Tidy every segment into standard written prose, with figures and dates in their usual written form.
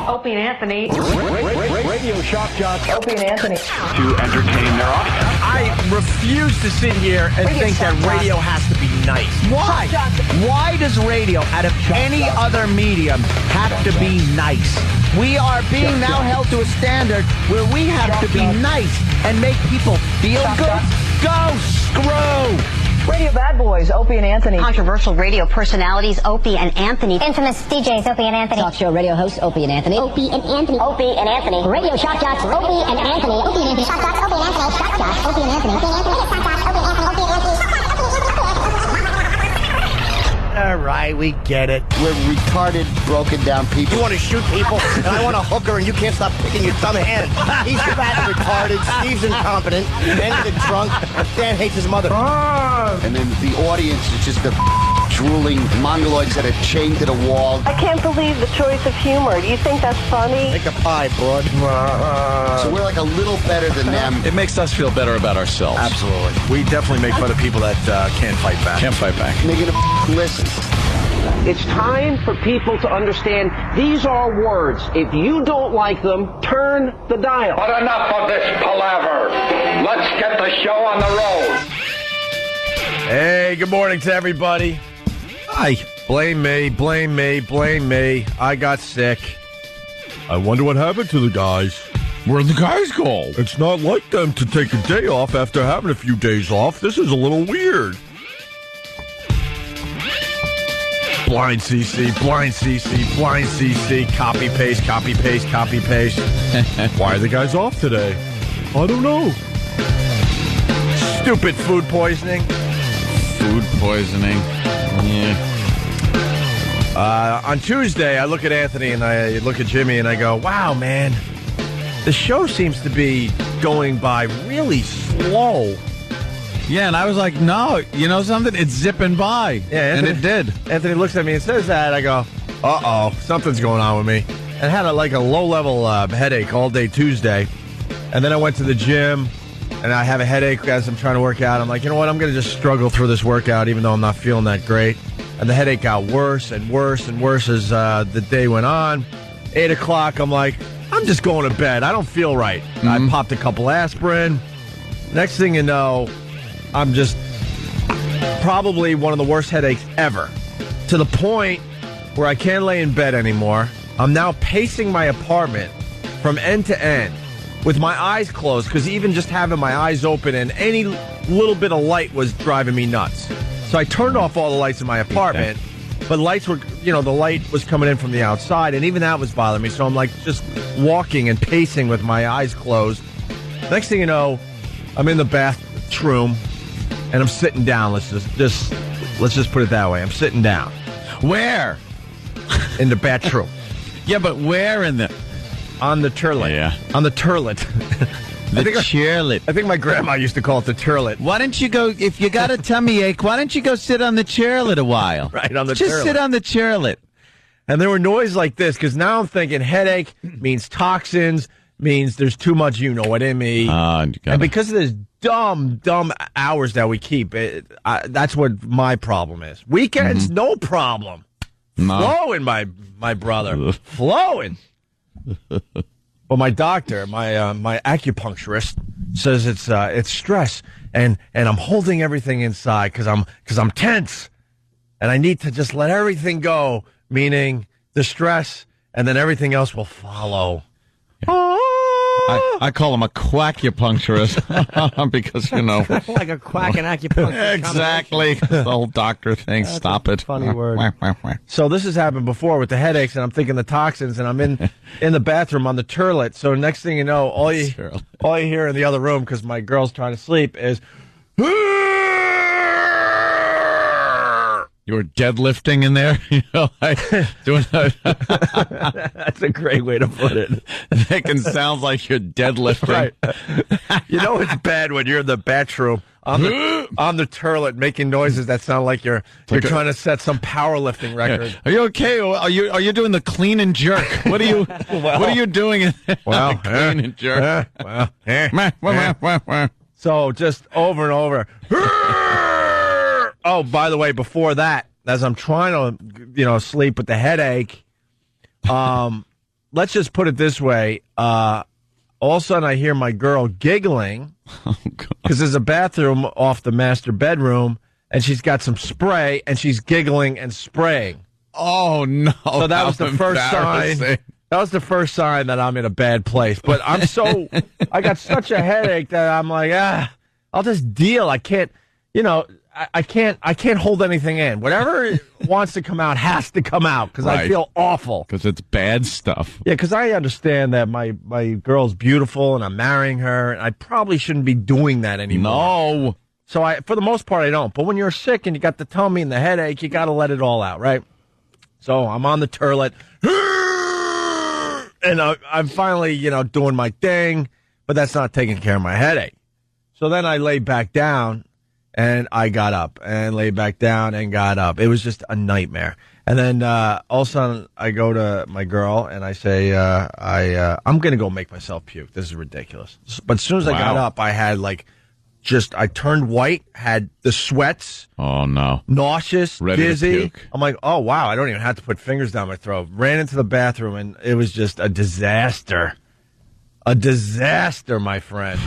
Opie and Anthony. Radio shock jocks. Opie and Anthony. To entertain their audience. I refuse to sit here and think that radio has to be nice. Why? Why does radio, out of any other medium, have to be nice? We are being now held to a standard where we have to be nice and make people feel good. Go screw! Radio bad boys, Opie and Anthony. Controversial radio personalities, Opie and Anthony. Infamous DJs, Opie and Anthony. Talk show radio hosts, Opie and Anthony. Opie and Anthony. Opie and Anthony. Radio shock jocks, Opie and Anthony. Opie and Anthony. Shock jocks, Opie and Anthony. Shock jocks, Opie and Anthony. Opie and Anthony. Shock jocks, Opie and Anthony. Opie and Anthony. All right, we get it. We're retarded, broken down people. You want to shoot people, and I want to hook her, and you can't stop picking your dumb hand. He's fat and retarded, Steve's incompetent, Ben's a drunk, Dan hates his mother. And then the audience is just the drooling mongoloids that are chained to the wall. I can't believe the choice of humor. Do you think that's funny? Make a pie, bud. So we're like a little better than them. It makes us feel better about ourselves. Absolutely. We definitely make fun of people that can't fight back. Can't fight back. And they're gonna listen. It's time for people to understand these are words. If you don't like them, turn the dial. But enough of this palaver. Let's get the show on the road. Hey, good morning to everybody. Hi. Blame me, blame me, blame me. I got sick. I wonder what happened to the guys. Where'd the guys go? It's not like them to take a day off after having a few days off. This is a little weird. Blind CC, blind CC, blind CC, copy paste, copy paste, copy paste. Why are the guys off today? I don't know. Stupid food poisoning. Food poisoning. Yeah. On Tuesday, I look at Anthony and I look at Jimmy and I go, wow, man, the show seems to be going by really slow. Yeah, and I was like, no, you know something? It's zipping by. Yeah, Anthony, and it did. Anthony looks at me and says that. I go, uh-oh, something's going on with me. And I had a low-level headache all day Tuesday. And then I went to the gym, and I have a headache as I'm trying to work out. I'm like, you know what? I'm going to just struggle through this workout even though I'm not feeling that great. And the headache got worse and worse and worse as the day went on. 8 o'clock, I'm like, I'm just going to bed. I don't feel right. Mm-hmm. I popped a couple aspirin. Next thing you know, I'm just probably one of the worst headaches ever. To the point where I can't lay in bed anymore. I'm now pacing my apartment from end to end with my eyes closed because even just having my eyes open and any little bit of light was driving me nuts. So I turned off all the lights in my apartment, but lights were, the light was coming in from the outside, and even that was bothering me. So I'm like just walking and pacing with my eyes closed. Next thing you know, I'm in the bathroom. And I'm sitting down. Let's just put it that way. I'm sitting down. Where? In the bathroom. Yeah, but where in the... On the turlet. Yeah. On the turlet. The chairlet. I think my grandma used to call it the turlet. Why don't you go, if you got a tummy ache, why don't you go sit on the chairlet a while? Right, on the Just turlet. sit on the chairlet. And there were noises like this, because now I'm thinking headache means toxins, means there's too much you-know-what in me. And because of this dumb hours that we keep, that's what my problem is. Weekends, no problem. No. Flowing, my brother. Flowing. Well, my doctor, my acupuncturist, says it's stress, and I'm holding everything inside because I'm tense, and I need to just let everything go, meaning the stress, and then everything else will follow. I call him a quackupuncturist because, like a quack and acupuncture. Exactly. The whole doctor thing. That's Stop a it. Funny word. So this has happened before with the headaches, and I'm thinking the toxins, and I'm in the bathroom on the turlet. So next thing you know, all you hear in the other room, because my girl's trying to sleep, is... You were deadlifting in there? Doing that. That's a great way to put it. It sounds like you're deadlifting. Right. It's bad when you're in the bathroom on the turlet making noises that sound like you're trying to set some powerlifting record. Yeah. Are you okay? Are you doing the clean and jerk? What are you what are you doing in there? Well, clean and jerk. So just over and over. Oh, by the way, before that, as I'm trying to, sleep with the headache, let's just put it this way. All of a sudden, I hear my girl giggling because there's a bathroom off the master bedroom, and she's got some spray, and she's giggling and spraying. Oh, no. So that was the first sign. That was the first sign that I'm in a bad place. But I got such a headache that I'm like, I'll just deal. I can't, I can't hold anything in. Whatever wants to come out has to come out because I feel awful. Because it's bad stuff. Yeah, because I understand that my girl's beautiful and I'm marrying her, and I probably shouldn't be doing that anymore. No. So for the most part, I don't. But when you're sick and you got the tummy and the headache, you got to let it all out, right? So I'm on the toilet, and I'm finally, doing my thing, but that's not taking care of my headache. So then I lay back down, and I got up, and lay back down and got up. It was just a nightmare. And then all of a sudden, I go to my girl, and I say, I'm going to go make myself puke. This is ridiculous. But as soon as I got up, I had I turned white, had the sweats. Oh, no. Nauseous, ready dizzy. to puke. I'm like, oh, wow, I don't even have to put fingers down my throat. Ran into the bathroom, and it was just a disaster. A disaster, my friend.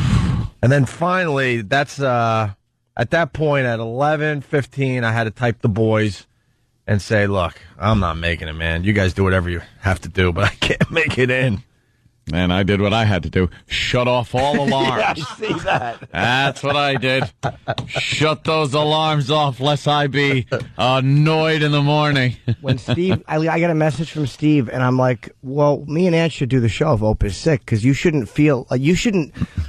And then finally, that's at that point, at 11:15, I had to type the boys and say, look, I'm not making it, man. You guys do whatever you have to do, but I can't make it in. Man, I did what I had to do. Shut off all alarms. Yeah, I see that. That's what I did. Shut those alarms off, lest I be annoyed in the morning. When Steve, I got a message from Steve, and I'm like, well, me and Ant should do the show if Ope is sick, because you shouldn't feel,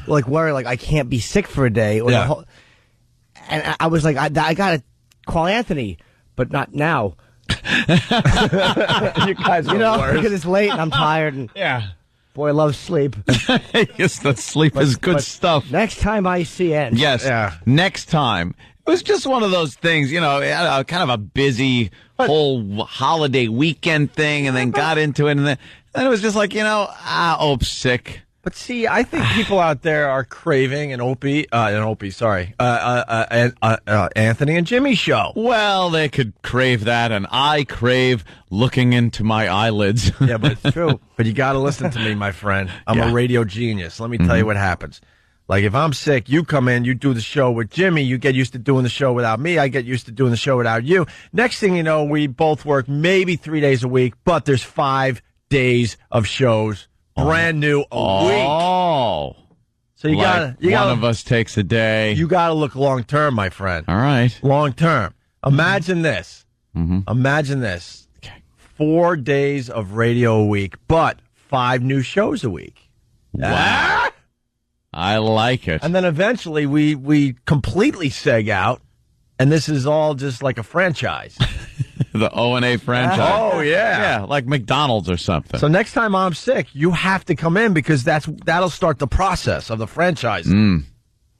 worry, I can't be sick for a day. Or yeah. And I was like, I got to call Anthony, but not now. You guys are worse. Because it's late and I'm tired. And Yeah. Boy, I love sleep. Yes, that sleep is good stuff. Next time I see Ant. Yes. Yeah. Next time. It was just one of those things, kind of a busy whole holiday weekend thing, and then got into it, and then it was just like, Ope's sick. But see, I think people out there are craving an Anthony and Jimmy show. Well, they could crave that, and I crave looking into my eyelids. Yeah, but it's true. But you got to listen to me, my friend. I'm a radio genius. Let me tell you what happens. Like, if I'm sick, you come in, you do the show with Jimmy, you get used to doing the show without me, I get used to doing the show without you. Next thing you know, we both work maybe 3 days a week, but there's 5 days of shows. Brand new week. Oh. So you got one of us takes a day. You got to look long term, my friend. All right. Long term. Imagine this. Mm-hmm. Imagine this. 4 days of radio a week, but 5 new shows a week. Wow. I like it. And then eventually we completely seg out, and this is all just like a franchise. The O&A franchise. Oh, yeah. Yeah, like McDonald's or something. So next time I'm sick, you have to come in because that'll start the process of the franchise. I'm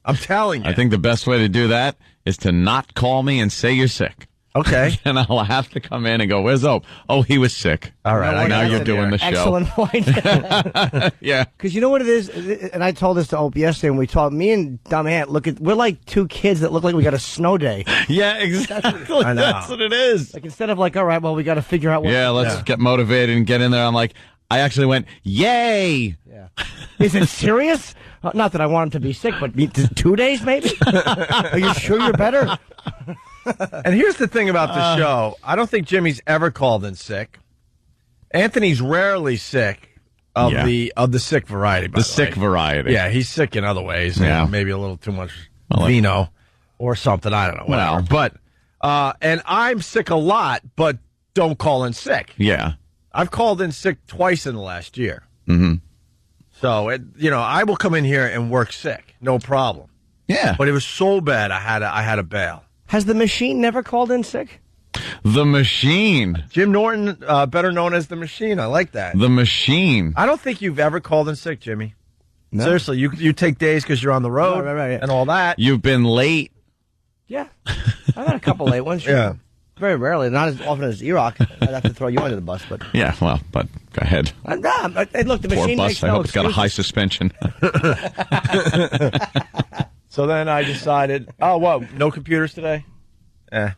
telling you. I think the best way to do that is to not call me and say you're sick. Okay. And I'll have to come in and go, where's Ope? Oh, he was sick. All right. Now you're doing the show. Excellent point. Yeah. Because you know what it is? And I told this to Ope yesterday when we talked. Me and Dumb Ant, we're like 2 kids that look like we got a snow day. Yeah, exactly. I know. That's what it is. Like, instead of all right, well, we got to figure out what. Yeah, let's get motivated and get in there. I'm like, I actually went, yay! Yeah. Is it serious? Not that I want him to be sick, but 2 days maybe? Are you sure you're better? And here's the thing about the show. I don't think Jimmy's ever called in sick. Anthony's rarely sick of the sick variety, by the way. sick variety. Yeah, he's sick in other ways. Yeah. Maybe a little too much vino or something. I don't know. Whatever. But and I'm sick a lot, but don't call in sick. Yeah. I've called in sick twice in the last year. Mm-hmm. So, I will come in here and work sick. No problem. Yeah. But it was so bad, I had to bail. Has the machine never called in sick? The Machine. Jim Norton, better known as the Machine. I like that. The Machine. I don't think you've ever called in sick, Jimmy. No. Seriously, you take days because you're on the road Right. and all that. You've been late. Yeah. I've had a couple late ones. Sure. Yeah. Very rarely. Not as often as E-Rock. I'd have to throw you under the bus, but... Yeah, well, but go ahead. Look, the Poor machine bus. makes I no hope it's got a excuses. high suspension. So then I decided, no computers today? So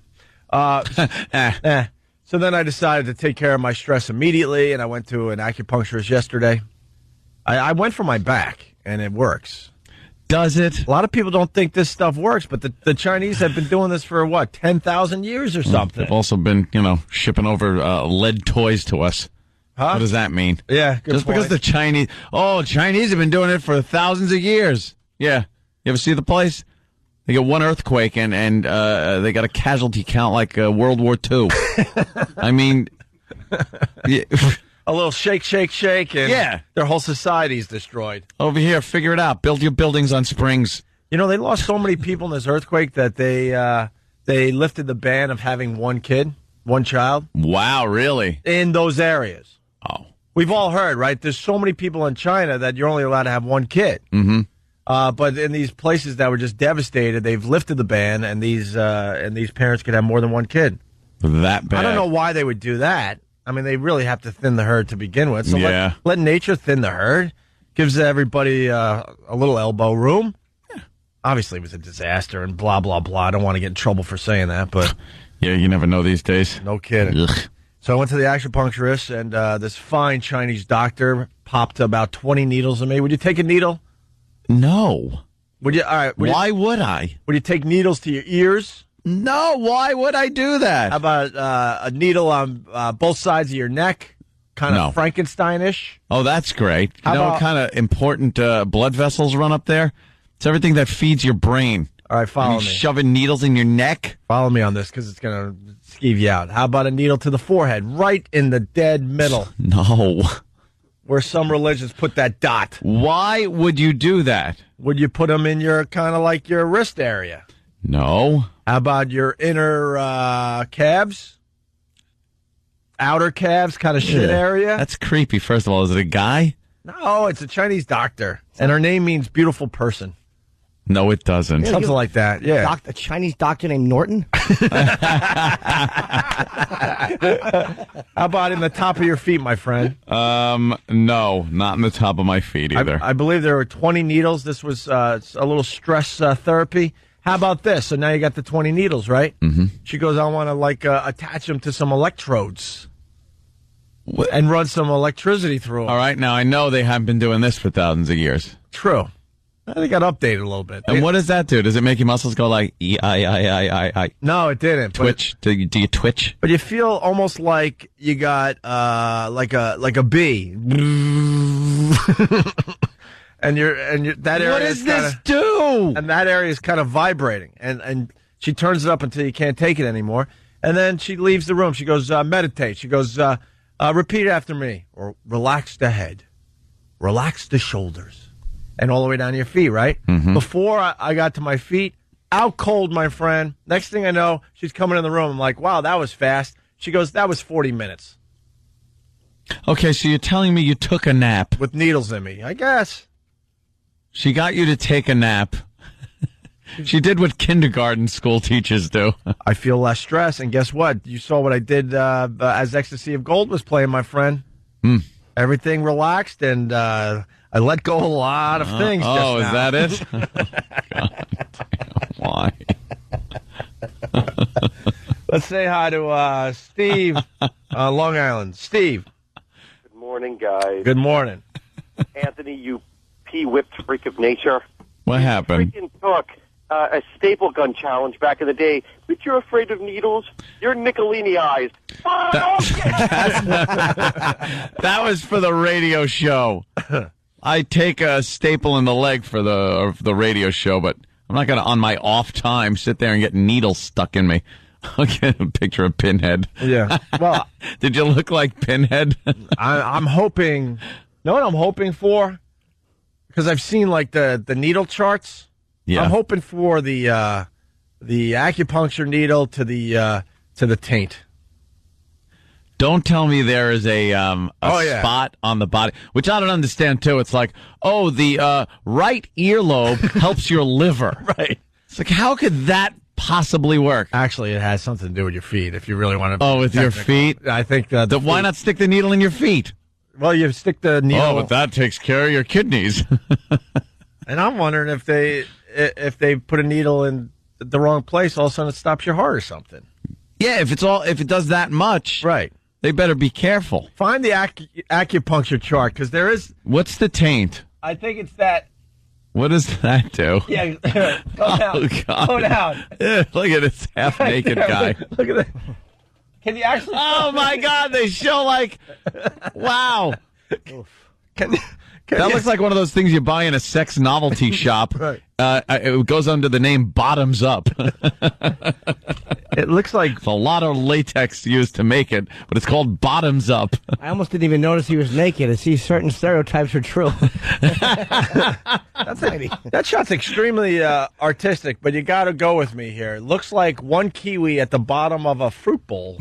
So then I decided to take care of my stress immediately, and I went to an acupuncturist yesterday. I went for my back, and it works. Does it? A lot of people don't think this stuff works, but the Chinese have been doing this for, 10,000 years or something? They've also been, shipping over lead toys to us. Huh? What does that mean? Yeah, good Just point. because the Chinese have been doing it for thousands of years. Yeah. You ever see the place? They get one earthquake and they got a casualty count like World War II. I mean, yeah. A little shake, and their whole society's destroyed. Over here, figure it out. Build your buildings on springs. You know, they lost so many people in this earthquake that they lifted the ban of having one child. Wow, really? In those areas. Oh. We've all heard, right? There's so many people in China that you're only allowed to have one kid. Mm-hmm. But in these places that were just devastated, they've lifted the ban, and these parents could have more than one kid. That bad. I don't know why they would do that. I mean, they really have to thin the herd to begin with. So let nature thin the herd. Gives everybody a little elbow room. Yeah. Obviously, it was a disaster and blah, blah, blah. I don't want to get in trouble for saying that, but... Yeah, you never know these days. No kidding. Ugh. So I went to the acupuncturist, and this fine Chinese doctor popped about 20 needles in me. Would you take a needle? No. Would you? All right. Why would I? Would you take needles to your ears? No. Why would I do that? How about a needle on both sides of your neck? Kind of Frankenstein-ish? Oh, that's great. You know what kind of important blood vessels run up there? It's everything that feeds your brain. All right, follow me. Shoving needles in your neck? Follow me on this because it's going to skeeve you out. How about a needle to the forehead, right in the dead middle? No. Where some religions put that dot. Why would you do that? Would you put them in your kind of like your wrist area? No. How about your inner calves? Outer calves kind of shit area? That's creepy, first of all. Is it a guy? No, it's a Chinese doctor. And her name means beautiful person. No, it doesn't. Yeah, something like that, yeah. A Chinese doctor named Norton? How about in the top of your feet, my friend? No, not in the top of my feet either. I believe there were 20 needles. This was a little stress therapy. How about this? So now you got the 20 needles, right? Mm-hmm. She goes, I want to attach them to some electrodes and run some electricity through them. All right, now I know they haven't been doing this for thousands of years. True. They got updated a little bit. And what does that do? Does it make your muscles go like E-I-I-I-I-I? No, it didn't. Twitch? Do you twitch? But you feel almost like you got like a bee. and that area. What does this do? And that area is kind of vibrating. And she turns it up until you can't take it anymore. And then she leaves the room. She goes, meditate. She goes, repeat after me. Or relax the head. Relax the shoulders. And all the way down to your feet, right? Mm-hmm. Before I got to my feet, out cold, my friend. Next thing I know, she's coming in the room. I'm like, wow, that was fast. She goes, that was 40 minutes. Okay, so you're telling me you took a nap. With needles in me, I guess. She got you to take a nap. She did what kindergarten school teachers do. I feel less stress. And guess what? You saw what I did as Ecstasy of Gold was playing, my friend. Everything relaxed, and I let go a lot of things just now. Is that it? God damn, why? Let's say hi to Steve, Long Island. Steve. Good morning, guys. Good morning. Anthony, you pee-whipped freak of nature. What happened? You freaking took a staple gun challenge back in the day, but you're afraid of needles? You're Niccolini-ized. That was for the radio show. I take a staple in the leg for the radio show, but I'm not going to, on my off time, sit there and get needles stuck in me. I'll get a picture of Pinhead. Yeah. Well, did you look like Pinhead? I'm hoping. You know what I'm hoping for? Because I've seen like the needle charts. Yeah. I'm hoping for the acupuncture needle to the taint. Don't tell me there is a spot on the body, which I don't understand, too. It's like, the right earlobe helps your liver. Right. It's like, how could that possibly work? Actually, it has something to do with your feet, if you really want to. Oh, with your feet? I think why not stick the needle in your feet? Well, you stick the needle. Oh, but that takes care of your kidneys. And I'm wondering if they put a needle in the wrong place, all of a sudden it stops your heart or something. Yeah, if it does that much, Right. they better be careful. Find the acupuncture chart because there is. What's the taint? I think it's that. What does that do? Yeah, go down. Oh, God. Go down. Yeah, look at this half-naked guy. Look at that. Can you actually? Oh, my God, they show wow. That looks like one of those things you buy in a sex novelty shop. Right. It goes under the name Bottoms Up. It looks like it's a lot of latex used to make it, but it's called Bottoms Up. I almost didn't even notice he was naked. I see certain stereotypes are true. that shot's extremely artistic, but you got to go with me here. It looks like one kiwi at the bottom of a fruit bowl.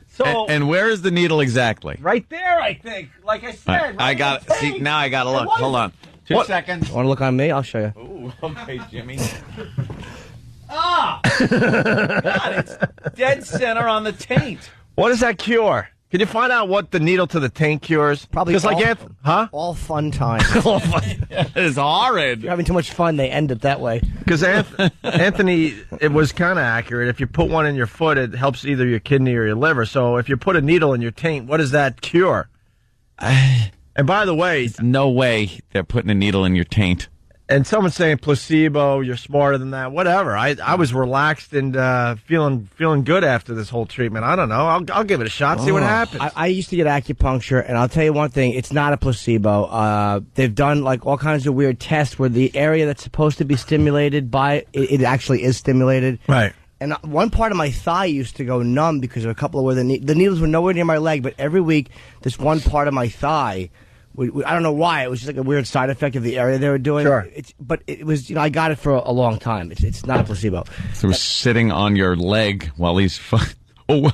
So and where is the needle exactly? right there, I think. Like I said, I got it. See, now I got to look. Hold on. 2 seconds. Want to look on me? I'll show you. Ooh, okay, Jimmy. Ah! God, it's dead center on the taint. What does that cure? Can you find out what the needle to the taint cures? Probably just like all fun times. It's horrid. If you're having too much fun, they end it that way. Because Anthony, it was kind of accurate. If you put one in your foot, it helps either your kidney or your liver. So if you put a needle in your taint, what does that cure? And by the way, No way they're putting a needle in your taint. and someone's saying placebo, you're smarter than that, whatever. I was relaxed and feeling good after this whole treatment. I don't know. I'll give it a shot, see what happens. I used to get acupuncture, and I'll tell you one thing: it's not a placebo. They've done like all kinds of weird tests where the area that's supposed to be stimulated by it actually is stimulated. Right. And one part of my thigh used to go numb because of a couple of where the needles were nowhere near my leg, but every week this one part of my thigh. I don't know why. It was just like a weird side effect of the area they were doing. Sure. But it was, I got it for a long time. It's not a placebo. So we're sitting on your leg while he's... Oh, boy,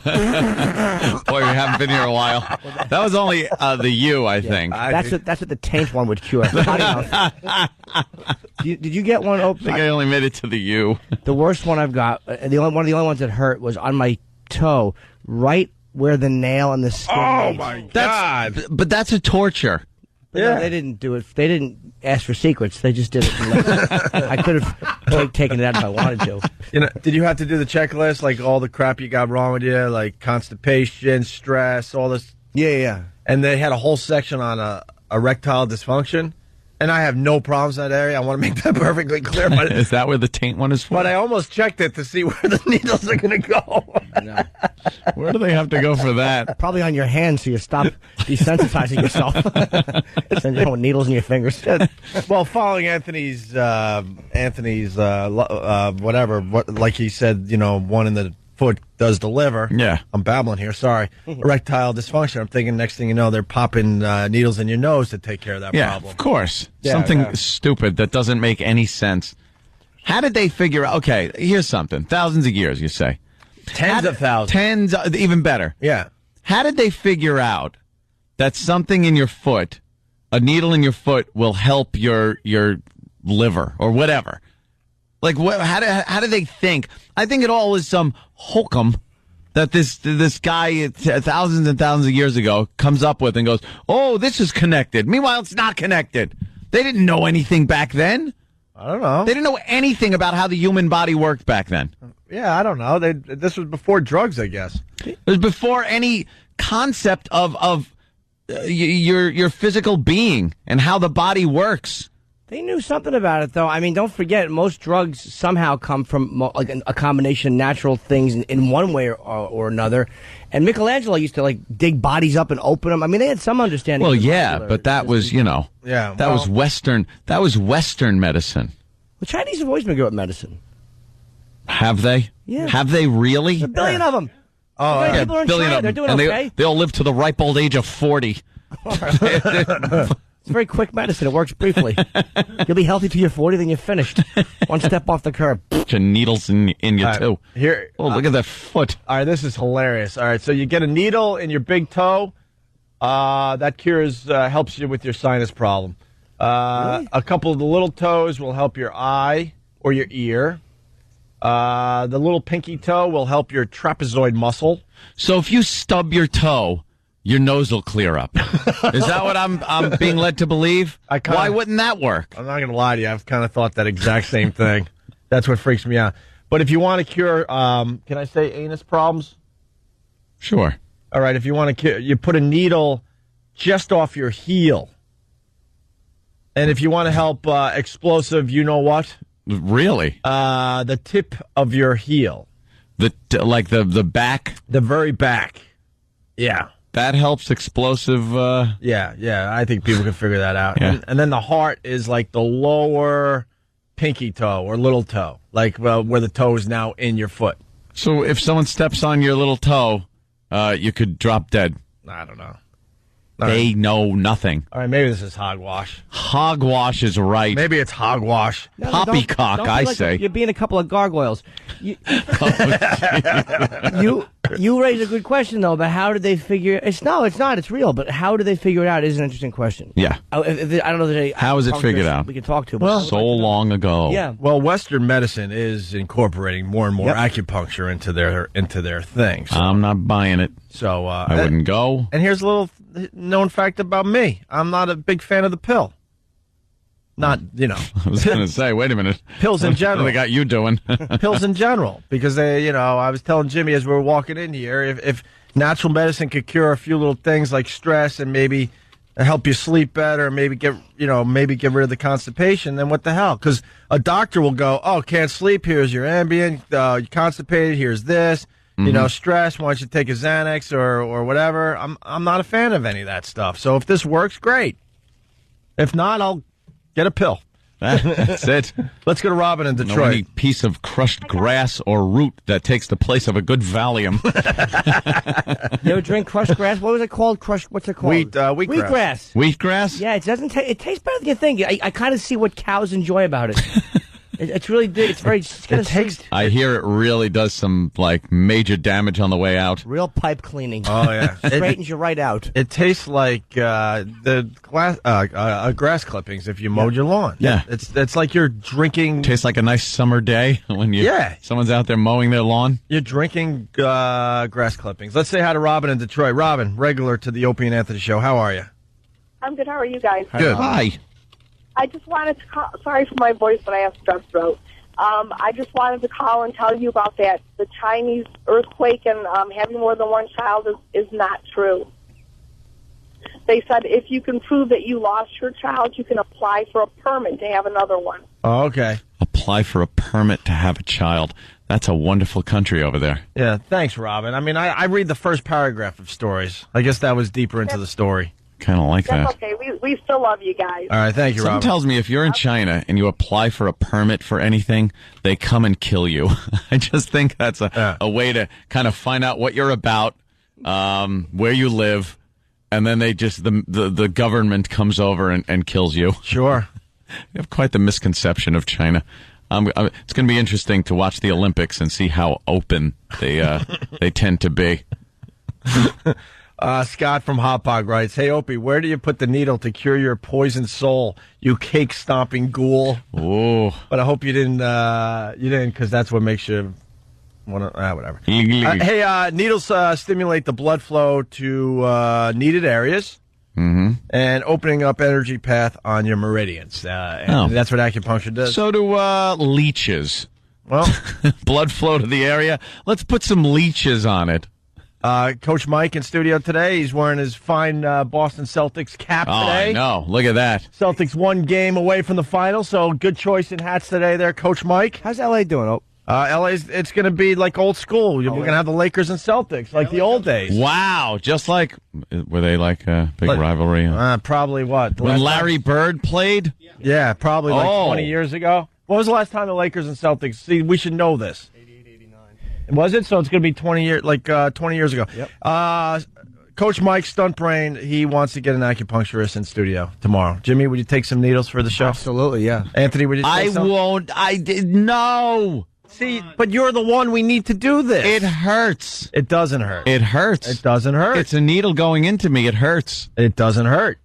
we haven't been here a while. That was only the U, I think. That's what the taint one would cure. Did you get one? I think I only made it to the U. The worst one I've got, one of the only ones that hurt was on my toe, right where the nail and the skin. Oh meets. my God! But that's a torture. But no, they didn't do it. They didn't ask for secrets. They just did it. I could have taken it out if I wanted to. Did you have to do the checklist, like all the crap you got wrong with you, like constipation, stress, all this? Yeah. And they had a whole section on erectile dysfunction, and I have no problems in that area. I want to make that perfectly clear. But Is that where the taint one is for? But I almost checked it to see where the needles are going to go. No. Where do they have to go for that? Probably on your hands, so you stop desensitizing yourself. Send your needles in your fingers. Well, following Anthony's whatever, like he said, one in the foot does the liver. Yeah. I'm babbling here. Sorry. Erectile dysfunction. I'm thinking next thing you know, they're popping needles in your nose to take care of that problem. Of course. Yeah, Something stupid that doesn't make any sense. How did they figure out? Okay, here's something. Thousands of years, you say. Tens of thousands. Even better. Yeah. How did they figure out that something in your foot, a needle in your foot, will help your liver or whatever? Like, how do they think? I think it all is some hokum that this guy thousands and thousands of years ago comes up with and goes, oh, this is connected. Meanwhile, it's not connected. They didn't know anything back then. I don't know. They didn't know anything about how the human body worked back then. Yeah, I don't know. This was before drugs, I guess. It was before any concept of your physical being and how the body works. They knew something about it, though. I mean, don't forget, most drugs somehow come from like a combination of natural things in one way or another. And Michelangelo used to dig bodies up and open them. I mean, they had some understanding. Well, yeah, but that was was Western. That was Western medicine. The Chinese have always been good at medicine. Have they? Yeah. Have they really? A billion of them. Oh, yeah, people are in billion China. of They're them. doing And okay. they'll live to the ripe old age of 40. It's very quick medicine. It works briefly. You'll be healthy till you're 40, then you're finished. One step off the curb. Bunch of needles in you too. Here, look at that foot. All right, this is hilarious. All right, so you get a needle in your big toe. That helps you with your sinus problem. Really? A couple of the little toes will help your eye or your ear. The little pinky toe will help your trapezoid muscle. So if you stub your toe, your nose will clear up. Is that what I'm being led to believe? Why wouldn't that work? I'm not going to lie to you. I've kind of thought that exact same thing. That's what freaks me out. But if you want to cure, can I say anus problems? Sure. All right, if you want to cure, you put a needle just off your heel. And if you want to help explosive, you know what? Really? The tip of your heel. Like the back? The very back. Yeah. That helps explosive. Yeah. I think people can figure that out. Yeah. And then the heart is like the lower pinky toe or little toe, like where the toe is now in your foot. So if someone steps on your little toe, you could drop dead. I don't know. They know nothing. All right, maybe this is hogwash. Hogwash is right. Maybe it's hogwash. No, Poppycock, don't I like say. You're being a couple of gargoyles. You raise a good question, though, but how did they figure... It's not. It's real, but how did they figure it out is an interesting question. Yeah. I don't know that how is it figured out? We can talk to. Well, so long ago. Yeah. Well, Western medicine is incorporating more and more acupuncture into their things. I'm not buying it. So I wouldn't go. And here's a little known fact about me. I'm not a big fan of the pill. Not, I was going to say, wait a minute. Pills in general. What they got you doing? Pills in general. Because I was telling Jimmy as we were walking in here, if natural medicine could cure a few little things like stress and maybe help you sleep better, maybe get rid of the constipation, then what the hell? Because a doctor will go, oh, can't sleep, here's your Ambien, you're constipated, here's this. Stress, why don't you take a Xanax or whatever. I'm not a fan of any of that stuff. So if this works, great. If not, I'll get a pill. That's it. Let's go to Robin in Detroit. Any piece of crushed grass or root that takes the place of a good Valium. You ever drink crushed grass? What was it called? What's it called? Wheatgrass. Wheatgrass? Yeah, it doesn't. It tastes better than you think. I kind of see what cows enjoy about it. It's really good. It's very. It's kind of sweet. I hear it really does some major damage on the way out. Real pipe cleaning. Oh yeah, Straightens you right out. It tastes like the grass clippings if you mowed your lawn. Yeah, it's like you're drinking. Tastes like a nice summer day when someone's out there mowing their lawn. You're drinking grass clippings. Let's say hi to Robin in Detroit. Robin, regular to the Opie and Anthony show. How are you? I'm good. How are you guys? Good. Hi. I just wanted to call. Sorry for my voice, but I have strep throat. I just wanted to call and tell you about that. The Chinese earthquake and having more than one child is not true. They said if you can prove that you lost your child, you can apply for a permit to have another one. Oh, okay. Apply for a permit to have a child. That's a wonderful country over there. Yeah, thanks, Robin. I mean, I read the first paragraph of stories. I guess that was deeper into the story. Kind of like That's that. okay. We still love you guys. All right, thank you, Someone Robin. tells me if you're in China and you apply for a permit for anything, they come and kill you. I just think that's a way to kind of find out what you're about, where you live, and then they just the government comes over and kills you. Sure. You have quite the misconception of China. It's going to be interesting to watch the Olympics and see how open they tend to be. Scott from Hot Pog writes, "Hey Opie, where do you put the needle to cure your poisoned soul? You cake stomping ghoul." Oh, but I hope you didn't, because that's what makes you want to. Whatever. Hey, needles stimulate the blood flow to needed areas, and opening up energy path on your meridians. And that's what acupuncture does. So do leeches. Well, blood flow to the area. Let's put some leeches on it. Coach Mike in studio today. He's wearing his fine Boston Celtics cap today. Oh, I know. Look at that. Celtics one game away from the final, so good choice in hats today there, Coach Mike. How's L.A. doing? LA's, it's going to be like old school. We're going to have the Lakers and Celtics, like the old days. Wow. Just like, were they like a big rivalry? Probably what? When Larry Bird played? Yeah, probably like 20 years ago. When was the last time the Lakers and Celtics? See, we should know this. Was it? So it's going to be 20 years ago. Yep. Coach Mike Stuntbrain, he wants to get an acupuncturist in studio tomorrow. Jimmy, would you take some needles for the show? Absolutely, yeah. Anthony, would you take some? I won't. I did no. See, but you're the one we need to do this. It hurts. It doesn't hurt. It hurts. It doesn't hurt. It's a needle going into me. It hurts. It doesn't hurt.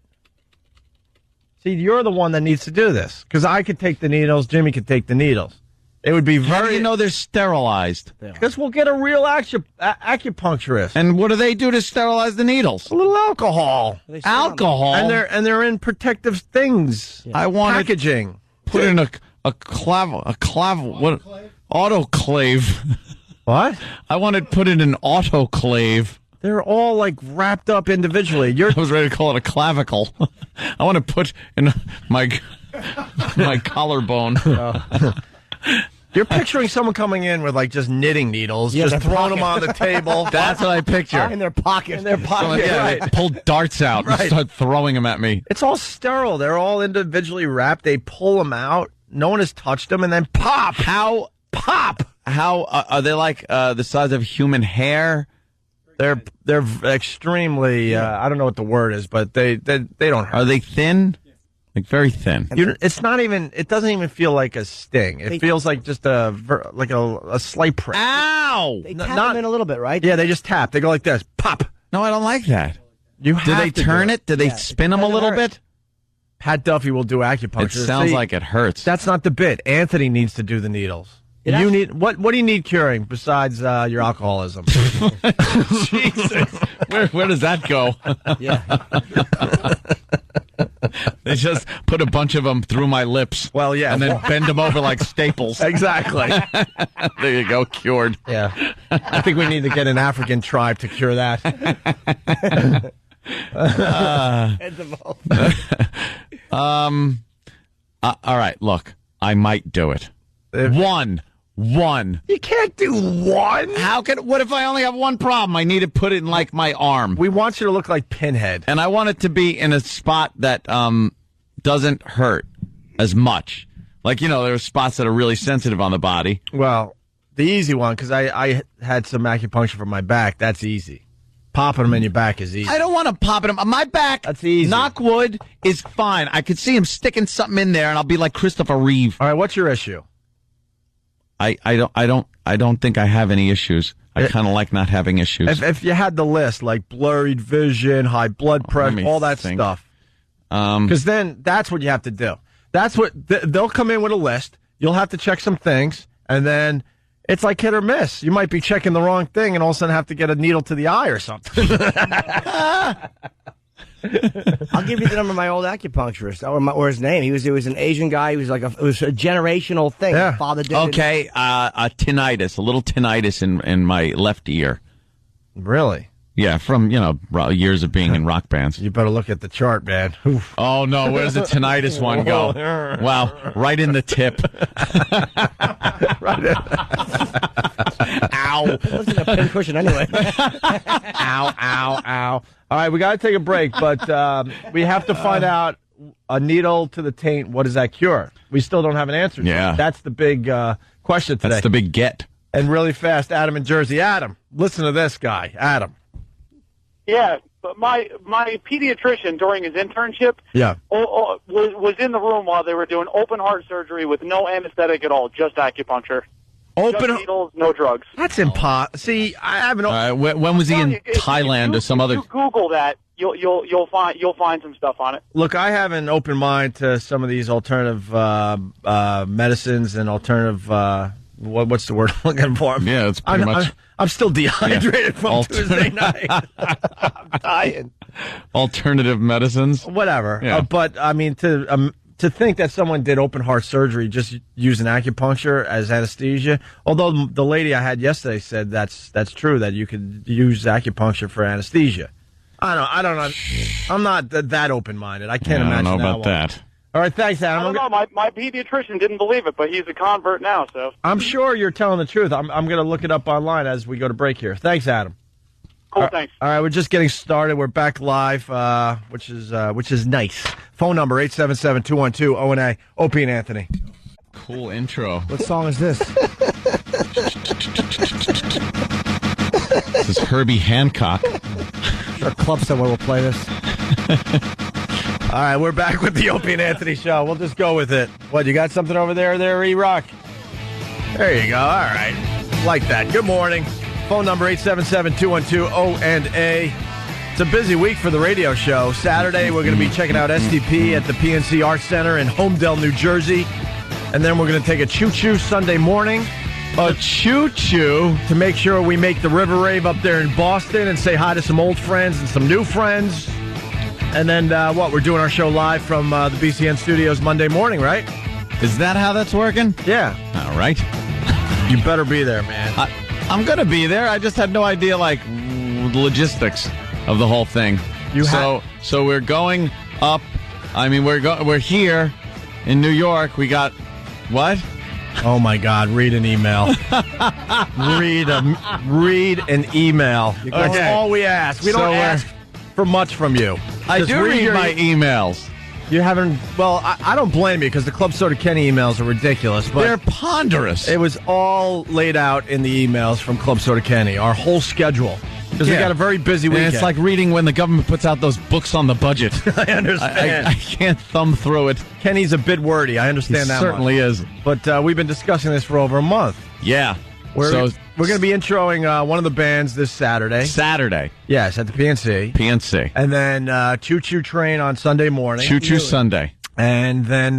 See, you're the one that needs to do this. Because I could take the needles, Jimmy could take the needles. It would be very... How do you know they're sterilized? Because we'll get a real acupuncturist. And what do they do to sterilize the needles? A little alcohol. Alcohol? And they're in protective things. Yeah. I want packaging. Put in a clav. What? Autoclave. What? I wanted put in an autoclave. They're all like wrapped up individually. I was ready to call it a clavicle. I want to put in my collarbone. You're picturing someone coming in with like just knitting needles, just throwing them on the table. That's what I picture. In their pocket. In their pocket, They pull darts out and start throwing them at me. It's all sterile. They're all individually wrapped. They pull them out. No one has touched them, and then pop. How are they like the size of human hair? They're extremely. I don't know what the word is, but they don't hurt. Are they thin? Like very thin. It's not even. It doesn't even feel like a sting. It feels like just a slight prick. Ow! They tap them in a little bit, right? Yeah, they just tap. They go like this. Pop. No, I don't like that. Do they turn it? Do they spin them a little bit? Pat Duffy will do acupuncture. It sounds like it hurts. That's not the bit. Anthony needs to do the needles. Need what do you need curing besides your alcoholism? Jesus. Where does that go? Yeah. They just put a bunch of them through my lips. Well, yeah. And then bend them over like staples. Exactly. There you go, cured. Yeah. I think we need to get an African tribe to cure that. All right, look. I might do it. One. You can't do one. What if I only have one problem? I need to put it in like my arm. We want you to look like Pinhead. And I want it to be in a spot that doesn't hurt as much. Like, there are spots that are really sensitive on the body. Well, the easy one, because I had some acupuncture for my back. That's easy. Popping them in your back is easy. I don't want to pop it. My back, that's easy. Knock wood, is fine. I could see him sticking something in there, and I'll be like Christopher Reeve. All right, what's your issue? I don't think I have any issues. I kind of like not having issues. If you had the list, like blurred vision, high blood pressure, all that stuff. Because then that's what you have to do. That's what they'll come in with a list. You'll have to check some things, and then it's like hit or miss. You might be checking the wrong thing, and all of a sudden have to get a needle to the eye or something. I'll give you the number of my old acupuncturist, or his name. He was an Asian guy. He was like it was a generational thing. Yeah. Father did okay, tinnitus, a little tinnitus in my left ear. Really? Yeah, from years of being in rock bands. You better look at the chart, man. Oof. Oh no, where's the tinnitus one go? Wow, right in the tip. Ow! It wasn't a pincushion anyway. Ow! All right, we got to take a break, but we have to find out a needle to the taint. What does that cure? We still don't have an answer. Yeah, that's the big question today. That's the big get. And really fast, Adam in Jersey. Adam, listen to this guy, Adam. Yeah, but my pediatrician during his internship was in the room while they were doing open heart surgery with no anesthetic at all, just acupuncture. Just needles, no drugs. That's impossible. See, I haven't. When was he in Thailand or some other? If you Google that, you'll find some stuff on it. Look, I have an open mind to some of these alternative medicines and alternative. What's the word I'm looking for? Yeah, it's pretty much. I'm still dehydrated from Tuesday night. I'm dying. Alternative medicines, whatever. Yeah. But I mean, to think that someone did open heart surgery just using acupuncture as anesthesia. Although the lady I had yesterday said that's true, that you could use acupuncture for anesthesia. I don't know. I'm not that open minded. I can't imagine. I don't know about that. All right, thanks, Adam. I don't know. My pediatrician didn't believe it, but he's a convert now, so. I'm sure you're telling the truth. I'm going to look it up online as we go to break here. Thanks, Adam. Cool, thanks. All right, we're just getting started. We're back live, which is nice. Phone number 877-212-ONA. Opie and Anthony. Cool intro. What song is this? This is Herbie Hancock. Our club somewhere will play this. All right, we're back with the Opie and Anthony show. We'll just go with it. What, you got something over there, E-Rock? There you go. All right. Like that. Good morning. Phone number 877-212-ONA. It's a busy week for the radio show. Saturday, we're going to be checking out SDP at the PNC Arts Center in Homedale, New Jersey. And then we're going to take a choo-choo Sunday morning. A choo-choo to make sure we make the River Rave up there in Boston and say hi to some old friends and some new friends. And then, we're doing our show live from the BCN studios Monday morning, right? Is that how that's working? Yeah. All right. You better be there, man. I'm going to be there. I just had no idea, the logistics of the whole thing. So we're going up. I mean, we're here in New York. We got what? Oh my God! Read an email. read an email. That's all we ask. We don't ask for much from you. I do read my emails. You haven't. Well, I don't blame you because the Club Soda Kenny emails are ridiculous. But they're ponderous. It was all laid out in the emails from Club Soda Kenny. Our whole schedule. Because we got a very busy weekend. And it's like reading when the government puts out those books on the budget. I understand. I can't thumb through it. Kenny's a bit wordy. I understand that certainly is. But we've been discussing this for over a month. Yeah. We're going to be introing one of the bands this Saturday. Saturday. Yes, at the PNC. PNC. And then Choo Choo Train on Sunday morning. Choo Choo Sunday. And then,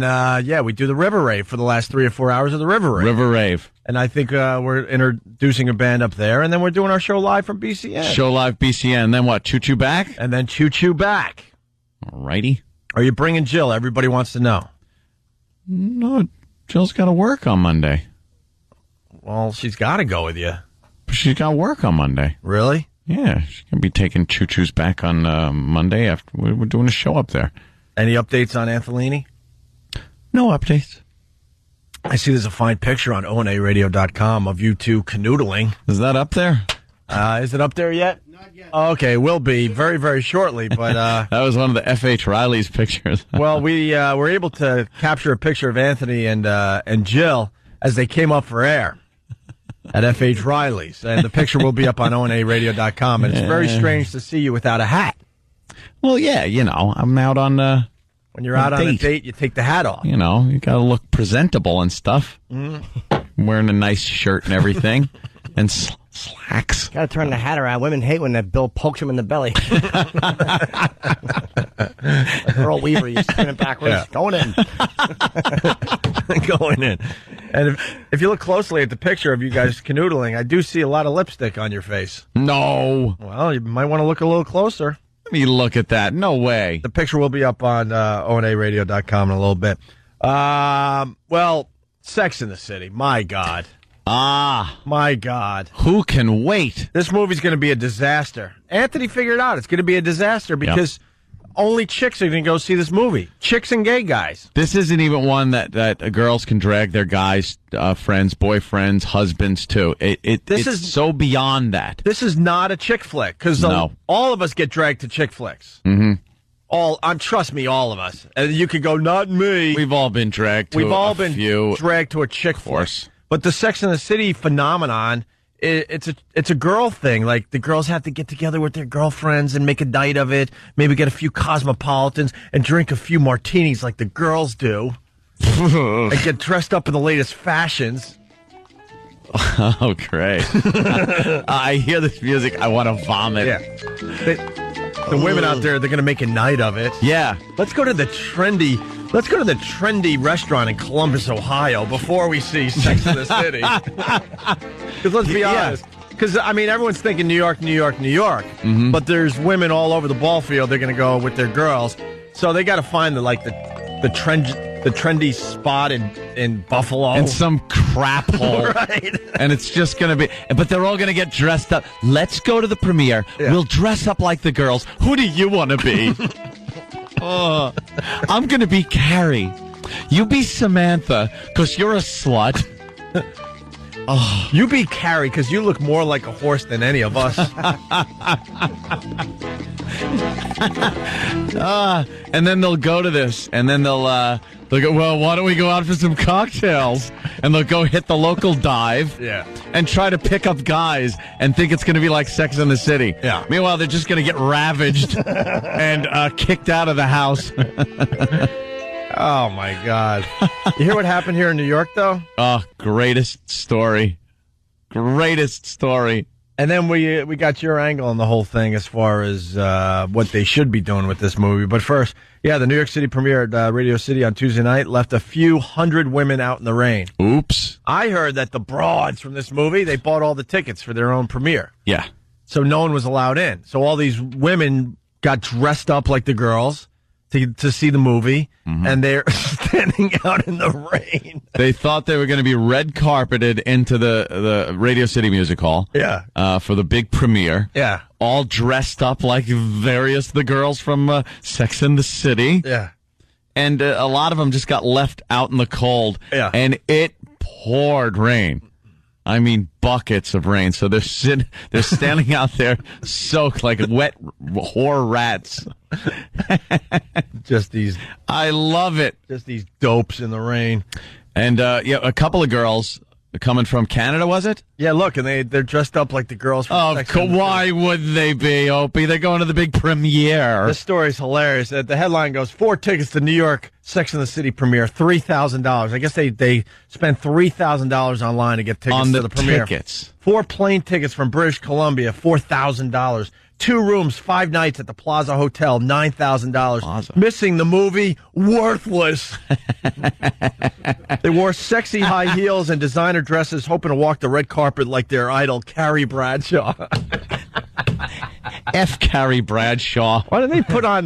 we do the River Rave for the last 3 or 4 hours of the River Rave. River Rave. And I think we're introducing a band up there. And then we're doing our show live from BCN. Show live BCN. And then what? Choo Choo back? And then Choo Choo back. All righty. Are you bringing Jill? Everybody wants to know. No, Jill's got to work on Monday. Well, she's got to go with you. But she's got work on Monday. Really? Yeah. She's going to be taking Choo Choo's back on Monday after we're doing a show up there. Any updates on Anthony? No updates. I see there's a fine picture on onaradio.com of you two canoodling. Is that up there? Is it up there yet? Not yet. Okay, will be very, very shortly. But that was one of the F.H. Riley's pictures. Well, we were able to capture a picture of Anthony and Jill as they came up for air at F.H. Riley's. And the picture will be up on onaradio.com. And it's very strange to see you without a hat. Well, yeah, I'm out on when you're out on a date, you take the hat off. You got to look presentable and stuff. I'm wearing a nice shirt and everything, and slacks. Got to turn the hat around. Women hate when that Bill pokes him in the belly. Like Earl Weaver, you spin it backwards. Yeah. Going in. Going in. And if you look closely at the picture of you guys canoodling, I do see a lot of lipstick on your face. No. Well, you might want to look a little closer. Let me look at that. No way. The picture will be up on onaradio.com in a little bit. Well, Sex in the City. My God. My God. Who can wait? This movie's going to be a disaster. Anthony figured out it's going to be a disaster because only chicks are going to go see this movie. Chicks and gay guys. This isn't even one that girls can drag their guys, friends, boyfriends, husbands to. It's so beyond that. This is not a chick flick because all of us get dragged to chick flicks. Mm-hmm. Trust me, all of us. And you could go, not me. We've all been dragged to dragged to a chick flick. But the Sex and the City phenomenon, it's a girl thing. Like, the girls have to get together with their girlfriends and make a night of it. Maybe get a few Cosmopolitans and drink a few martinis like the girls do. And get dressed up in the latest fashions. Oh, great. I hear this music. I want to vomit. Yeah. The women out there, they're going to make a night of it. Yeah. Let's go to the trendy restaurant in Columbus, Ohio before we see Sex in the City. Because let's be honest. Because, everyone's thinking New York, New York, New York. Mm-hmm. But there's women all over the ball field. They're going to go with their girls. So they got to find the trendy spot in Buffalo. In some crap hole. Right. And it's just going to be... But they're all going to get dressed up. Let's go to the premiere. Yeah. We'll dress up like the girls. Who do you want to be? I'm going to be Carrie. You be Samantha, because you're a slut. You be Carrie, because you look more like a horse than any of us. And then they'll go to this, and then they'll go, well, why don't we go out for some cocktails? And they'll go hit the local dive and try to pick up guys and think it's going to be like Sex in the City. Yeah. Meanwhile, they're just going to get ravaged and kicked out of the house. Oh, my God. You hear what happened here in New York, though? Oh, greatest story. Greatest story. And then we got your angle on the whole thing as far as what they should be doing with this movie. But first, the New York City premiere at Radio City on Tuesday night left a few hundred women out in the rain. Oops. I heard that the broads from this movie, they bought all the tickets for their own premiere. Yeah. So no one was allowed in. So all these women got dressed up like the girls to see the movie, and they're standing out in the rain. They thought they were going to be red carpeted into the Radio City Music Hall. Yeah. For the big premiere. Yeah. All dressed up like various the girls from Sex and the City. Yeah. And a lot of them just got left out in the cold. Yeah. And it poured rain. I mean, buckets of rain. So they're standing out there soaked like wet whore rats. Just these. I love it. Just these dopes in the rain. And, a couple of girls coming from Canada, was it? Yeah, look, and they're dressed up like the girls from Sex and the why wouldn't they be, Opie? They're going to the big premiere. This story's hilarious. The headline goes, 4 tickets to New York Sex and the City premiere, $3,000. I guess they spent $3,000 online to get tickets to the premiere. Tickets. 4 plane tickets from British Columbia, $4,000. 2 rooms, 5 nights at the Plaza Hotel, $9,000. Missing the movie, worthless. They wore sexy high heels and designer dresses, hoping to walk the red carpet like their idol, Carrie Bradshaw. F. Carrie Bradshaw. Why didn't they put on,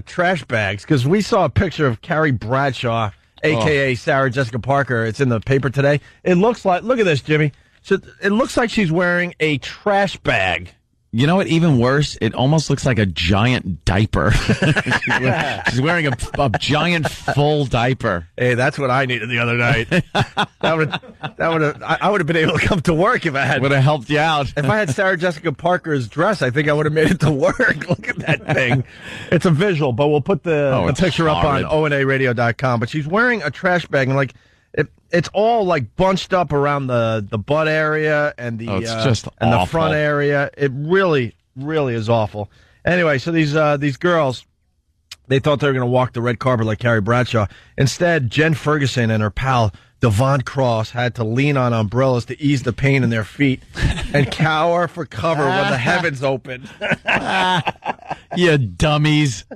trash bags? Because we saw a picture of Carrie Bradshaw, a.k.a. Sarah Jessica Parker. It's in the paper today. It looks like, look at this, Jimmy. So it looks like she's wearing a trash bag. You know what? Even worse, it almost looks like a giant diaper. She's wearing a giant full diaper. Hey, that's what I needed the other night. I would have been able to come to work if I had. Would have helped you out. If I had Sarah Jessica Parker's dress, I think I would have made it to work. Look at that thing. It's a visual, but we'll put the picture horrid. up on onaradio.com. But she's wearing a trash bag, and it's all like bunched up around the butt area and the it's just and awful. the front area. It really, really is awful. Anyway, so these girls, they thought they were going to walk the red carpet like Carrie Bradshaw. Instead, Jen Ferguson and her pal Devon Cross had to lean on umbrellas to ease the pain in their feet and cower for cover when the heavens opened. You dummies.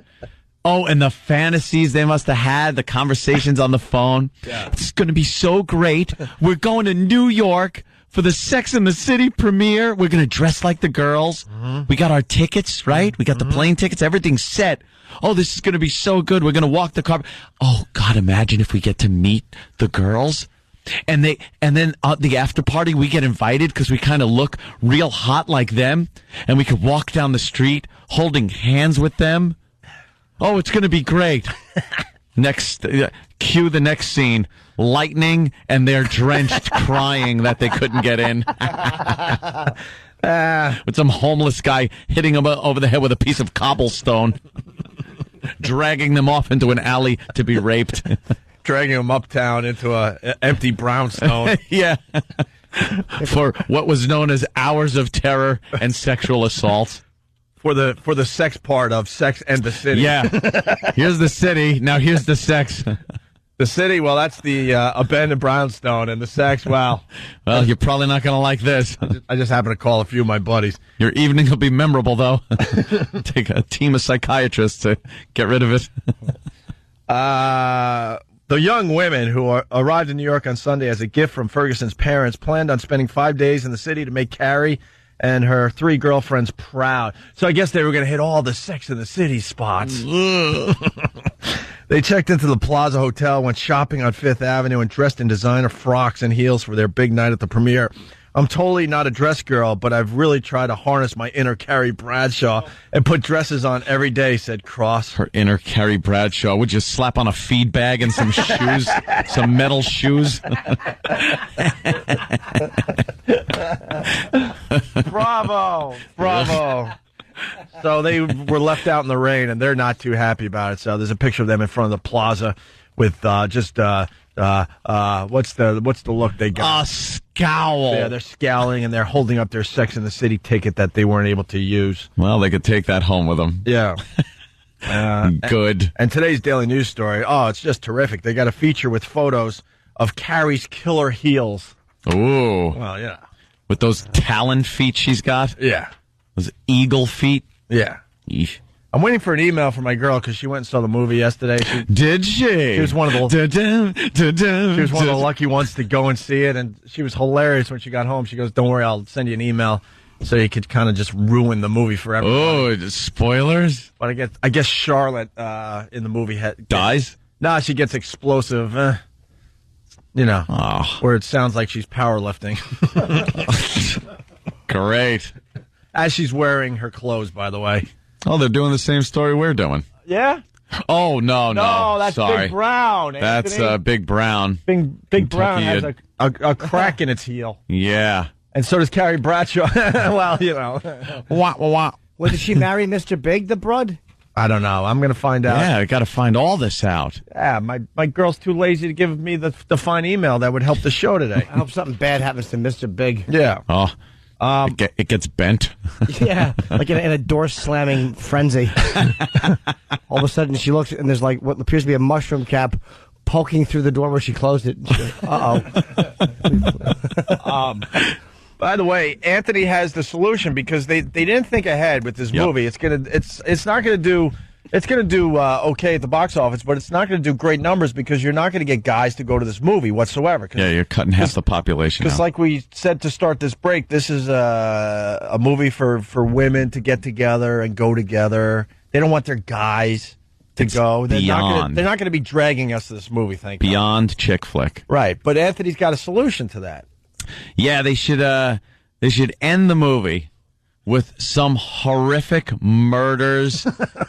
Oh, and the fantasies they must have had, the conversations on the phone. Yeah. It's going to be so great. We're going to New York for the Sex and the City premiere. We're going to dress like the girls. Mm-hmm. We got our tickets, right? We got the plane tickets. Everything's set. Oh, this is going to be so good. We're going to walk the carpet. Oh, God, imagine if we get to meet the girls. And then the after party, we get invited because we kind of look real hot like them. And we could walk down the street holding hands with them. Oh, it's going to be great. Cue the next scene. Lightning, and they're drenched, crying that they couldn't get in. With some homeless guy hitting them over the head with a piece of cobblestone. Dragging them off into an alley to be raped. Dragging them uptown into a empty brownstone. Yeah. For what was known as hours of terror and sexual assault. For the sex part of Sex and the City. Yeah. Here's the city. Now here's the sex. The city, well, that's the abandoned brownstone, and the sex, wow. Well, you're probably not going to like this. I just happened to call a few of my buddies. Your evening will be memorable, though. Take a team of psychiatrists to get rid of it. The young women who arrived in New York on Sunday as a gift from Ferguson's parents planned on spending 5 days in the city to make Carrie and her 3 girlfriends proud. So I guess they were going to hit all the Sex and the City spots. They checked into the Plaza Hotel, went shopping on Fifth Avenue, and dressed in designer frocks and heels for their big night at the premiere. I'm totally not a dress girl, but I've really tried to harness my inner Carrie Bradshaw and put dresses on every day, said Cross. Her inner Carrie Bradshaw. Would you slap on a feed bag and some shoes, some metal shoes? Bravo. So they were left out in the rain, and they're not too happy about it. So there's a picture of them in front of the plaza with what's the look they got? A scowl. Yeah, they're scowling, and they're holding up their Sex and the City ticket that they weren't able to use. Well, they could take that home with them. Yeah. Good. And today's Daily News story, it's just terrific. They got a feature with photos of Carrie's killer heels. Ooh. Well, yeah. With those talon feet she's got? Yeah. Those eagle feet? Yeah. Eesh. I'm waiting for an email from my girl because she went and saw the movie yesterday. Did she? She was one of the she was one of the lucky ones to go and see it, and she was hilarious when she got home. She goes, "Don't worry, I'll send you an email so you could kind of just ruin the movie for everyone." Oh, spoilers! But I guess Charlotte in the movie dies. Nah, she gets explosive. Where it sounds like she's powerlifting. Great. As she's wearing her clothes, by the way. Oh, they're doing the same story we're doing. Yeah? Oh, no. That's Sorry. Big Brown. That's Big Brown. Big Brown Kentucky has a crack in its heel. Yeah. And so does Carrie Bradshaw. Well, Wah, wah, wah. Well, did she marry Mr. Big, the broad? I don't know. I'm going to find out. Yeah, I got to find all this out. Yeah, my girl's too lazy to give me the fine email that would help the show today. I hope something bad happens to Mr. Big. Yeah. Oh, it gets bent. Yeah, like in a door-slamming frenzy. All of a sudden, she looks, and there's like what appears to be a mushroom cap poking through the door where she closed it. By the way, Anthony has the solution because they didn't think ahead with this movie. It's not gonna do okay at the box office, but it's not gonna do great numbers because you're not gonna get guys to go to this movie whatsoever. Yeah, you're cutting half the population. Because, like we said to start this break, this is a movie for women to get together and go together. They don't want their guys to go. They're not going to be dragging us to this movie. Beyond chick flick, right? But Anthony's got a solution to that. Yeah, they should end the movie with some horrific murders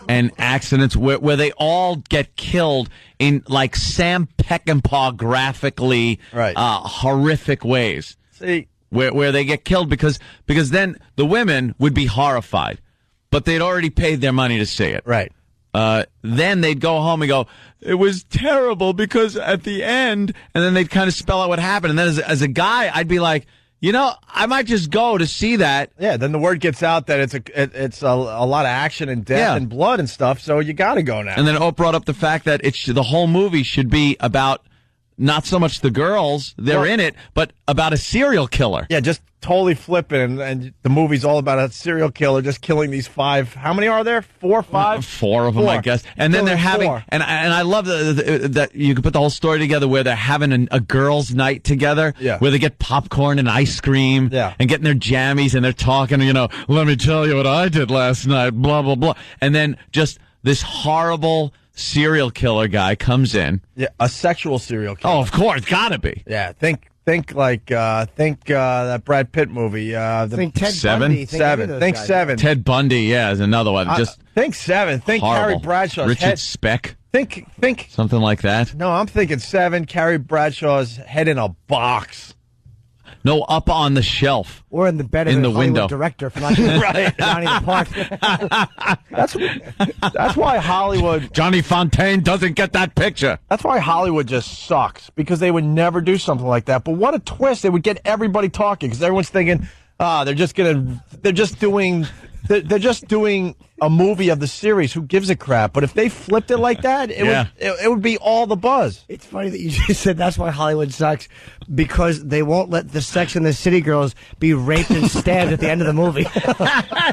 and accidents where they all get killed in like Sam Peckinpah graphically horrific ways. See, where they get killed because then the women would be horrified, but they'd already paid their money to see it. Right. Then they'd go home and go, it was terrible because at the end, and then they'd kind of spell out what happened. And then as a guy, I'd be like, I might just go to see that. Yeah, then the word gets out that it's a lot of action and death and blood and stuff, so you got to go now. And then Oprah brought up the fact that the whole movie should be about not so much the girls, they're in it, but about a serial killer. Yeah, just totally flipping, and the movie's all about a serial killer just killing these 5. How many are there? 4 or 5? 4 of them, I guess. And then they're having, and I love that you can put the whole story together where they're having a girls' night together, where they get popcorn and ice cream, and getting their jammies, and they're talking, let me tell you what I did last night, blah, blah, blah. And then just this horrible serial killer guy comes in. Yeah, a sexual serial killer. Oh, of course, gotta be. Yeah, think that Brad Pitt movie. Think Ted Seven? Bundy. Think Seven. Ted Bundy, is another one. Think Seven. Think horrible. Carrie Bradshaw's Richard head. Speck. Think something like that. No, I'm thinking Seven. Carrie Bradshaw's head in a box. No, up on the shelf. Or in the bed of in the Hollywood window. Director from Johnny the Park. That's why Hollywood... Johnny Fontaine doesn't get that picture. That's why Hollywood just sucks, because they would never do something like that. But what a twist. They would get everybody talking, because everyone's thinking, they're just doing a movie of the series. Who gives a crap? But if they flipped it like that, it would be all the buzz. It's funny that you just said that's why Hollywood sucks, because they won't let the Sex and the City girls be raped and stabbed at the end of the movie.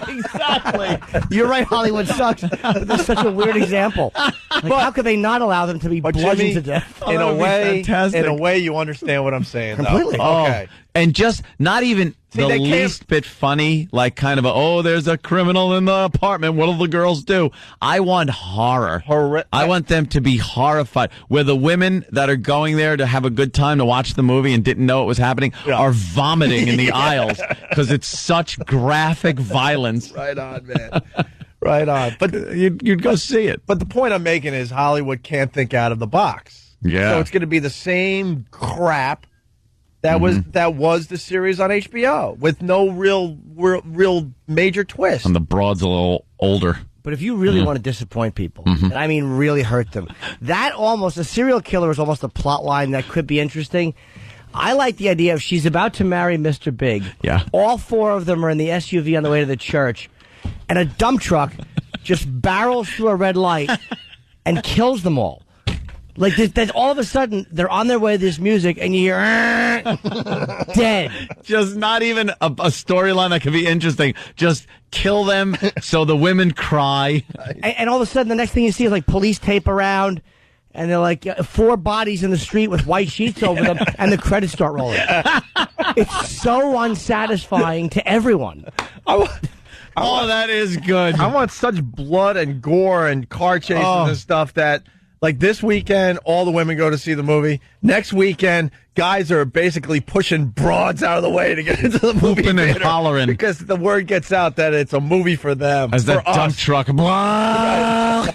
Exactly. You're right, Hollywood sucks. That's such a weird example. How could they not allow them to be bludgeoned Jimmy, to death? In a way, you understand what I'm saying. Completely. Though. Okay. And just not even the least bit funny, like kind of there's a criminal in the apartment. What'll the girls do? I want horror. I want them to be horrified. Where the women that are going there to have a good time to watch the movie and didn't know it was happening are vomiting in the aisles because it's such graphic violence. Right on, man. Right on. But you'd go see it. But the point I'm making is Hollywood can't think out of the box. Yeah. So it's going to be the same crap that was the series on HBO with no real major twist. And the broad's a little older. But if you really want to disappoint people, and I mean really hurt them, a serial killer is almost a plot line that could be interesting. I like the idea of she's about to marry Mr. Big. Yeah. All 4 of them are in the SUV on the way to the church, and a dump truck just barrels through a red light and kills them all. Like, all of a sudden, they're on their way to this music, and you hear, dead. Just not even a storyline that could be interesting. Just kill them so the women cry. And all of a sudden, the next thing you see is, like, police tape around, and they're like 4 bodies in the street with white sheets over them, and the credits start rolling. It's so unsatisfying to everyone. That is good. I want such blood and gore and car chases and stuff that Like this weekend, all the women go to see the movie. Next weekend, guys are basically pushing broads out of the way to get into the movie Whooping and theater hollering. because the word gets out that it's a movie for them. As that for dump us. truck. Blah.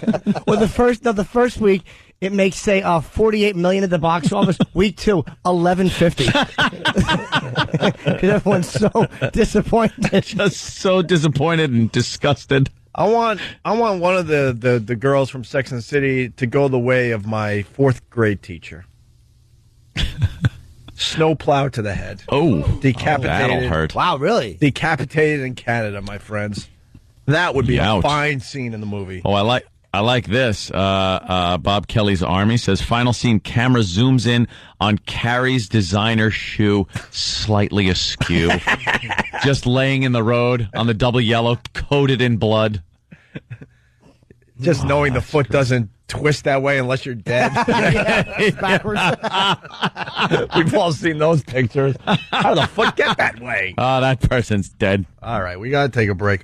Well, the first week it makes say $48 million at the box office. Week 2, $11.50. Because everyone's so disappointed. Just so disappointed and disgusted. I want one of the girls from Sex and the City to go the way of my 4th grade teacher. Snowplow to the head. Oh, decapitated. that'll hurt. Wow, really? Decapitated in Canada, my friends. That would be Ouch. a fine scene in the movie. Oh, I like this. Bob Kelly's Army says, final scene, camera zooms in on Carrie's designer shoe, slightly askew. Just laying in the road on the double yellow, coated in blood. Just knowing the foot doesn't twist that way unless you're dead. It's backwards. We've all seen those pictures. How did the foot get that way? Oh, that person's dead. All right, we got to take a break.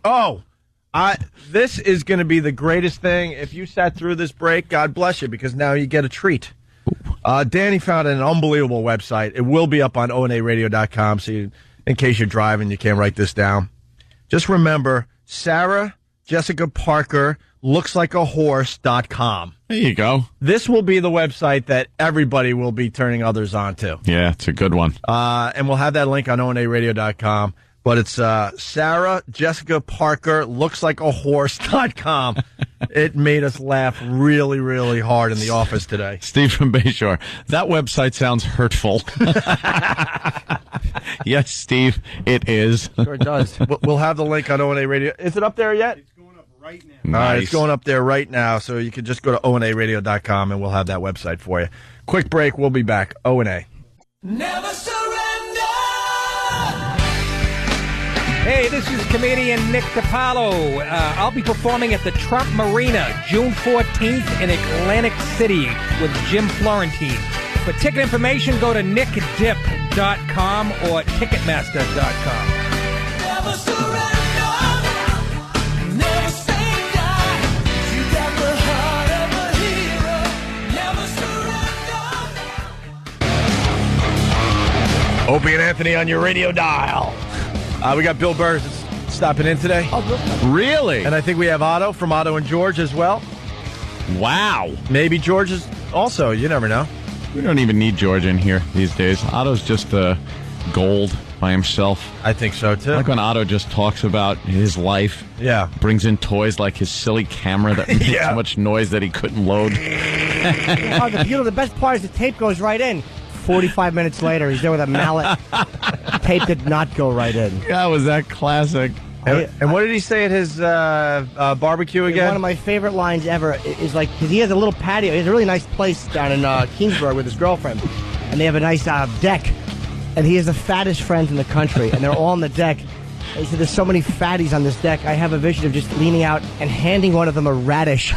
This is going to be the greatest thing. If you sat through this break, God bless you, because now you get a treat. Danny found an unbelievable website. It will be up on onaradio.com, so in case you're driving, you can't write this down. Just remember, Sarah Jessica Parker looks-like-a-horse.com. There you go. This will be the website that everybody will be turning others on to. Yeah, it's a good one. And we'll have that link on onaradio.com. But it's Sarah Jessica Parker looks-like-a-horse.com. It made us laugh really, really hard in the office today. Steve from Bayshore. That website sounds hurtful. Yes, Steve, it is. Sure it does. We'll have the link on ONA Radio. Is it up there yet? It's going up right now. All right, it's going up there right now. So you can just go to onaradio.com and we'll have that website for you. Quick break. We'll be back. ONA. Never surrender. Hey, this is comedian Nick DiPaolo. I'll be performing at the Trump Marina June 14th in Atlantic City with Jim Florentine. For ticket information, go to nickdip.com or ticketmaster.com. Never surrender. Never say die. You got the heart of a hero. Never surrender. Opie and Anthony on your radio dial. We got Bill Burr stopping in today. Really? And I think we have Otto from Otto and George as well. Wow. Maybe George is also. You never know. We don't even need George in here these days. Otto's just gold by himself. I think so, too. Like when Otto just talks about his life. Yeah. Brings in toys like his silly camera that makes so much noise that he couldn't load. The best part is the tape goes right in. 45 minutes later, he's there with a mallet. Tape did not go right in. Yeah, was that classic? And what did he say at his barbecue again? One of my favorite lines ever is like, because he has a little patio. He has a really nice place down in Kingsburg with his girlfriend. And they have a nice deck. And he has the fattest friends in the country. And they're all on the deck. And he said, there's so many fatties on this deck. I have a vision of just leaning out and handing one of them a radish.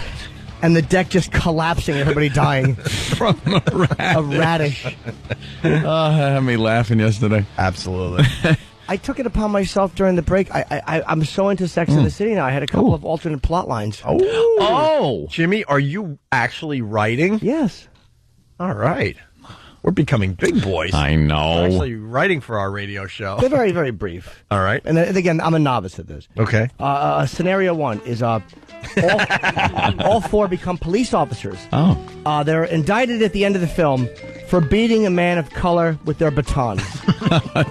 And the deck just collapsing and everybody dying. From a radish. A radish. That had me laughing yesterday. Absolutely. I took it upon myself during the break. I'm so into Sex and the City now. I had a couple of alternate plot lines. Oh. Jimmy, are you actually writing? Yes. All right. We're becoming big boys. I know. We're actually writing for our radio show. They're very, very brief. All right. And again, I'm a novice at this. Okay. Scenario 1 is all 4 become police officers. Oh. They're indicted at the end of the film for beating a man of color with their batons.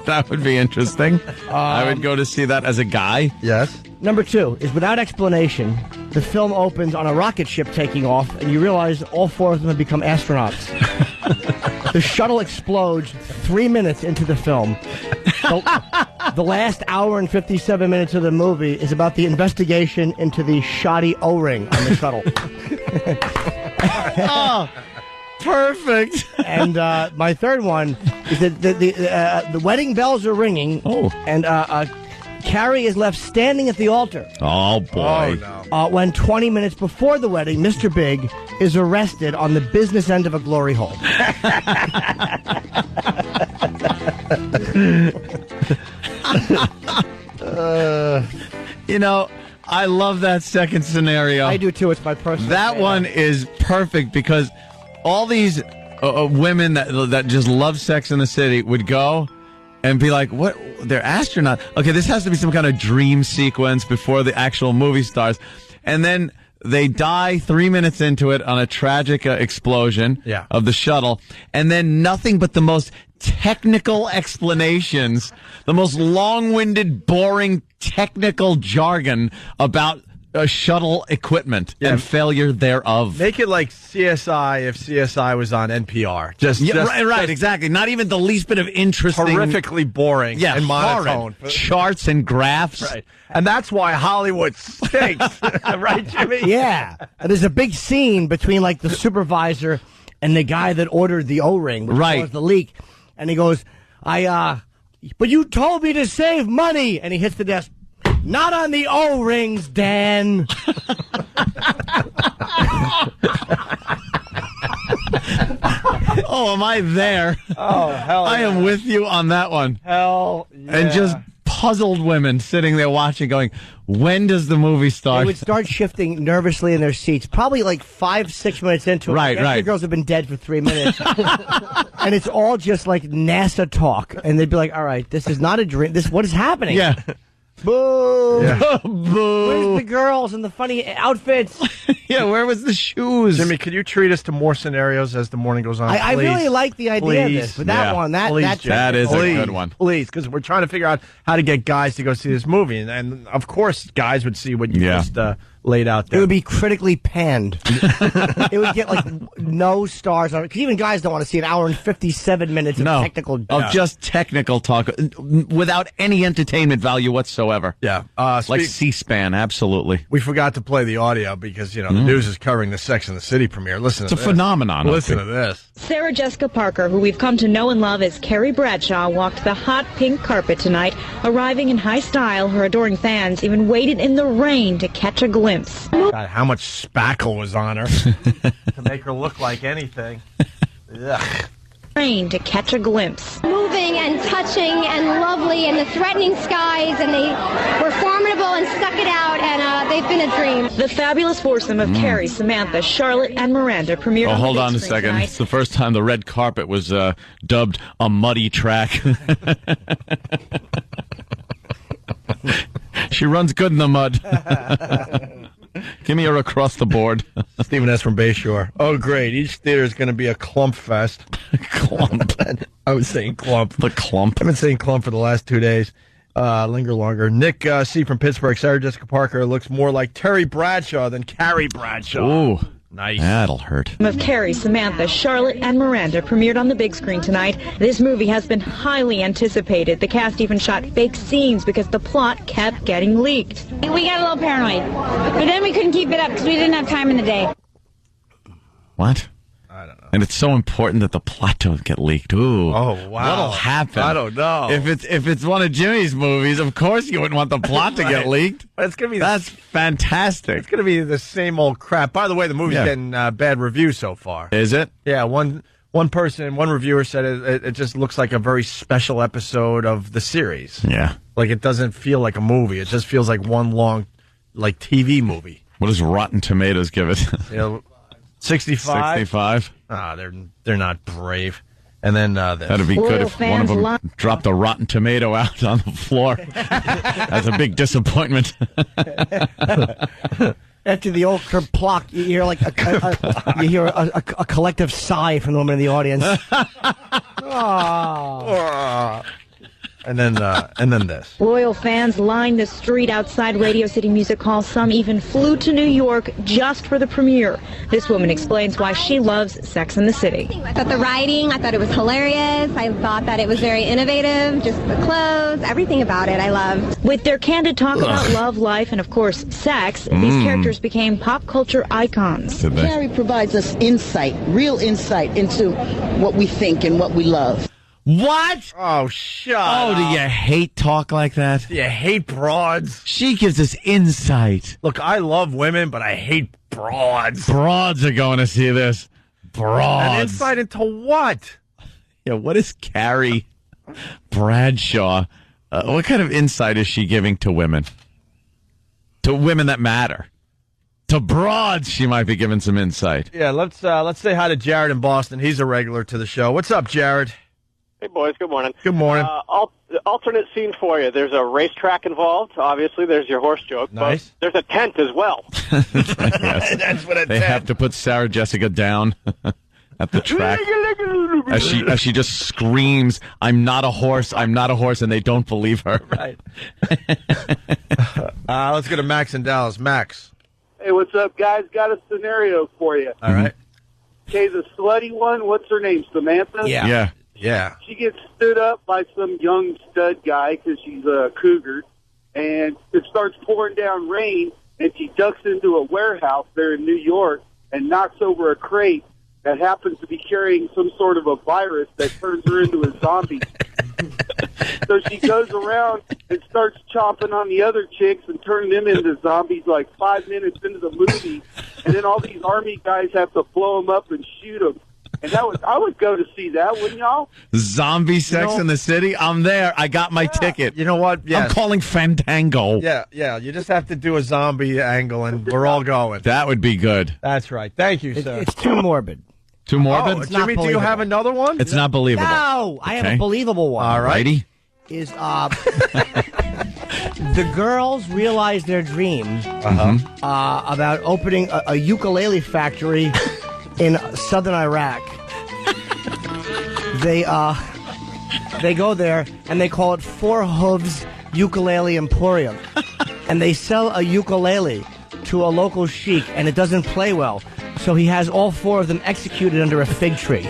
That would be interesting. I would go to see that as a guy. Yes. Number 2 is without explanation, the film opens on a rocket ship taking off, and you realize all 4 of them have become astronauts. The shuttle explodes 3 minutes into the film. The last hour and 57 minutes of the movie is about the investigation into the shoddy O-ring on the shuttle. Oh, perfect. And my third one is that the wedding bells are ringing. Oh. And Carrie is left standing at the altar. Oh, boy. Oh, no. When 20 minutes before the wedding, Mr. Big is arrested on the business end of a glory hole. You know, I love that second scenario. I do too. It's my personal. That one is perfect because all these women that just love Sex in the City would go and be like, what? They're astronaut. Okay, this has to be some kind of dream sequence before the actual movie starts. And then they die 3 minutes into it on a tragic explosion of the shuttle. And then nothing but the most technical explanations, the most long-winded, boring technical jargon about shuttle equipment and failure thereof. Make it like CSI if CSI was on NPR. Just Exactly. Not even the least bit of interesting. Horrifically boring and monotone. Charts and graphs. Right. And that's why Hollywood stinks. Right, Jimmy? Yeah. And there's a big scene between like the supervisor and the guy that ordered the O-ring, which caused the leak. And he goes, but you told me to save money. And he hits the desk. Not on the O-rings, Dan. Oh, am I there? Oh, hell I am with you on that one. Hell yeah. And just puzzled women sitting there watching going, when does the movie start? They would start shifting nervously in their seats, probably like 5-6 minutes into it. Right. The girls have been dead for 3 minutes. And it's all just like NASA talk. And they'd be like, all right, this is not a dream. What is happening? Yeah. Boo! Yeah. Boo! Where's the girls and the funny outfits? Yeah, where was the shoes? Jimmy, could you treat us to more scenarios as the morning goes on? I really like the idea of this, but that one, that is a good one. Please, because we're trying to figure out how to get guys to go see this movie, and of course, guys would see what you just laid out there. It would be critically panned. It would get like no stars on it. Because even guys don't want to see an hour and 57 minutes of technical just technical talk without any entertainment value whatsoever. Yeah. Like C-SPAN, absolutely. We forgot to play the audio because, the news is covering the Sex and the City premiere. Listen to this. It's a phenomenon. Listen to this. Sarah Jessica Parker, who we've come to know and love as Carrie Bradshaw, walked the hot pink carpet tonight, arriving in high style. Her adoring fans even waited in the rain to catch a glimpse. God, how much spackle was on her to make her look like anything. Ugh. Rain to catch a glimpse. Moving and touching and lovely and the threatening skies, and they were formidable and stuck it out, and they've been a dream. The fabulous foursome of Carrie, Samantha, Charlotte, and Miranda premiered on the hold big on a screen second. tonight. It's the first time the red carpet was dubbed a muddy track. She runs good in the mud. Give me her across the board. Stephen S. from Bayshore. Oh, great. Each theater is going to be a clump fest. Clump. I was saying clump. The clump. I've been saying clump for the last 2 days. Linger longer. Nick C. from Pittsburgh. Sarah Jessica Parker looks more like Terry Bradshaw than Carrie Bradshaw. Ooh. Nice. That'll hurt. Of Carrie, Samantha, Charlotte, and Miranda premiered on the big screen tonight. This movie has been highly anticipated. The cast even shot fake scenes because the plot kept getting leaked. We got a little paranoid, but then we couldn't keep it up because we didn't have time in the day. What? I don't know. And it's so important that the plot don't get leaked. Ooh. Oh, wow. What'll happen? I don't know. If it's one of Jimmy's movies, of course you wouldn't want the plot to get leaked. It's gonna be That's fantastic. It's going to be the same old crap. By the way, the movie's getting bad reviews so far. Is it? Yeah, one reviewer said it just looks like a very special episode of the series. Yeah. Like it doesn't feel like a movie. It just feels like one long like TV movie. What does Rotten Tomatoes give it? 65? 65? Ah, they're not brave. And then this. That'd be good if one of them dropped a rotten tomato out on the floor. That's a big disappointment. After the old kerplunk, you hear like a collective sigh from the woman in the audience. Oh. And then this. Royal fans lined the street outside Radio City Music Hall. Some even flew to New York just for the premiere. This woman explains why she loves Sex and the City. I thought the writing, I thought it was hilarious. I thought that it was very innovative. Just the clothes, everything about it I loved. With their candid talk about love, life, and of course, sex, these characters became pop culture icons. Carrie provides us insight, real insight into what we think and what we love. What? Oh, shut up. Oh, do you hate talk like that? Do you hate broads? She gives us insight. Look, I love women, but I hate broads. Broads are going to see this. Broads. An insight into what? Yeah, what is Carrie Bradshaw? What kind of insight is she giving to women? To women that matter. To broads, she might be giving some insight. Yeah, let's say hi to Jared in Boston. He's a regular to the show. What's up, Jared? Hey, boys. Good morning. Good morning. Alternate scene for you. There's a racetrack involved. Obviously, there's your horse joke. Nice. But there's a tent as well. Yes. That's what They have to put Sarah Jessica down at the track as she just screams, "I'm not a horse, I'm not a horse," and they don't believe her. Right. Let's go to Max in Dallas. Max. Hey, what's up, guys? Got a scenario for you. All right. Okay, the slutty one, what's her name? Samantha? Yeah. She gets stood up by some young stud guy because she's a cougar, and it starts pouring down rain, and she ducks into a warehouse there in New York and knocks over a crate that happens to be carrying some sort of a virus that turns her into a zombie. So she goes around and starts chomping on the other chicks and turning them into zombies like 5 minutes into the movie. And then all these army guys have to blow them up and shoot them. And I would go to see that, wouldn't y'all? Zombie sex in the city? I'm there. I got my ticket. You know what? Yes. I'm calling Fandango. Yeah. You just have to do a zombie angle, and we're all going. That would be good. That's right. Thank you, sir. It's too morbid. Too morbid? It's not Jimmy, do you have another one? It's not believable. No, I have a believable one. All right. Righty? Is the girls realize their dreams about opening a ukulele factory in southern Iraq. They go there and they call it Four Hooves Ukulele Emporium, and they sell a ukulele to a local sheik, and it doesn't play well. So he has all four of them executed under a fig tree.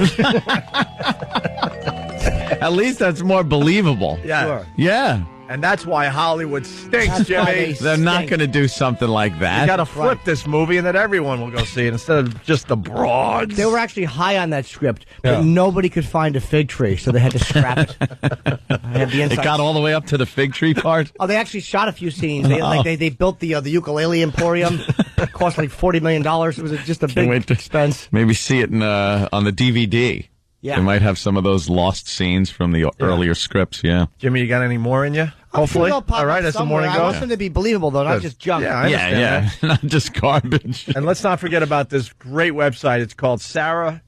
At least that's more believable. Yeah. Sure. Yeah. And that's why Hollywood stinks, That's why Jimmy. They're not going to do something like that. You got to flip this movie, and then everyone will go see it instead of just the broads. They were actually high on that script, but nobody could find a fig tree, so they had to scrap it. I had the It got all the way up to the fig tree part? Oh, they actually shot a few scenes. They built the ukulele emporium. It cost like $40 million. It was just a big expense. Maybe see it on the DVD. Yeah. They might have some of those lost scenes from the earlier scripts, yeah. Jimmy, you got any more in you? Hopefully. All right, as the morning I goes. want them to be believable, though, not just junk. Yeah, I understand that. Not just garbage. And let's not forget about this great website. It's called Sarah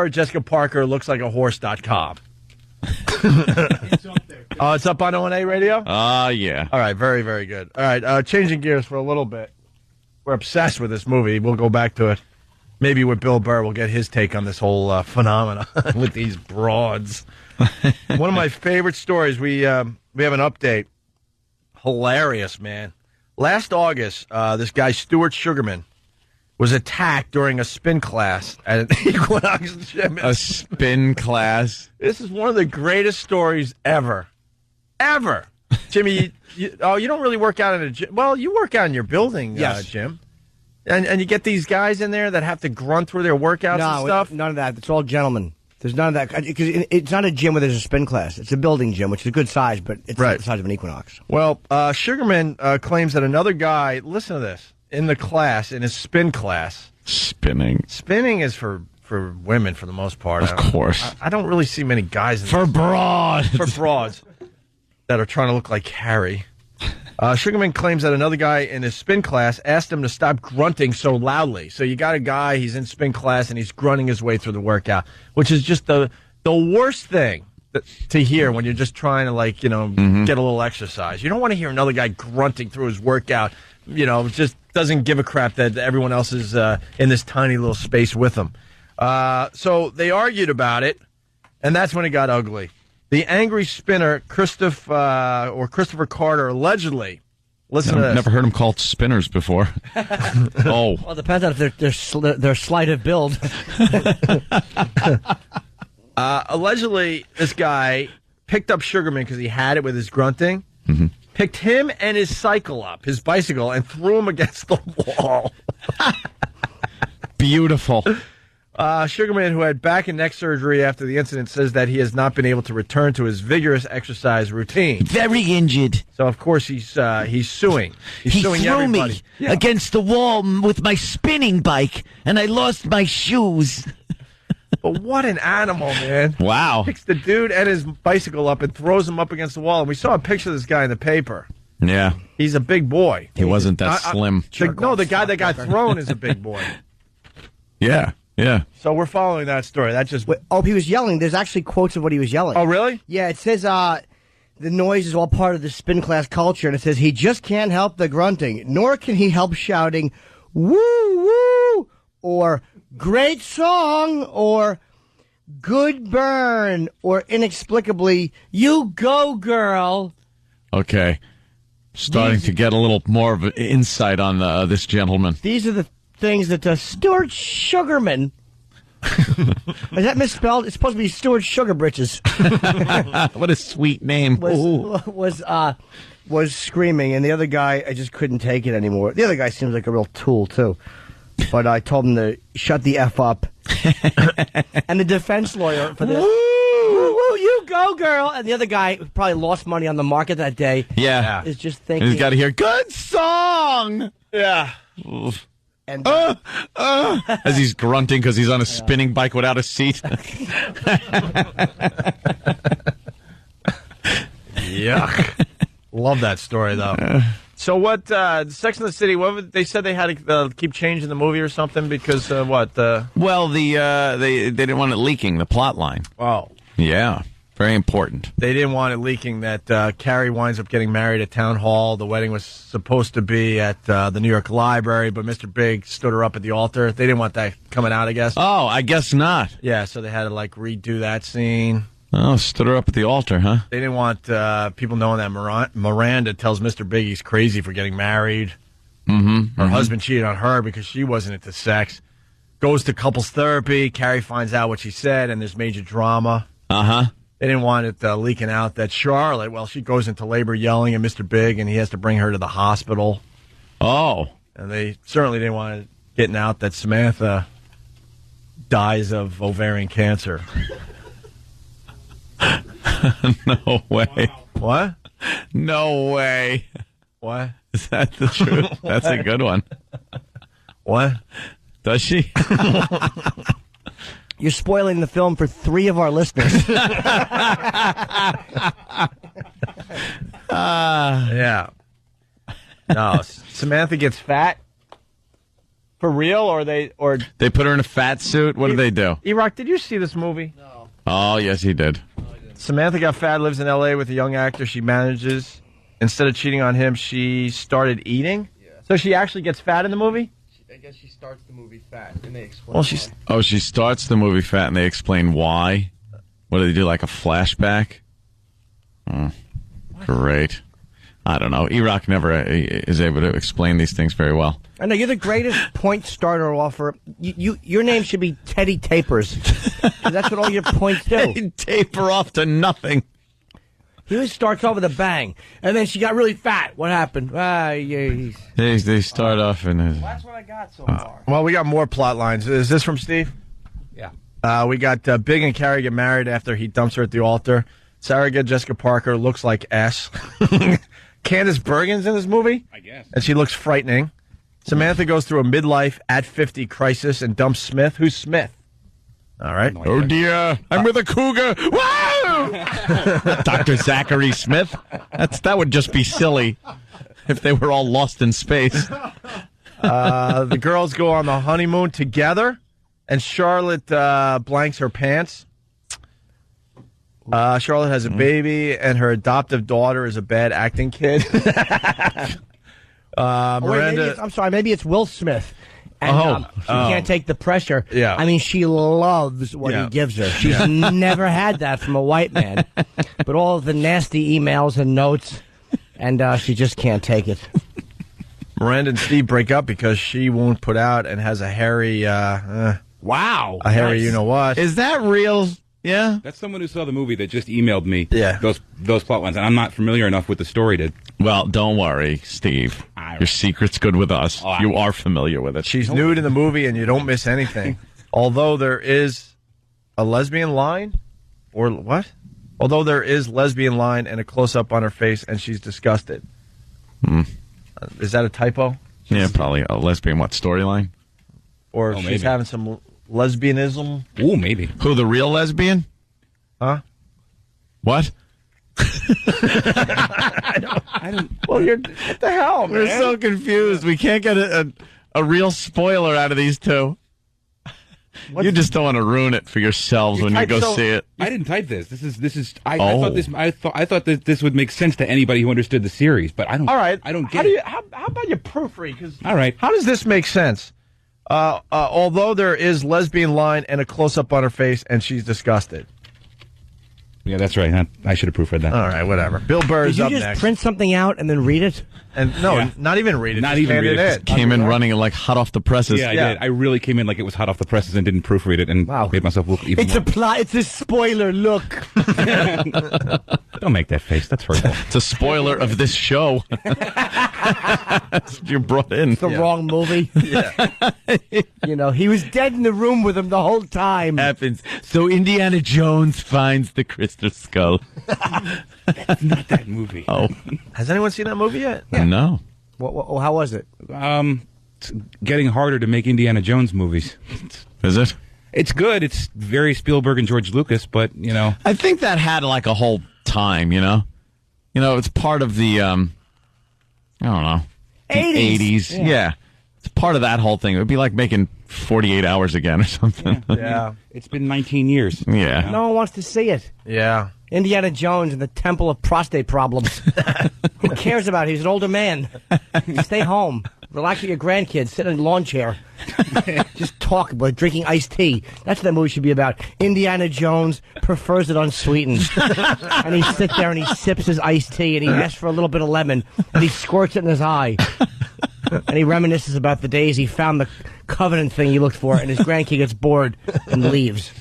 Jessica Parker looks like a horse.com. Oh, it's up on O&A Radio? Yeah. All right, very, very good. All right, changing gears for a little bit. We're obsessed with this movie. We'll go back to it. Maybe with Bill Burr, we'll get his take on this whole phenomenon with these broads. One of my favorite stories, we have an update. Hilarious, man. Last August, this guy, Stuart Sugarman, was attacked during a spin class at an Equinox gym. A spin class? This is one of the greatest stories ever. Ever. Jimmy, you don't really work out in a gym. Well, you work out in your building, Jim. And you get these guys in there that have to grunt through their workouts and stuff? None of that. It's all gentlemen. There's none of that. Because it's not a gym where there's a spin class. It's a building gym, which is a good size, but it's not the size of an Equinox. Well, Sugarman claims that another guy, listen to this, in the class, in his spin class. Spinning. Spinning is for women for the most part. Of course. I don't really see many guys in For broads. For broads that are trying to look like Harry. Sugarman claims that another guy in his spin class asked him to stop grunting so loudly. So you got a guy, he's in spin class, and he's grunting his way through the workout, which is just the worst thing to hear when you're just trying to, get a little exercise. You don't want to hear another guy grunting through his workout, just doesn't give a crap that everyone else is in this tiny little space with him. So they argued about it, and that's when it got ugly. The angry spinner, Christopher Carter, allegedly, listen to this. I've never heard him called spinners before. Oh. Well, it depends on if they're slight of build. Allegedly, this guy picked up Sugarman because he had it with his grunting, picked him and his bicycle, and threw him against the wall. Beautiful. Sugarman, who had back and neck surgery after the incident, says that he has not been able to return to his vigorous exercise routine. Very injured. So, of course, he's suing. He's suing threw everybody. me against the wall with my spinning bike, and I lost my shoes. But what an animal, man. Wow. Picks the dude and his bicycle up and throws him up against the wall. And we saw a picture of this guy in the paper. Yeah. He's a big boy. He wasn't that slim. The guy that got thrown is a big boy. Yeah. Yeah. So we're following that story. That just. He was yelling. There's actually quotes of what he was yelling. Oh, really? Yeah, it says the noise is all part of the spin class culture, and it says he just can't help the grunting, nor can he help shouting, woo, woo, or great song, or good burn, or inexplicably, you go, girl. Okay. Starting to get a little more of an insight on this gentleman. These are the things that Stuart Sugarman. Is that misspelled? It's supposed to be Stuart Sugarbritches. What a sweet name. Was screaming, and the other guy, I just couldn't take it anymore. The other guy seems like a real tool, too. But I told him to shut the F up. And the defense lawyer for this. Woo, woo, you go, girl. And the other guy who probably lost money on the market that day. Yeah. Is just thinking. And he's got to hear, good song. Yeah. And as he's grunting because he's on a spinning bike without a seat. Yuck. Love that story, though. So what, Sex and the City, they said they had to keep changing the movie or something because what? Well, they didn't want it leaking, the plot line. Oh. Yeah. Very important. They didn't want it leaking that Carrie winds up getting married at Town Hall. The wedding was supposed to be at the New York Library, but Mr. Big stood her up at the altar. They didn't want that coming out, I guess. Oh, I guess not. Yeah, so they had to, redo that scene. Oh, stood her up at the altar, huh? They didn't want people knowing that Miranda tells Mr. Big he's crazy for getting married. Mm-hmm. Her husband cheated on her because she wasn't into sex. Goes to couples therapy. Carrie finds out what she said, and there's major drama. Uh-huh. They didn't want it leaking out that Charlotte, she goes into labor yelling at Mr. Big, and he has to bring her to the hospital. Oh. And they certainly didn't want it getting out that Samantha dies of ovarian cancer. No way. What? No way. What? Is that the truth? That's a good one. What? Does she? You're spoiling the film for 3 of our listeners. Yeah. No, Samantha gets fat. For real, or they put her in a fat suit? What do they do? E-Rock, did you see this movie? No. Oh, yes, he did. Samantha got fat, lives in L.A. with a young actor she manages. Instead of cheating on him, she started eating. Yeah. So she actually gets fat in the movie? I guess she starts the movie fat, and they explain why. She starts the movie fat, and they explain why? What do they do, like a flashback? Oh, great. I don't know. E-Rock never is able to explain these things very well. I know, you're the greatest point starter offer. Your name should be Teddy Tapers. That's what all your points do. They taper off to nothing. He always starts off with a bang, and then she got really fat. What happened? They start off in Well, that's what I got so far. Well, we got more plot lines. Is this from Steve? Yeah. We got Big and Carrie get married after he dumps her at the altar. Sarah Jessica Parker looks like S. Candice Bergen's in this movie? I guess. And she looks frightening. Samantha goes through a midlife at 50 crisis and dumps Smith. Who's Smith? All right. Oh, dear. I'm with a cougar. Whoa! Dr. Zachary Smith? That would just be silly if they were all lost in space. The girls go on the honeymoon together, and Charlotte blanks her pants. Charlotte has a baby, and her adoptive daughter is a bad acting kid. Miranda. I'm sorry, maybe it's Will Smith. And she can't take the pressure. Yeah. I mean, she loves what he gives her. She's never had that from a white man. But all of the nasty emails and notes, and she just can't take it. Miranda and Steve break up because she won't put out and has a hairy... wow. A hairy you-know-what. Is that real? Yeah? That's someone who saw the movie that just emailed me those plot lines, and I'm not familiar enough with the story to... Well, don't worry, Steve. Your secret's good with us. You are familiar with it. She's nude in the movie, and you don't miss anything. Although there is a lesbian line, or what? Although there is lesbian line and a close-up on her face, and she's disgusted. Is that a typo? Yeah, probably a lesbian, storyline? Or she's maybe. having some lesbianism? Ooh, maybe. Who, the real lesbian? Huh? What? I don't. Well, what the hell, man? We're so confused. We can't get a real spoiler out of these two. You just don't want to ruin it for yourselves when you go see it. I didn't type this. This is. I thought that this would make sense to anybody who understood the series, but I don't. All right. I don't get it. How about you proofread? All right. How does this make sense? Although there is lesbian line and a close up on her face, and she's disgusted. Yeah, that's right. I should have proofread that. All right, whatever. Bill Burr is up Did you just next. print something out and then read it? And not even read it. Not just even hand read it. in. Came in running like hot off the presses. Yeah, I did. I really came in like it was hot off the presses and didn't proofread it and made myself look even It's more. a plot. It's a spoiler. Look. Don't make that face. That's hurtful. It's a spoiler of this show. That's what you brought in. It's the wrong movie. Yeah. He was dead in the room with him the whole time. Happens. So Indiana Jones finds the crystal skull. That's not that movie. Oh. Has anyone seen that movie yet? No. How was it? It's getting harder to make Indiana Jones movies. Is it? It's good. It's very Spielberg and George Lucas, but, I think that had like a whole time, it's part of the, I don't know. 80s. Yeah. It's part of that whole thing. It would be like making 48 Hours again or something. Yeah. It's been 19 years. Yeah. No one wants to see it. Yeah. Indiana Jones and the Temple of Prostate Problems. Who cares about it? He's an older man. Stay home. Relax with your grandkids. Sit in a lawn chair. Just talk about drinking iced tea. That's what that movie should be about. Indiana Jones prefers it unsweetened. And he sits there and he sips his iced tea and he asks for a little bit of lemon and he squirts it in his eye. And he reminisces about the days he found the Covenant thing he looked for and his grandkid gets bored and leaves.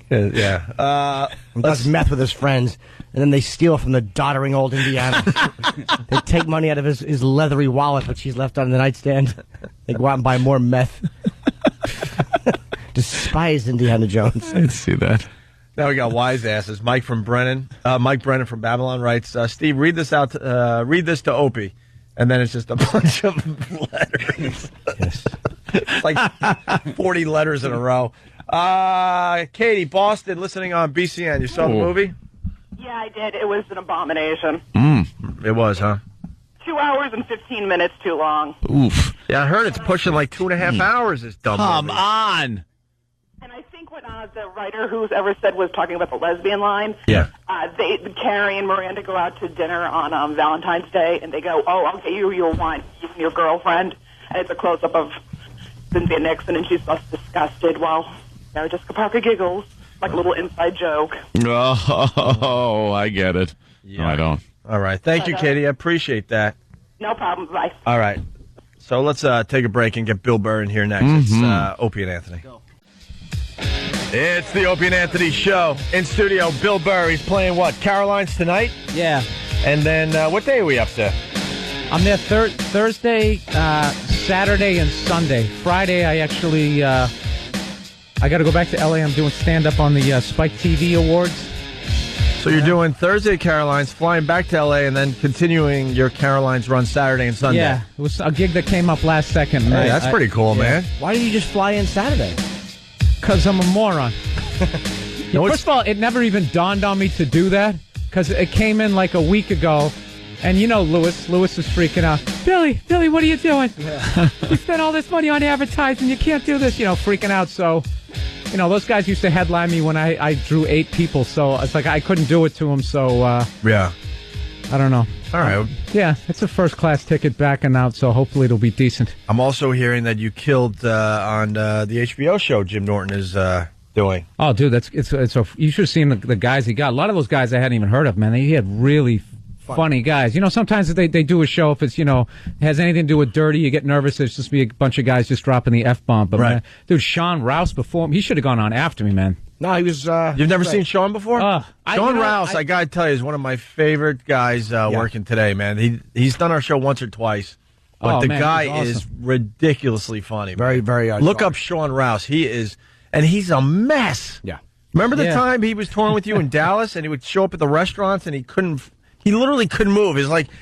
Yeah. Does meth with his friends, and then they steal from the doddering old Indiana. They take money out of his leathery wallet, which he's left on the nightstand. They go out and buy more meth. Despise Indiana Jones. I see that. Now we got wise asses. Mike Brennan from Babylon writes, Steve, read this out. Read this to Opie, and then it's just a bunch of letters. Yes. It's like 40 letters in a row. Katie, Boston, listening on BCN. You saw the movie? Yeah, I did. It was an abomination. It was, huh? 2 hours and 15 minutes too long. Oof. Yeah, I heard it's pushing like 2.5 hours. This dumb Come movie. on. And I think what the writer who's ever said was talking about the lesbian line. Yeah. Carrie and Miranda go out to dinner on Valentine's Day, and they go, "Oh, I'll get you your wine, you and your girlfriend," and it's a close up of Cynthia Nixon, and she's just disgusted while Sarah Jessica Parker giggles like a little inside joke. Oh, I get it. Yeah. No, I don't. All right. Thank you, Katie. I appreciate that. No problem. Bye. All right. So let's take a break and get Bill Burr in here next. It's Opie and Anthony. It's the Opie and Anthony show. In studio, Bill Burr. He's playing what? Caroline's tonight? Yeah. And then what day are we up to? I'm there Thursday, Saturday, and Sunday. Friday, I actually I got to go back to L.A. I'm doing stand-up on the Spike TV Awards. So you're doing Thursday Caroline's, flying back to L.A., and then continuing your Caroline's run Saturday and Sunday. Yeah, it was a gig that came up last second. Hey, that's pretty cool, man. Why didn't you just fly in Saturday? Because I'm a moron. First of all, it never even dawned on me to do that, because it came in like a week ago. And you know Lewis is freaking out. Billy, what are you doing? Yeah. You spent all this money on advertising. You can't do this. Freaking out. So, those guys used to headline me when I drew 8 people. So it's like I couldn't do it to them. So, yeah. I don't know. All right. Yeah, it's a first-class ticket back and out, so hopefully it'll be decent. I'm also hearing that you killed on the HBO show Jim Norton is doing. Oh, dude, you should have seen the guys he got. A lot of those guys I hadn't even heard of, man. He had really funny guys. Sometimes they do a show if it's, has anything to do with dirty, you get nervous. There's just be a bunch of guys just dropping the F-bomb. But, man, dude, Sean Rouse before him, he should have gone on after me, man. No, he was... You've never seen Sean before? Sean Rouse, I got to tell you, is one of my favorite guys working today, man. He's done our show once or twice. But the guy is ridiculously funny. Very, very Look up Sean Rouse. He is... And he's a mess. Yeah. Remember the time he was touring with you in Dallas and he would show up at the restaurants and he couldn't He literally couldn't move.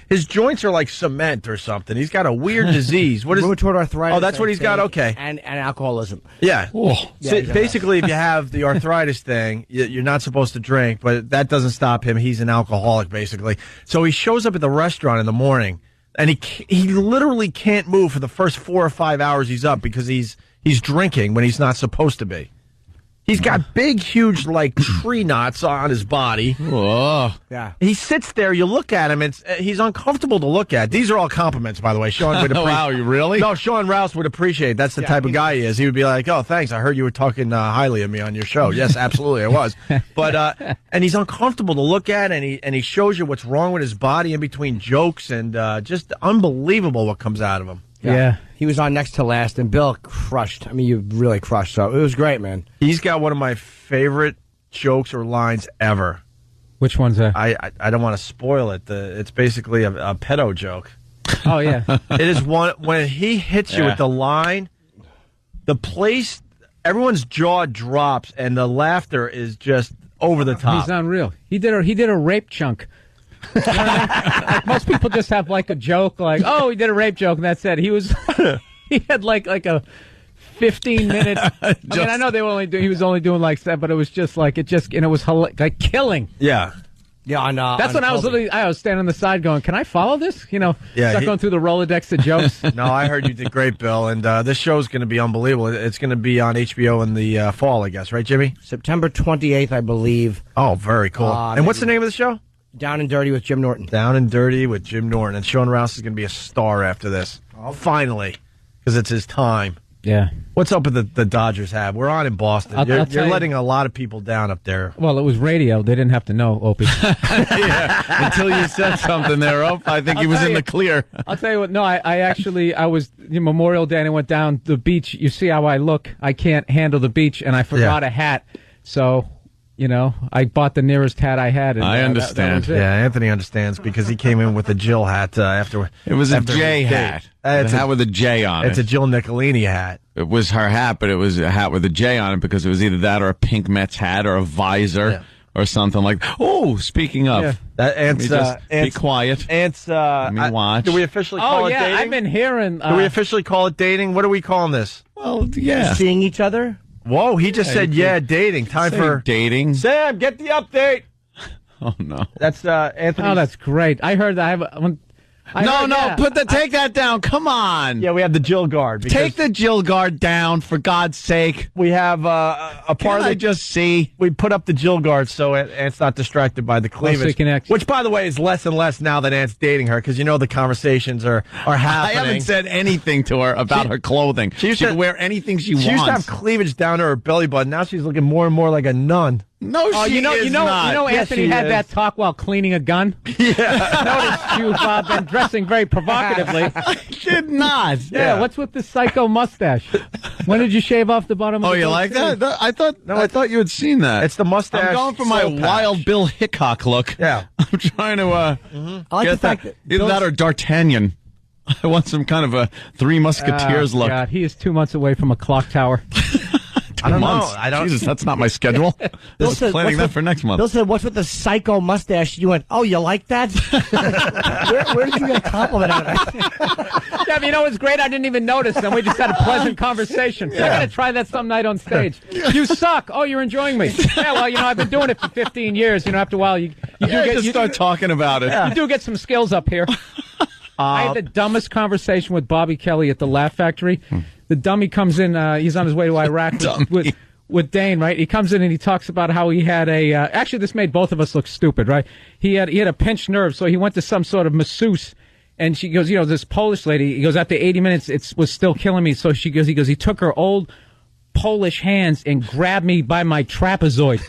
His joints are like cement or something. He's got a weird disease. What is rheumatoid arthritis? Oh, that's what he's got. Okay, and alcoholism. Yeah. Oh. So basically, if you have the arthritis thing, you're not supposed to drink, but that doesn't stop him. He's an alcoholic, basically. So he shows up at the restaurant in the morning, and he literally can't move for the first 4 or 5 hours he's up because he's drinking when he's not supposed to be. He's got big, huge, like, tree knots on his body. Whoa. Yeah. He sits there, you look at him, he's uncomfortable to look at. These are all compliments, by the way. Sean would appreciate. Wow, you really? No, Sean Rouse would appreciate. That's the type of guy he is. He would be like, oh, thanks, I heard you were talking highly of me on your show. Yes, absolutely, I was. But, and he's uncomfortable to look at, and he shows you what's wrong with his body in between jokes, and just unbelievable what comes out of him. Yeah. He was on Next to Last, and Bill crushed. I mean, you really crushed. So it was great, man. He's got one of my favorite jokes or lines ever. Which one's that? I don't want to spoil it. It's basically a pedo joke. Oh, yeah. It is one, when he hits you with the line, the place, everyone's jaw drops, and the laughter is just over the top. He's unreal. He did a rape chunk. Like most people just have like a joke, like, oh, he did a rape joke, and that's it. He had like a 15-minute. I mean, I know he was only doing like 7, but it was just like and it was like killing. Yeah. Yeah, that's when I was standing on the side going, can I follow this? Going through the Rolodex of jokes. No, I heard you did great, Bill, and this show's going to be unbelievable. It's going to be on HBO in the fall, I guess, right, Jimmy? September 28th, I believe. Oh, very cool. And what's the name of the show? Down and Dirty with Jim Norton. Down and Dirty with Jim Norton. And Sean Rouse is going to be a star after this. Finally, because it's his time. Yeah. What's up with the Dodgers have? We're on in Boston. You're letting a lot of people down up there. Well, it was radio. They didn't have to know, Opie. Yeah, until you said something there, Opie. I think he was in the clear. I'll tell you what. No, I was Memorial Day and I went down the beach. You see how I look. I can't handle the beach, and I forgot a hat. So... I bought the nearest hat I had. And, I understand. Yeah, Anthony understands because he came in with a Jill hat after. It was a J hat. It's a hat with a J on it. It's a Jill Nicolini hat. It was her hat, but it was a hat with a J on it because it was either that or a pink Mets hat or a visor or something like. Oh, speaking of, be quiet. Let me watch. Do we officially call it dating? I've been hearing. Do we officially call it dating? What are we calling this? Well, yeah, seeing each other. Whoa, he just said, dating. Time for dating. Sam, get the update. Oh, no. That's Anthony. Oh, that's great. I heard that. Take that down. Come on. Yeah, we have the Jill Guard. Take the Jill Guard down, for God's sake. We have a part of I just see. We put up the Jill Guard so Ant's not distracted by the cleavage. Which, by the way, is less and less now that Ant's dating her because the conversations are happening. I haven't said anything to her about her clothing. She can wear anything she wants. She used to have cleavage down to her belly button. Now she's looking more and more like a nun. No, she is not. Anthony had that talk while cleaning a gun? Yeah. Notice you've been dressing very provocatively. I did not. Yeah, what's with the psycho mustache? When did you shave off the bottom of the you like that? I thought you had seen that. It's the mustache. I'm going for my Wild Bill Hickok look. Yeah. I'm trying to I like the fact that either that or D'Artagnan. I want some kind of a Three Musketeers look. God, he is 2 months away from a clock tower. I don't know. Jesus, that's not my schedule. This is planning that for next month. Bill said, "What's with the psycho mustache?" You went, "Oh, you like that?" where did you get a compliment out of that? Yeah, but it's great. I didn't even notice, and we just had a pleasant conversation. Yeah. I gotta try that some night on stage. You suck. Oh, you're enjoying me. Yeah, well, I've been doing it for 15 years. After a while, you start talking about it. Yeah. You do get some skills up here. I had the dumbest conversation with Bobby Kelly at the Laugh Factory. The dummy comes in. He's on his way to Iraq with Dane, right? He comes in and he talks about how he had a. Actually, this made both of us look stupid, right? He had a pinched nerve, so he went to some sort of masseuse, and she goes, this Polish lady. He goes, after 80 minutes, it was still killing me. So he goes, he took her old Polish hands and grabbed me by my trapezoid.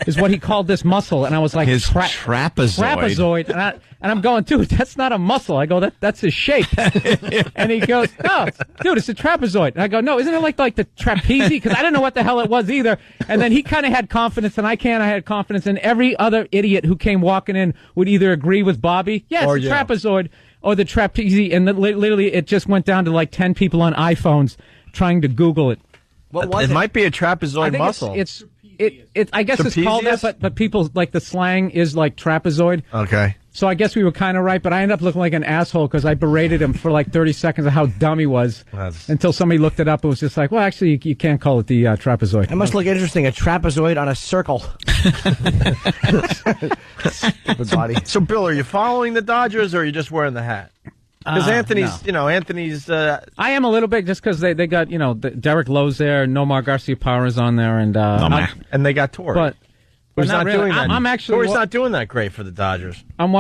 Is what he called this muscle, and I was like, his trapezoid. Trapezoid, and I'm going, dude, that's not a muscle. I go, that's his shape. And he goes, no, dude, it's a trapezoid. And I go, no, isn't it like the trapeze? Because I didn't know what the hell it was either. And then he kind of had confidence, and I had confidence, and every other idiot who came walking in would either agree with Bobby, yes, the trapezoid, or the trapeze, and literally it just went down to like 10 people on iPhones trying to Google it. What was it? It might be a trapezoid muscle. I guess it's called that, Trapezius? but people, like, the slang is like trapezoid. Okay. So I guess we were kind of right, but I ended up looking like an asshole because I berated him for like 30 seconds of how dumb he was until somebody looked it up and was just like, well, actually, you can't call it the trapezoid. It must look interesting, a trapezoid on a circle. Stupid body. So, Bill, are you following the Dodgers or are you just wearing the hat? Because Anthony's, no. Anthony's... I am a little bit just because they got, Derek Lowe's there, Nomar Garciaparra's on there, and and they got Torrey. But Who's not not really. doing that? I'm actually Torrey's not doing that great for the Dodgers. I've been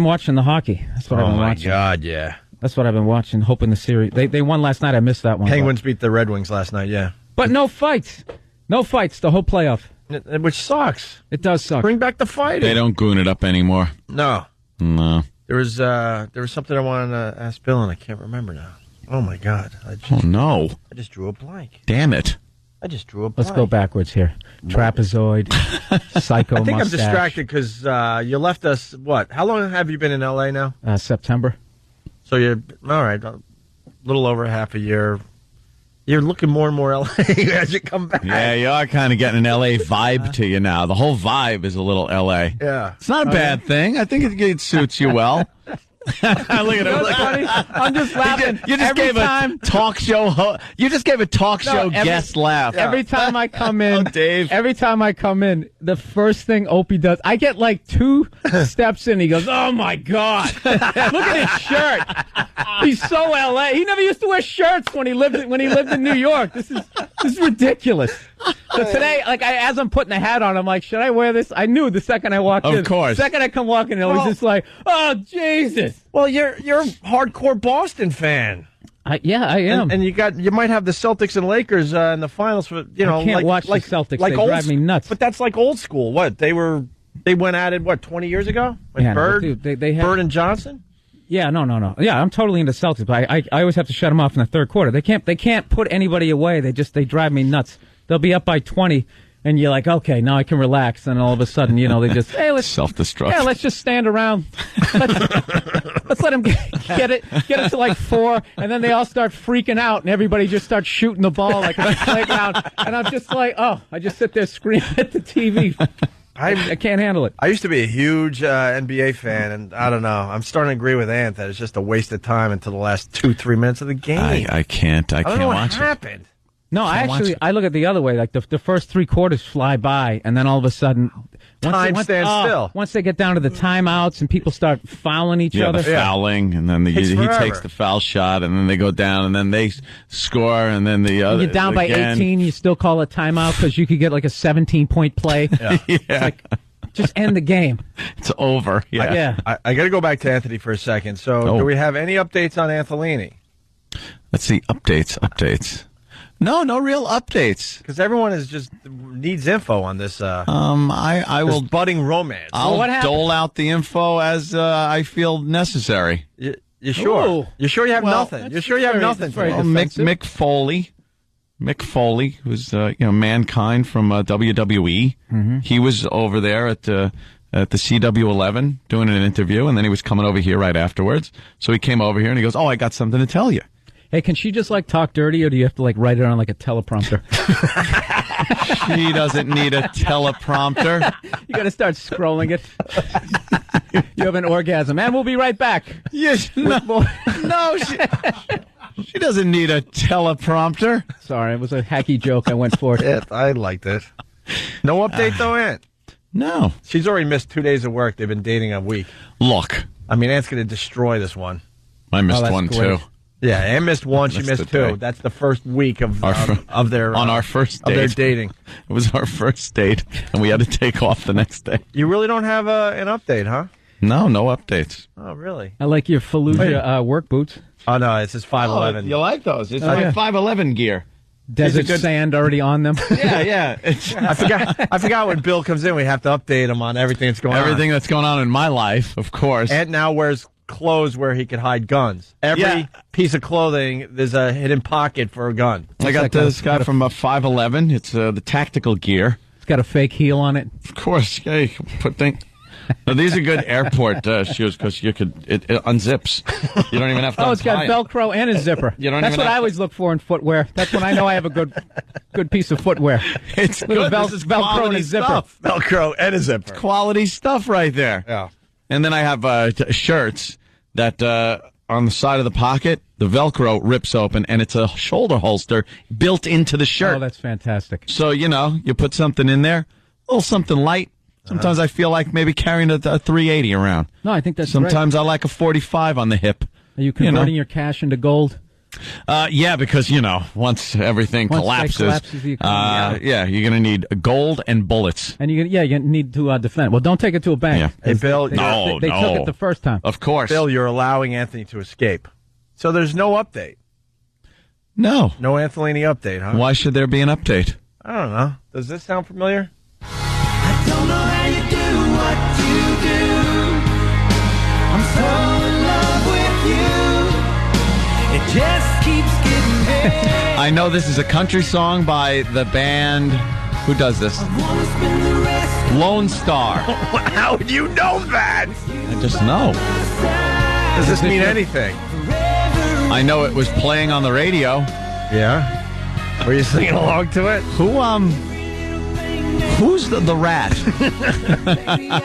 watching the hockey. That's what I've been watching. Oh, my God, yeah. That's what I've been watching, hoping the series... They won last night. I missed that one. Penguins beat the Red Wings last night, yeah. But no fights. No fights the whole playoff. Which sucks. It does suck. Bring back the fighting. They don't goon it up anymore. No. No. There was something I wanted to ask Bill, and I can't remember now. Oh, my God. I just drew a blank. Damn it. I just drew a blank. Let's go backwards here. Trapezoid, psycho I think mustache. I'm distracted because you left us, what? How long have you been in L.A. now? September. So you're, all right, a little over half a year. You're looking more and more L.A. as you come back. Yeah, you are kind of getting an L.A. vibe to you now. The whole vibe is a little L.A. Yeah. It's not a bad thing. I think it suits you well. Look at him. Funny? I'm just laughing. You just gave a talk show. You just gave a talk show guest laugh. Every time I come in, Dave. Every time I come in, the first thing Opie does, I get like 2 steps in. He goes, "Oh my God, look at his shirt. He's so LA. He never used to wear shirts when he lived in New York. This is ridiculous." So today, as I'm putting the hat on, I'm like, should I wear this? I knew the second I walked in. Of course. The second I come walking in, I was just like, oh, Jesus. Well, you're a hardcore Boston fan. I am. And you might have the Celtics and Lakers in the finals for, I can't watch the Celtics. They drive me nuts. But that's like old school. What? They went at it, 20 years ago? With Bird? Dude, they had, Bird and Johnson? Yeah, no. Yeah, I'm totally into Celtics, but I always have to shut them off in the third quarter. They can't put anybody away. They drive me nuts. They'll be up by 20, and you're like, okay, now I can relax. And all of a sudden, they just, hey, let's self-destruct. Yeah, let's just stand around. Let's let them get it to like 4, and then they all start freaking out, and everybody just starts shooting the ball like a playground. And I'm just like, I just sit there screaming at the TV. I can't handle it. I used to be a huge NBA fan, and I don't know. I'm starting to agree with Ant that it's just a waste of time until the last 2-3 minutes of the game. I can't I don't know watch what happened. No, I look at the other way. Like the first 3 quarters fly by, and then all of a sudden, time stands still. Once they get down to the timeouts and people start fouling each other, the fouling, and then he forever. takes the foul shot, and then they go down, and then they score, and then the other. You're down by 18, you still call a timeout because you could get like a 17-point play. Yeah. It's like, just end the game. It's over. Yeah. I got to go back to Anthony for a second. So, do we have any updates on Anthony? Let's see. Updates. No real updates. Because everyone needs info on this. I will budding romance. I'll dole out the info as I feel necessary. You sure? Ooh. You sure you have nothing? You sure you have nothing? Mick Foley, who's Mankind from WWE. Mm-hmm. He was over there at the CW11 doing an interview, and then he was coming over here right afterwards. So he came over here and he goes, I got something to tell you. Hey, can she just talk dirty, or do you have to write it on a teleprompter? She doesn't need a teleprompter. You got to start scrolling it. You have an orgasm, and we'll be right back. Yes, no, she doesn't need a teleprompter. Sorry, it was a hacky joke. I went for it. Yeah, I liked it. No update though, Ant. No, she's already missed 2 days of work. They've been dating a week. Look, I mean, Ant's going to destroy this one. I missed one great. too. Yeah, Ann missed one. She missed 2. That's the first week of their on our first date. Of their dating. It was our first date, and we had to take off the next day. You really don't have an update, huh? No updates. Oh, really? I like your Fallujah work boots. Oh no, it's his 511. Oh, you like those? It's like 511 gear. Desert sand already on them. Yeah. I forgot when Bill comes in, we have to update him on everything that's going on. Everything that's going on in my life, of course. Ant now wears clothes where he could hide guns. Every piece of clothing, there's a hidden pocket for a gun. I got this guy from a 511. It's the tactical gear. It's got a fake heel on it. Of course. Hey, No, these are good airport shoes because it unzips. You don't even have to. Oh, it's got untie 'em. Velcro and a zipper. You don't That's even what have I to- always look for in footwear. That's when I know I have a good piece of footwear. It's Little good. This is Velcro and quality a zipper. stuff. Velcro and a zipper. Quality stuff right there. Yeah. And then I have shirts that on the side of the pocket, the Velcro rips open, and it's a shoulder holster built into the shirt. Oh, that's fantastic. So, you put something in there, a little something light. Sometimes I feel like maybe carrying a 380 around. No, I think that's Sometimes I like a 45 on the hip. Are you converting your cash into gold? Yeah, because, once everything collapses, the economy, you're going to need gold and bullets. And you need to defend. Well, don't take it to a bank. Yeah. Hey, Bill. They took it the first time. Of course. Bill, you're allowing Anthony to escape. So there's no update. No. No Anthony update, huh? Why should there be an update? I don't know. Does this sound familiar? Don't know how you do what you do. I'm so in love with you. It just keeps getting better. I know this is a country song by the band. Who does this? Lone Star. How would you know that? I just know. Does this mean anything? I know it was playing on the radio. Yeah. Were you singing along to it? Who's the rat?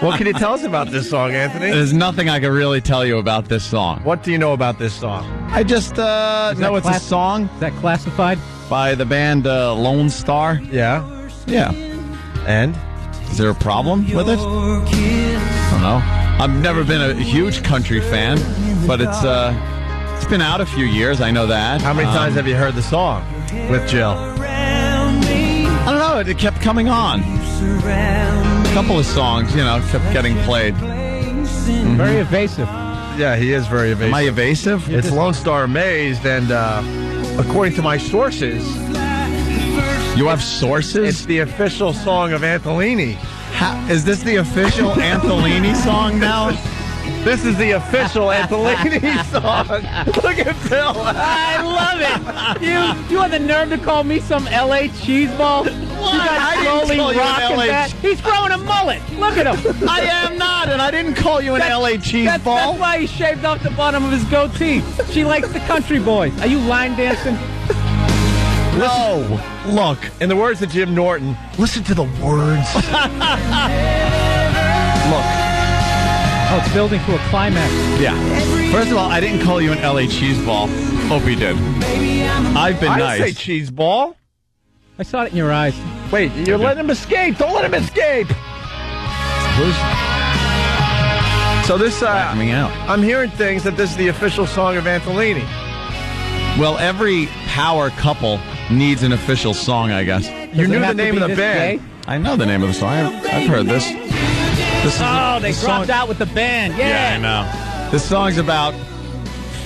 What can you tell us about this song, Anthony? There's nothing I can really tell you about this song. What do you know about this song? I just know it's a song. Is that classified? By the band Lone Star. Yeah. Yeah. And? Is there a problem with it? I don't know. I've never been a huge country fan, but it's been out a few years. I know that. How many times have you heard the song with Jill? I don't know. It kept coming on. A couple of songs, kept getting played. Mm-hmm. Very evasive. Yeah, he is very evasive. Am I evasive? It's Lone Star Amazed, and according to my sources... You have sources? It's the official song of Antolini. Is this the official Antolini song now? This is the official Antolini song. Look at Bill. I love it. You have the nerve to call me some L.A. cheeseball? I didn't call you an LA that. He's growing a mullet. Look at him. I am not, and I didn't call you an LA cheeseball. That's why he shaved off the bottom of his goatee. She likes the country boys. Are you line dancing? No. Look, in the words of Jim Norton, listen to the words. Look. Oh, it's building to a climax. Yeah. First of all, I didn't call you an LA cheeseball. Hope you did. I've been I nice. didn't say cheese ball. I saw it in your eyes. Wait, you're letting him escape. Don't let him escape. So this, coming out. I'm hearing things that this is the official song of Antolini. Well, every power couple needs an official song, I guess. You knew the name of the band. I know the name of the song. I've heard this. They dropped out with the band. Yeah, I know. This song's about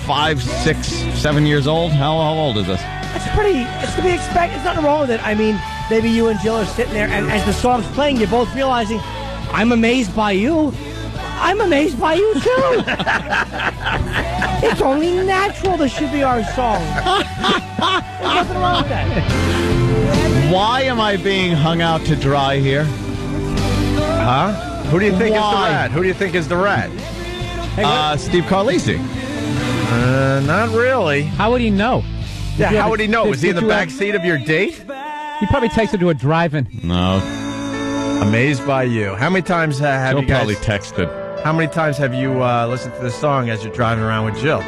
5, 6, 7 years old. How old is this? It's to be expected. There's nothing wrong with it. I mean, maybe you and Jill are sitting there, and as the song's playing, you're both realizing, I'm amazed by you. I'm amazed by you, too. It's only natural this should be our song. There's nothing wrong with that. Why am I being hung out to dry here? Huh? Who do you think is the Why? rat? Who do you think is the rat? Steve Carlisi. Not really. How would he know? Yeah, how would he know? Was he in the Did you back have- seat of your date? He probably takes her to a drive-in. No. Amazed by you. How many times have Jill you guys... probably texted. How many times have you listened to this song as you're driving around with Jill?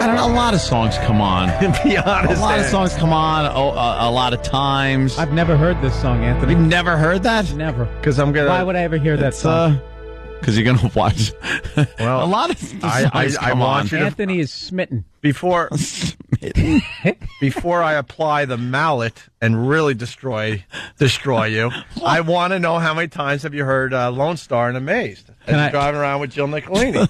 I don't know. A lot of songs come on. Be honest. A lot of Ed. songs come on a lot of times. I've never heard this song, Anthony. You've never heard that? Never. Because I'm gonna. Why would I ever hear that song? Because you're gonna watch. Well, a lot of songs I come want on. you to Anthony is smitten. before I apply the mallet and really destroy you. I want to know how many times have you heard Lone Star and Amazed as you're driving around with Jill Nicolini.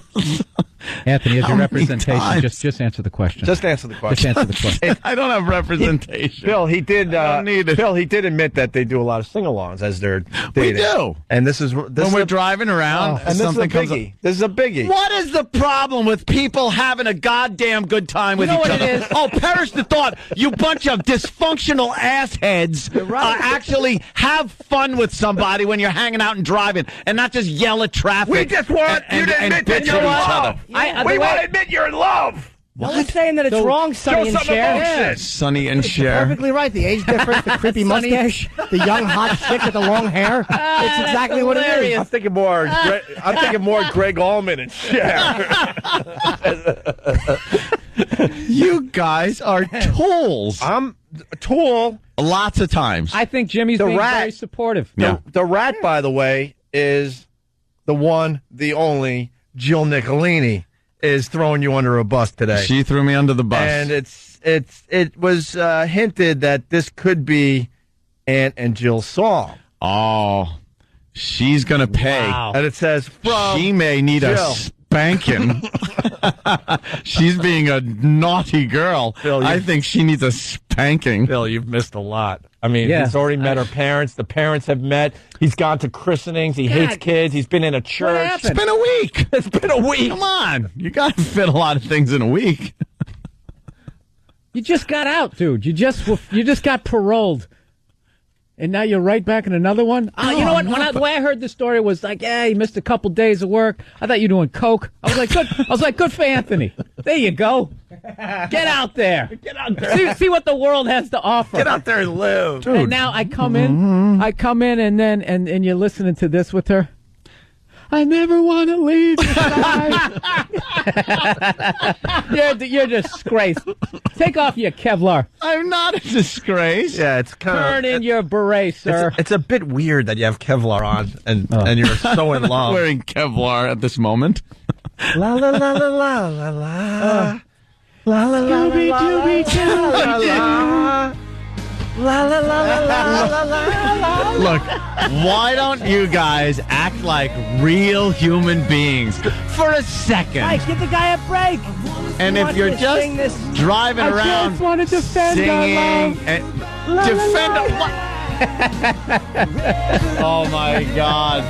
Anthony, as How your many representation, times? just answer the question. Just answer the question. Just answer the question. I don't have representation. Bill, he did. I don't need it. Bill, he did admit that they do a lot of sing-alongs as they're dating. We do. And this is When we're driving around, and this is a something comes up. biggie. This is a biggie. What is the problem with people having a goddamn good time with You know each what other? it is? Oh, perish the thought, you bunch of dysfunctional assholes. ass heads actually have fun with somebody when you're hanging out and driving, and not just yell at traffic. We just want you to admit that you're in love. We want to admit you're in love. No one's saying that it's wrong, Sonny and Cher. Yeah, Sonny and Cher. Perfectly right. The age difference, the creepy mustache, the young hot chick with the long hair. It's exactly what it is. I'm thinking more. Greg Allman and Cher. You guys are tools. I'm a tool. Lots of times. I think Jimmy's being very supportive. The rat, by the way, is the one, the only Jill Nicolini is throwing you under a bus today. She threw me under the bus. And it was hinted that this could be Ant and Jill's song. Oh, she's going to pay. Wow. And it says, she may need Jill. a spanking. She's being a naughty girl. Phil, I think she needs a spanking. Phil, you've missed a lot. I mean, he's already met her parents. The parents have met. He's gone to christenings. He hates kids. He's been in a church. It's been a week. It's been a week. Come on. You got to fit a lot of things in a week. You just got out, dude. You just got paroled. And now you're right back in another one? You know what? The way I heard the story was like, yeah, he missed a couple days of work. I thought you were doing coke. I was like, good. Good for Anthony. There you go. Get out there. Get out there. See what the world has to offer. Get out there and live. Dude. And now I come in, and then and you're listening to this with her. I never want to leave your side. You're a disgrace. Take off your Kevlar. I'm not a disgrace. Yeah, it's kind of... Turn in your beret, sir. It's a bit weird that you have Kevlar on and you're so in love. I'm wearing Kevlar at this moment. La la la la la la la. La la la la la la. La la la la la la la. Look, why don't you guys act like real human beings for a second? Hey, give the guy a break. And if you're just driving around, I just want to defend singing our love. And defend. Oh my God!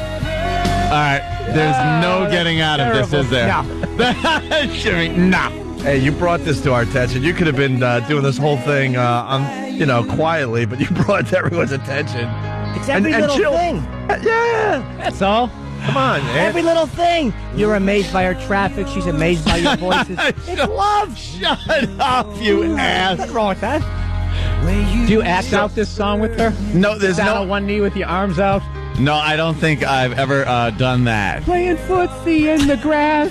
All right, there's no getting out of this, is there? No. Jimmy, no. Hey, you brought this to our attention. You could have been doing this whole thing, quietly, but you brought it to everyone's attention. It's every little thing. Yeah, that's all. Come on, man. Every little thing. You're amazed by her traffic. She's amazed by your voices. It's love. Shut up, you ass. What's wrong with that? Do you act out this song with her? No, there's Down no on one knee with your arms out. No, I don't think I've ever done that. Playing footsie in the grass.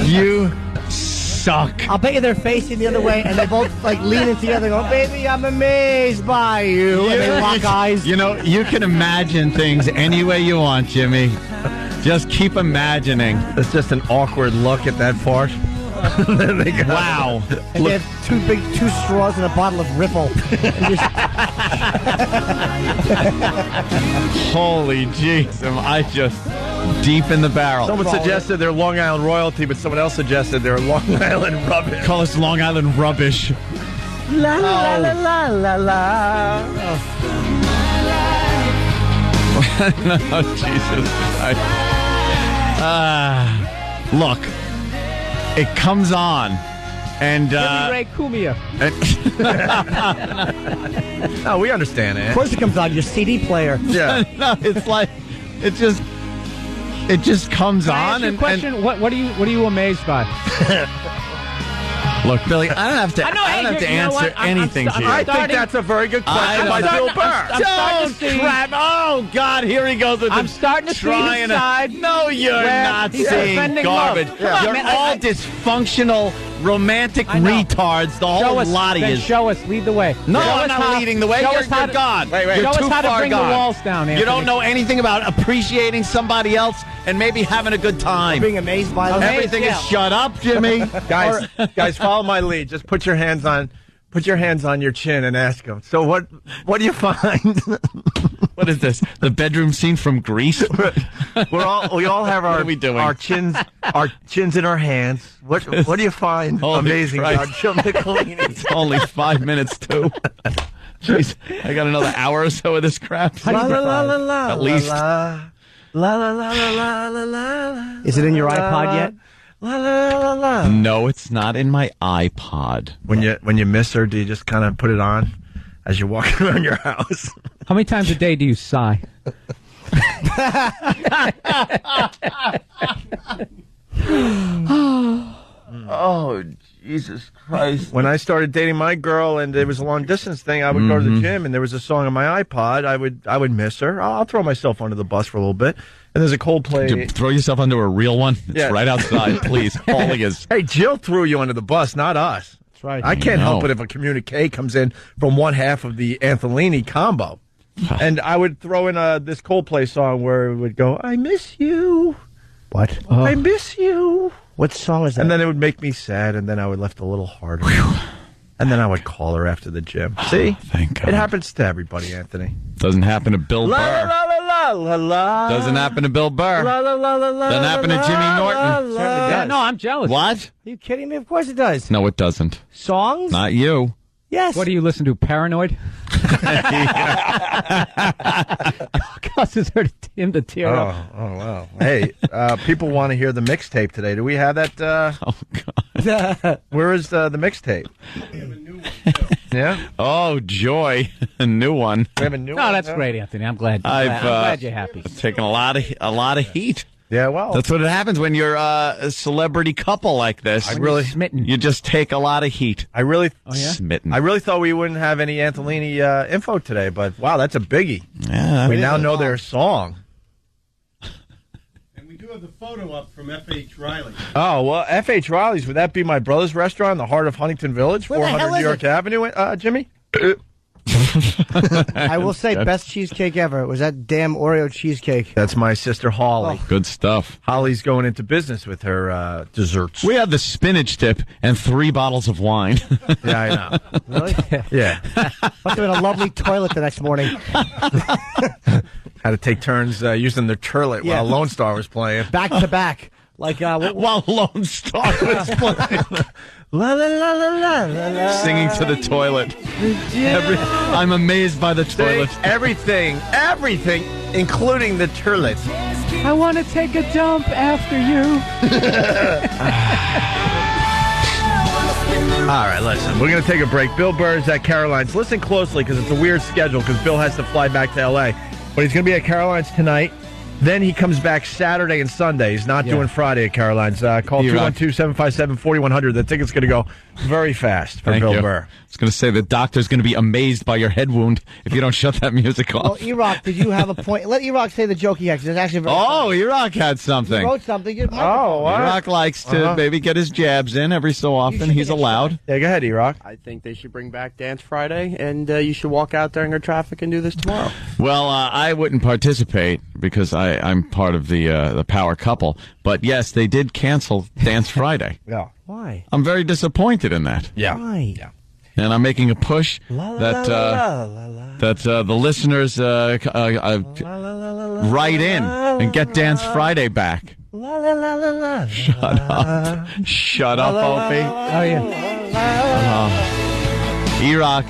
You suck. I'll bet you they're facing the other way, and they both leaning together, going, "Baby, I'm amazed by you." And they lock eyes. You know, you can imagine things any way you want, Jimmy. Just keep imagining. It's just an awkward look at that fart. Then they go, wow. And they have two straws and a bottle of Ripple. Holy jeez, am I just deep in the barrel. Someone suggested they're Long Island royalty, but someone else suggested they're Long Island rubbish. Call us Long Island rubbish. La la la la la la. Oh, Jesus. Look, it comes on, and Ray Kumia. No, we understand it. Of course, it comes on your CD player. Yeah. No, it's like it just comes on. And question: What are you amazed by? Look, Billy, I don't have to answer anything to you. I think that's a very good question by Bill Burr. Don't crap! Oh God, here he goes with I'm starting to see his side. No, you're not seeing garbage. Yeah. You're all dysfunctional, romantic retards. The whole lot of you. Show us. Lead the way. No, I'm not leading the way. You're gone. Wait. You're show us how too far to bring gone. the walls down, Anthony. You don't know anything about appreciating somebody else and maybe having a good time. Being amazed by them. Everything is shut up, Jimmy. Guys, follow my lead. Just put your hands on your chin and ask them. So what do you find? What is this? The bedroom scene from Grease? we all have our our chins in our hands. What do you find amazing about Jill Nicolini? It's only 5 minutes too. Jeez, I got another hour or so of this crap. La la la la la. At least. La la la la la la la. Is it in your iPod yet? La la la la. No, it's not in my iPod. When you miss her, do you just kind of put it on as you're walking around your house? How many times a day do you sigh? Oh, Jesus Christ. When I started dating my girl and it was a long distance thing, I would go to the gym and there was a song on my iPod. I would miss her. I'll throw myself under the bus for a little bit. And there's a Coldplay. Throw yourself under a real one? It's right outside, please. Always. Hey, Jill threw you under the bus, not us. That's right. I can't help it if a communique comes in from one half of the Antolini combo. And I would throw in this Coldplay song where it would go, I miss you. What? I miss you. What song is that? And then it would make me sad, and then I would lift a little harder. And then I would call her after the gym. See? Thank God. It happens to everybody, Anthony. Doesn't happen to Bill La Burr. la la la la la. Doesn't happen to Bill Burr. La la la la la. Doesn't happen to Jimmy Norton. Yeah, no, I'm jealous. What? Are you kidding me? Of course it does. No, it doesn't. Songs? Not you. Yes. What do you listen to? Paranoid? Causes him to tear up. Oh, wow. Hey, people want to hear the mixtape today. Do we have that? Oh, God. Where is the mixtape? We have a new one, too. Yeah? Oh, joy. A new one. We have a new one. No, that's great, Anthony. I'm glad. I'm glad you're happy. Taken a lot of heat. Yeah, well. That's what happens when you're a celebrity couple like this. Smitten. You just take a lot of heat. I really smitten. I really thought we wouldn't have any Antolini info today, but wow, that's a biggie. Yeah, we now know their song. And we do have the photo up from F.H. Riley. Oh, well, F.H. Riley's, would that be my brother's restaurant in the heart of Huntington Village, Where the hell 400 is New York it? Avenue, Jimmy? I will say, best cheesecake ever. It was that damn Oreo cheesecake. That's my sister Holly. Good stuff. Holly's going into business with her desserts. We had the spinach dip and 3 bottles of wine. Yeah, I know. Really? Yeah. Must have been a lovely toilet the next morning. Had to take turns using the turlet while Lone Star was playing. Back to back. Like, while Lone Star was playing. La la la la la la la. Singing to the toilet. I'm amazed by the toilet. Everything, including the turlet. I want to take a dump after you. All right, listen. We're going to take a break. Bill Burr's at Caroline's. Listen closely because it's a weird schedule because Bill has to fly back to L.A. But he's going to be at Caroline's tonight. Then he comes back Saturday and Sunday. He's not doing Friday at Caroline's. Call 212-757-4100. The ticket's going to go very fast for Bill Burr. I was going to say the doctor's going to be amazed by your head wound if you don't shut that music off. Well, E-Rock, did you have a point? Let E-Rock say the joke he had, 'cause it's actually very funny. E-Rock had something. He wrote something. E-Rock likes to maybe get his jabs in every so often. He's allowed. Yeah, go ahead, E-Rock. I think they should bring back Dance Friday, and you should walk out during our traffic and do this tomorrow. Well, I wouldn't participate because I'm part of the power couple. But yes, they did cancel Dance Friday. Yeah. Why? I'm very disappointed in that. Yeah. Why? Yeah. And I'm making a push that the listeners write in and get Dance Friday back. Shut up. Shut up, Opie. Oh, yeah. E-Rock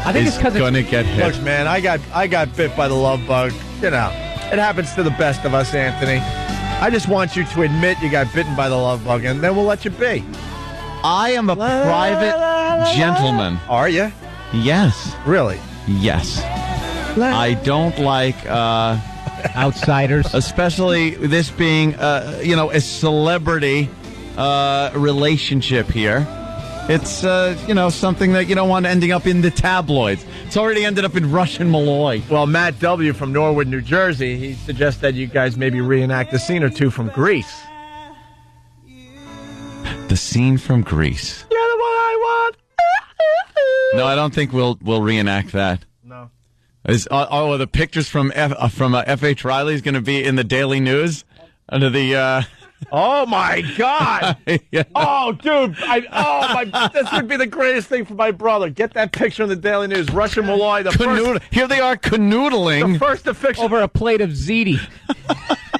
I think it's because going to get hit. Look, man, I got bit by the love bug. You know, it happens to the best of us, Anthony. I just want you to admit you got bitten by the love bug, and then we'll let you be. I am a private gentleman. Are you? Yes. Really? Yes. I don't like outsiders, especially this being, a celebrity relationship here. It's, something that you don't want ending up in the tabloids. It's already ended up in Russian Malloy. Well, Matt W. from Norwood, New Jersey, he suggests that you guys maybe reenact a scene or two from Grease. The scene from Grease. You're the one I want. No, I don't think we'll reenact that. No. Are the pictures from F.H. Riley is going to be in the Daily News under the? Oh my God! Yeah. Oh, dude! This would be the greatest thing for my brother. Get that picture in the Daily News. Russian Malloy. Here they are canoodling. The first affixation over a plate of ziti.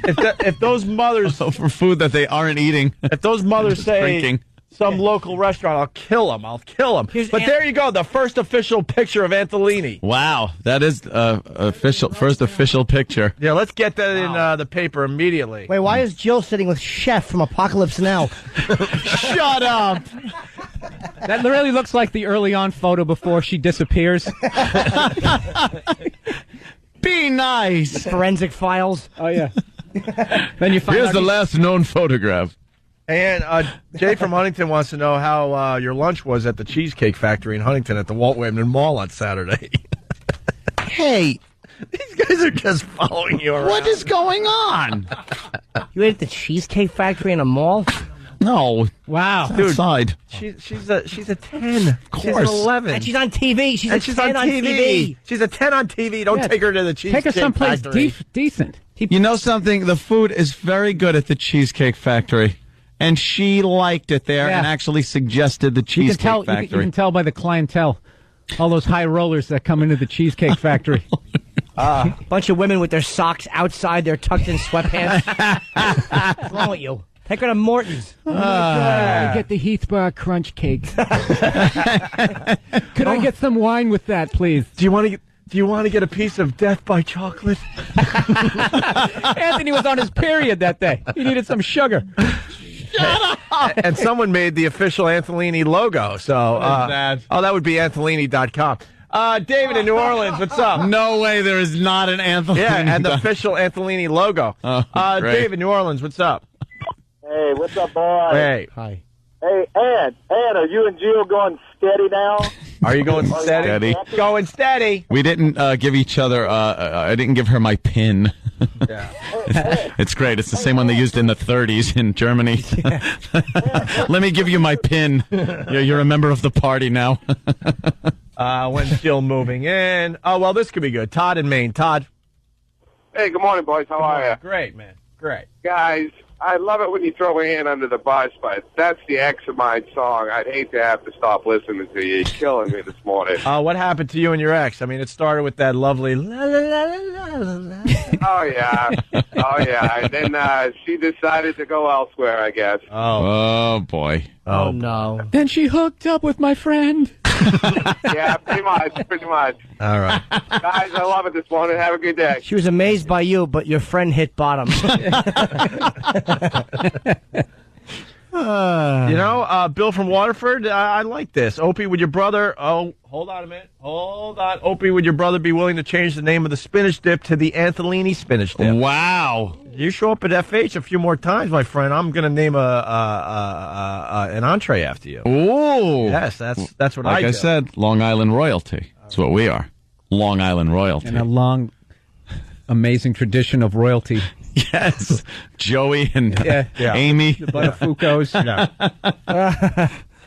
If those mothers for food that they aren't eating, if those mothers say drinking. some local restaurant. I'll kill him. But there you go, the first official picture of Antolini. Wow, that is first official picture. Yeah, let's get that in the paper immediately. Wait, why is Jill sitting with Chef from Apocalypse Now? Shut up. That really looks like the early on photo before she disappears. Be nice. The forensic files. Oh, yeah. Then you find Here's out the last known photograph. And Jay from Huntington wants to know how your lunch was at the Cheesecake Factory in Huntington at the Walt Whitman Mall on Saturday. Hey, these guys are just following you around. What is going on? You ate at the Cheesecake Factory in a mall? No. Wow. Dude, outside. She's a 10. Of course. She's an 11. And she's on TV. She's on TV. She's a 10 on TV. Don't take her to the Cheesecake Take her someplace Factory. decent. You know something? The food is very good at the Cheesecake Factory. And she liked it there and actually suggested the Cheesecake Factory. You can tell by the clientele. All those high rollers that come into the Cheesecake Factory. Bunch of women with their socks outside, they're tucked in sweatpants. What's wrong with you? Take her to Morton's. Oh my God. Get the Heath Bar Crunch Cake. Could I get some wine with that, please? Do you want to get a piece of Death by Chocolate? Anthony was on his period that day. He needed some sugar. Shut up! And someone made the official Antolini logo. So, that would be Antolini.com. David in New Orleans, what's up? No way, there is not an Antolini. Yeah, and the official Antolini logo. David, New Orleans, what's up? Hey, what's up, boy? Hey. Hi. Hey, Ann, are you and Jill going steady now? Are you going steady? Going steady. We didn't give each other, I didn't give her my pin. Yeah. It's great. It's the same one they used in the 30s in Germany. Let me give you my pin. You're a member of the party now. When's Jill moving in? Oh, well, this could be good. Todd in Maine. Todd. Hey, good morning, boys. How are you? Great, man. Great. Guys, I love it when you throw a hand under the bus, but that's the ex of mine song. I'd hate to have to stop listening to you. You're killing me this morning. What happened to you and your ex? I mean, it started with that lovely la la la la la la. Oh, yeah. And then she decided to go elsewhere, I guess. Oh boy. Oh, no. Then she hooked up with my friend. Yeah, pretty much. All right. Guys, I love it this morning. Have a good day. She was amazed by you, but your friend hit bottom. Bill from Waterford, I like this. Opie, would your brother... Oh, hold on a minute. Hold on. Opie, would your brother be willing to change the name of the spinach dip to the Antolini spinach dip? Wow. You show up at FH a few more times, my friend. I'm going to name an entree after you. Ooh. Yes, that's what like I do. I said, Long Island royalty. That's what we are. Long Island royalty. And a long, amazing tradition of royalty. Yes. Joey and Amy. The Buttafuoco's.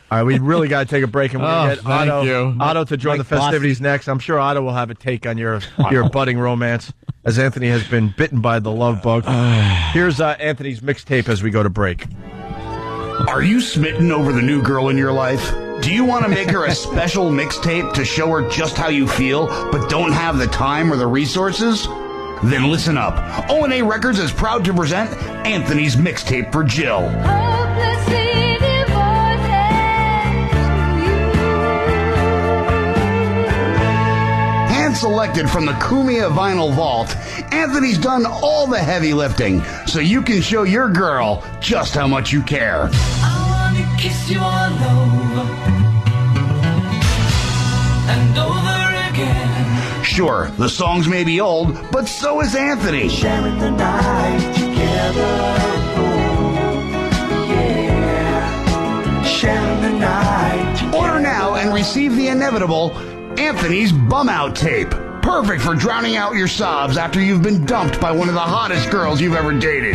All right, we really got to take a break, and we're going to get Otto to join Mike the festivities next. I'm sure Otto will have a take on your budding romance, as Anthony has been bitten by the love bug. Here's Anthony's mixtape as we go to break. Are you smitten over the new girl in your life? Do you want to make her a special mixtape to show her just how you feel, but don't have the time or the resources? Then listen up. O&A Records is proud to present Anthony's mixtape for Jill. Selected from the Kumia Vinyl Vault, Anthony's done all the heavy lifting so you can show your girl just how much you care. I wanna kiss you all over and over again. Sure, the songs may be old, but so is Anthony. Sharing the night together. Oh, yeah. Sharing the night together. Order now and receive the inevitable Anthony's Bum Out Tape. Perfect for drowning out your sobs after you've been dumped by one of the hottest girls you've ever dated.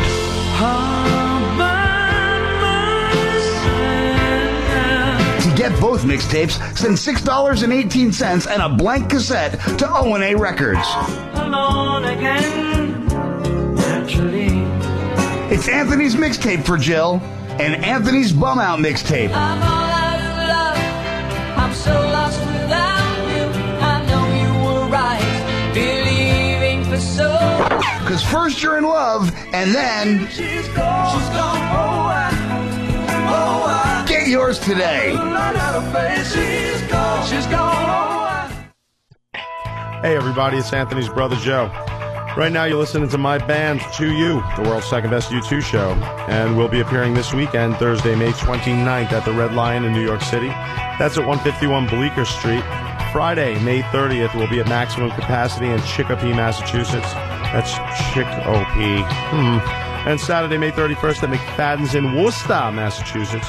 To get both mixtapes, send $6.18 and a blank cassette to O&A Records. Alone again, naturally. It's Anthony's mixtape for Jill and Anthony's Bum Out mixtape. I'm all out of love. I'm so lost without. Because first you're in love, and then she's gone. Get yours yours today. Hey everybody, it's Anthony's brother Joe. Right now you're listening to my band, To You, the world's second best U2 show. And we'll be appearing this weekend, Thursday, May 29th at the Red Lion in New York City. That's at 151 Bleecker Street. Friday, May 30th, we'll be at maximum capacity in Chicopee, Massachusetts. That's Chicopee. And Saturday, May 31st at McFadden's in Worcester, Massachusetts.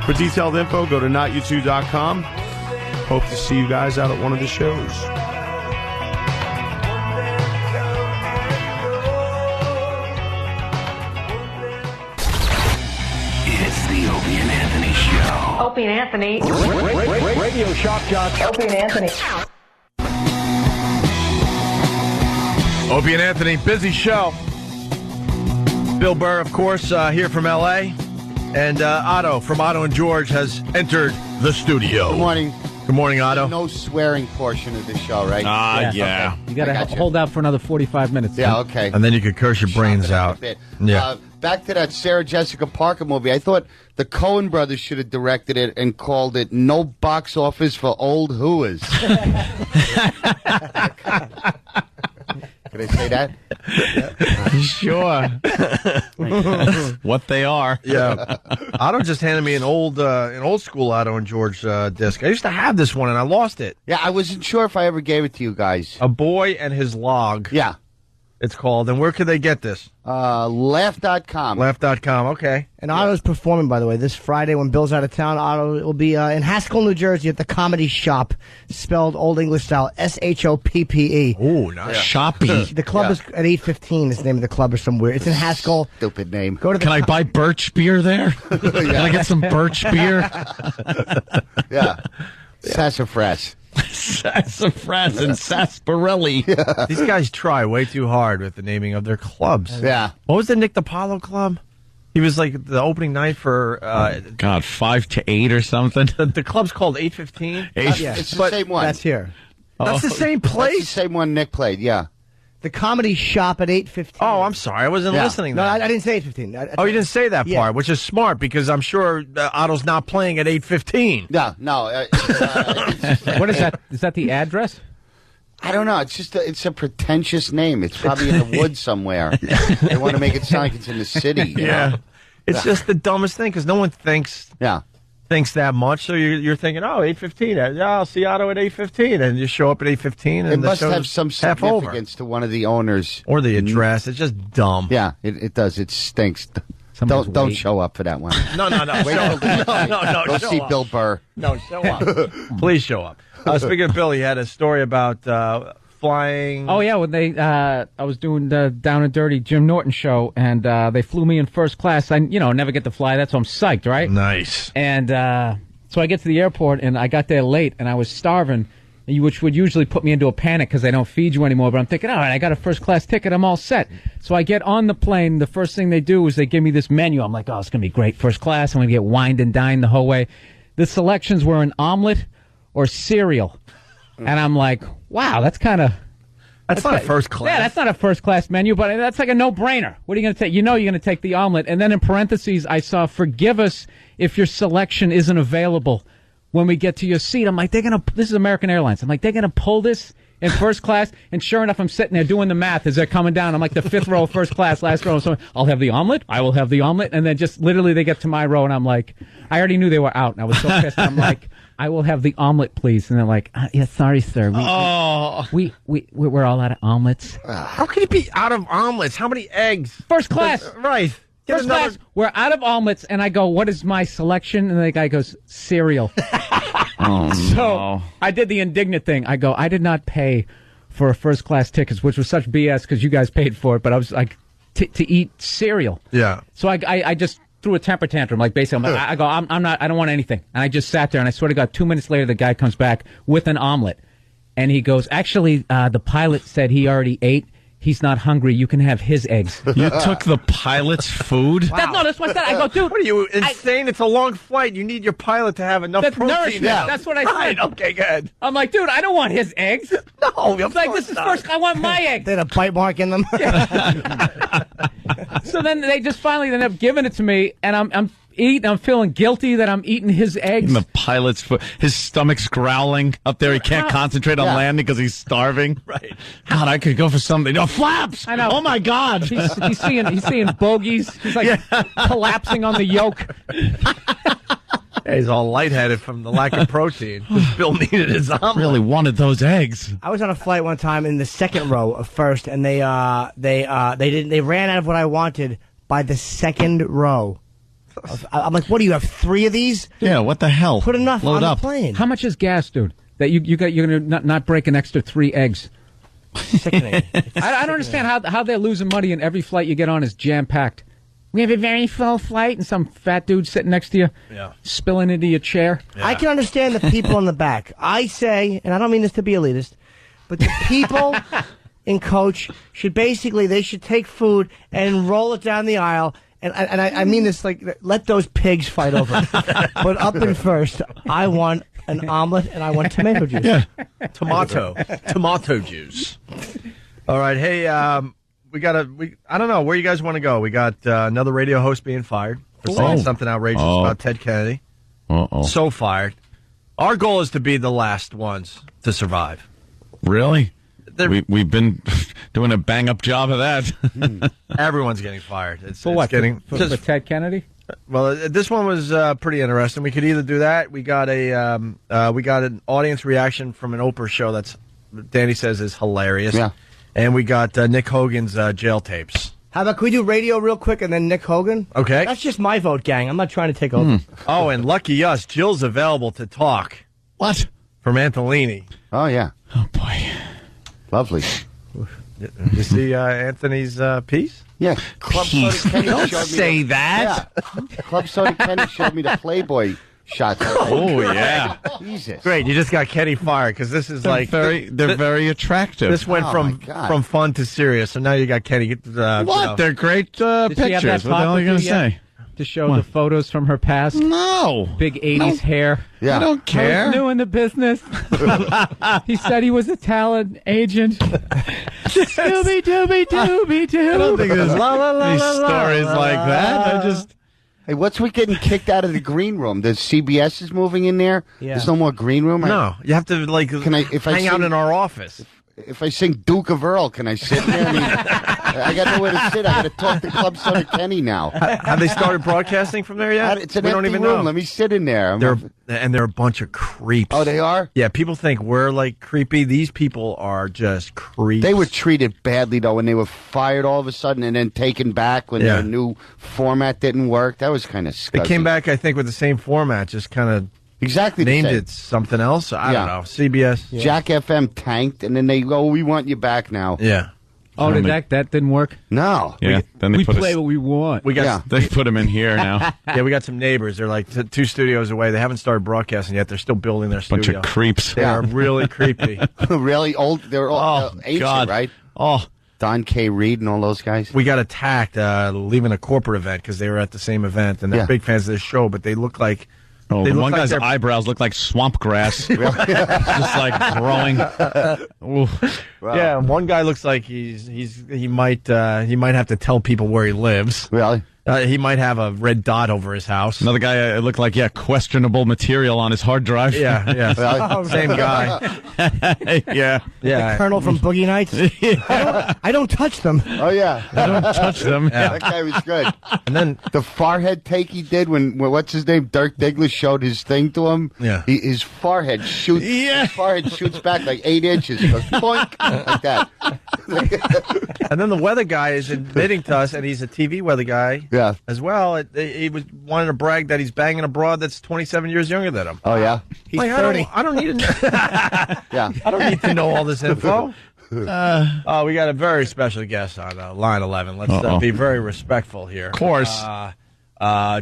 For detailed info, go to notu2.com. Hope to see you guys out at one of the shows. It's the Opie and Anthony Show. Opie and Anthony. Radio Shock Jock. Opie and Anthony. Opie and Anthony, busy show. Bill Burr, of course, here from L.A. And Otto from Otto and George has entered the studio. Good morning. Good morning, Otto. No swearing portion of this show, right? Yeah. Okay. You got to hold out for another 45 minutes. Yeah, okay. And then you could curse your brains out. Yeah. Back to that Sarah Jessica Parker movie. I thought the Coen brothers should have directed it and called it No Box Office for Old Whoas. Can I say that? Sure. What they are. Yeah. Otto just handed me an old school Otto and George disc. I used to have this one and I lost it. Yeah, I wasn't sure if I ever gave it to you guys. A Boy and His Log. Yeah. It's called. And where could they get this? Laugh.com. Laugh.com, okay. And Otto's performing, by the way, this Friday when Bill's out of town. Otto will be in Haskell, New Jersey at the Comedy Shop, spelled Old English style, S-H-O-P-P-E. Ooh, nice. Shoppy. The club is at 8:15 is the name of the club or somewhere. It's in Haskell. Stupid name. Go to the Can I buy birch beer there? Can I get some birch beer? Yeah. Sassafras. Sassafras and sarsaparilla. Yeah. These guys try way too hard with the naming of their clubs. Yeah. What was the Nick DiPaolo club? He was like the opening night for... God, 5 to 8 or something. The club's called 8:15? It's the same one. That's here. That's the same place? That's the same one Nick played, yeah. The Comedy Shop at 8:15. Oh, I'm sorry. I wasn't listening. No, then. I didn't say 8:15. Oh, you didn't say that part, which is smart because I'm sure Otto's not playing at 8:15. No. What is that? Is that the address? I don't know. It's just it's a pretentious name. It's probably in the woods somewhere. They want to make it sound like it's in the city. You know? It's just the dumbest thing because no one thinks that much. So you're thinking, oh, 8:15. Yeah, I'll see Otto at 8:15, and you show up at 8:15. And it the must show's have some half over. significance to one of the owners or the address. It's just dumb. Yeah, it does. It stinks. Don't show up for that one. No. Wait till No, go show see up. Bill Burr. No, show up. Please show up. Speaking of Bill, he had a story about flying. Oh yeah, when they I was doing the Down and Dirty Jim Norton show, and they flew me in first class. I never get to fly that, so I'm psyched, right? Nice. And so I get to the airport, and I got there late, and I was starving, which would usually put me into a panic because they don't feed you anymore. But I'm thinking, all right, I got a first class ticket, I'm all set. So I get on the plane. The first thing they do is they give me this menu. I'm like, oh, it's gonna be great, first class. I'm gonna get wined and dined the whole way. The selections were an omelet or cereal, and I'm like, wow, that's kind of. That's not a first class. Yeah, that's not a first class menu, but that's like a no-brainer. What are you going to take? You're going to take the omelet. And then in parentheses, I saw, forgive us if your selection isn't available when we get to your seat. I'm like, this is American Airlines. I'm like, they're going to pull this in first class? And sure enough, I'm sitting there doing the math as they're coming down. I'm like the fifth row, first class, last row. So I'll have the omelet. I will have the omelet. And then just literally they get to my row, and I'm like, I already knew they were out. And I was so pissed. I'm like, I will have the omelet, please. And they're like, yeah, sorry, sir. We're all out of omelets. How can you be out of omelets? How many eggs? First class. Right. First class, we're out of omelets. And I go, what is my selection? And the guy goes, cereal. So I did the indignant thing. I go, I did not pay for a first class tickets, which was such BS because you guys paid for it. But I was like, to eat cereal. Yeah. So I just threw a temper tantrum, like basically, I don't want anything. And I just sat there, and I swear to God, 2 minutes later, the guy comes back with an omelet. And he goes, actually, the pilot said he already ate. He's not hungry. You can have his eggs. You took the pilot's food? Wow. That's what I said. I go, dude. What are you, insane? It's a long flight. You need your pilot to have enough protein. Nourishment. Yeah. That's what I said. Right, okay, good. I'm like, dude, I don't want his eggs. No, it's like, this is first. I want my eggs. They had a bite mark in them. So then they just finally end up giving it to me, and I'm eating. I'm feeling guilty that I'm eating his eggs. And the pilot's foot, his stomach's growling up there. He can't concentrate on landing because he's starving. Right. God, I could go for something. No, flaps. I know. Oh my God. He's seeing bogeys. He's like collapsing on the yoke. Yeah, he's all lightheaded from the lack of protein. Bill needed his omelet. Really wanted those eggs. I was on a flight one time in the second row of first, and they ran out of what I wanted by the second row. I'm like, what do you have? 3 of these? Yeah, what the hell? Put enough Load on up. the plane. How much is gas, dude? That you're gonna not break an extra 3 eggs? Sickening. I don't understand how they're losing money and every flight you get on is jam packed. We have a very full flight and some fat dude sitting next to you, spilling into your chair. Yeah. I can understand the people in the back. I say, and I don't mean this to be elitist, but the people in coach should they should take food and roll it down the aisle. And I mean this like, let those pigs fight over it. But up in first, I want an omelet and I want tomato juice. Yeah. Tomato juice. All right. Hey, I don't know where you guys want to go. We got another radio host being fired for saying something outrageous about Ted Kennedy. So fired. Our goal is to be the last ones to survive. Really? We've been doing a bang-up job of that. Everyone's getting fired. For what? For Ted Kennedy? Well, this one was pretty interesting. We could either do that. We got an audience reaction from an Oprah show that's Danny says is hilarious. Yeah. And we got Nick Hogan's jail tapes. How about, can we do radio real quick and then Nick Hogan? Okay. That's just my vote, gang. I'm not trying to take over. Oh, and lucky us, Jill's available to talk. What? From Antolini. Oh, yeah. Oh, boy. Lovely. You see Anthony's piece? Yeah. Club Soda Kenny Don't showed me say that. Yeah. Club Soda Kenny showed me the Playboy shots. Oh, yeah. Jesus. Great, you just got Kenny fired because this is They're very attractive. This went from fun to serious, so now you got Kenny. What? They're great Did she have that pictures. What the hell are you talk going with to you yet? say? To show the photos from her past? No. Big 80s hair. Yeah. I don't care. I was new in the business. He said he was a talent agent. Dooby dooby dooby doo. I don't think there's any stories like that. I just... Hey, what's with getting kicked out of the green room? The CBS is moving in there. Yeah. There's no more green room. No, you have to hang out in our office. If I sing Duke of Earl, can I sit there? I got nowhere to sit. I got to talk to Club Soda Kenny now. Have they started broadcasting from there yet? It's an we empty don't even room. know. Let me sit in there. They're a bunch of creeps. Oh, they are? Yeah, people think we're like creepy. These people are just creeps. They were treated badly, though, when they were fired all of a sudden and then taken back when their new format didn't work. That was kind of They scuzzy. came back, I think, with the same format, just kind of exactly the named same. it something else. I don't know. CBS. Yeah. Jack FM tanked, and then they go, we want you back now. Yeah. Oh, that didn't work? No. Yeah. Then we play what we want. We got They put him in here now. Yeah, we got some neighbors. They're like 2 studios away. They haven't started broadcasting yet. They're still building their Bunch studio. of creeps. They are really creepy. Really old. They're all ancient, God. right? Oh. Don K. Reed and all those guys. We got attacked leaving a corporate event because they were at the same event, and they're big fans of this show, but they look like... Oh, they the look one like guy's they're- eyebrows look like swamp grass. Just like growing. Ooh. Yeah, one guy looks like he might have to tell people where he lives. Really? He might have a red dot over his house. Another guy looked like, questionable material on his hard drive. Yeah. Same guy. Yeah. The Colonel from Boogie Nights. I don't touch them. Oh, yeah. I don't touch them. Yeah. That guy was good. And then the forehead take he did when what's his name? Dirk Diggler showed his thing to him. Yeah. His forehead shoots. Yeah. His forehead shoots back like 8 inches. He goes boink like that. And then the weather guy is admitting to us, and he's a TV weather guy as well. He was wanting to brag that he's banging a broad that's 27 years younger than him. Oh, yeah? He's Like, 30. I don't need to know. Yeah. I don't need to know all this info. We got a very special guest on line 11. Let's be very respectful here. Of course.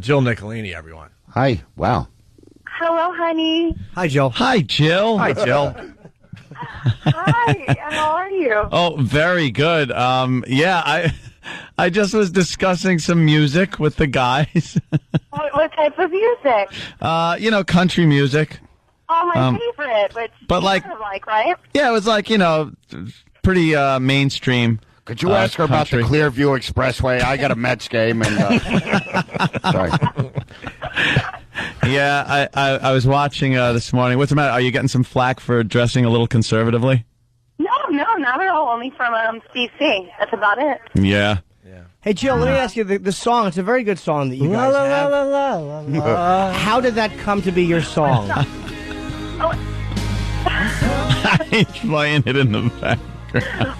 Jill Nicolini, everyone. Hi. Wow. Hello, honey. Hi, Joe. Hi, Jill. Hi, Jill. Hi. How are you? Oh, very good. I just was discussing some music with the guys. What type of music? Country music. Oh, my favorite. Which but you like- kind of like, right? Yeah, it was like, pretty mainstream Could you ask her about the Clearview Expressway? I got a Mets game, and sorry. Yeah, I was watching this morning. What's the matter? Are you getting some flack for dressing a little conservatively? No, not at all. Only from CC. That's about it. Yeah. Hey, Jill, let me ask you, the song, it's a very good song that you guys have. How did that come to be your song? I'm playing it in the background.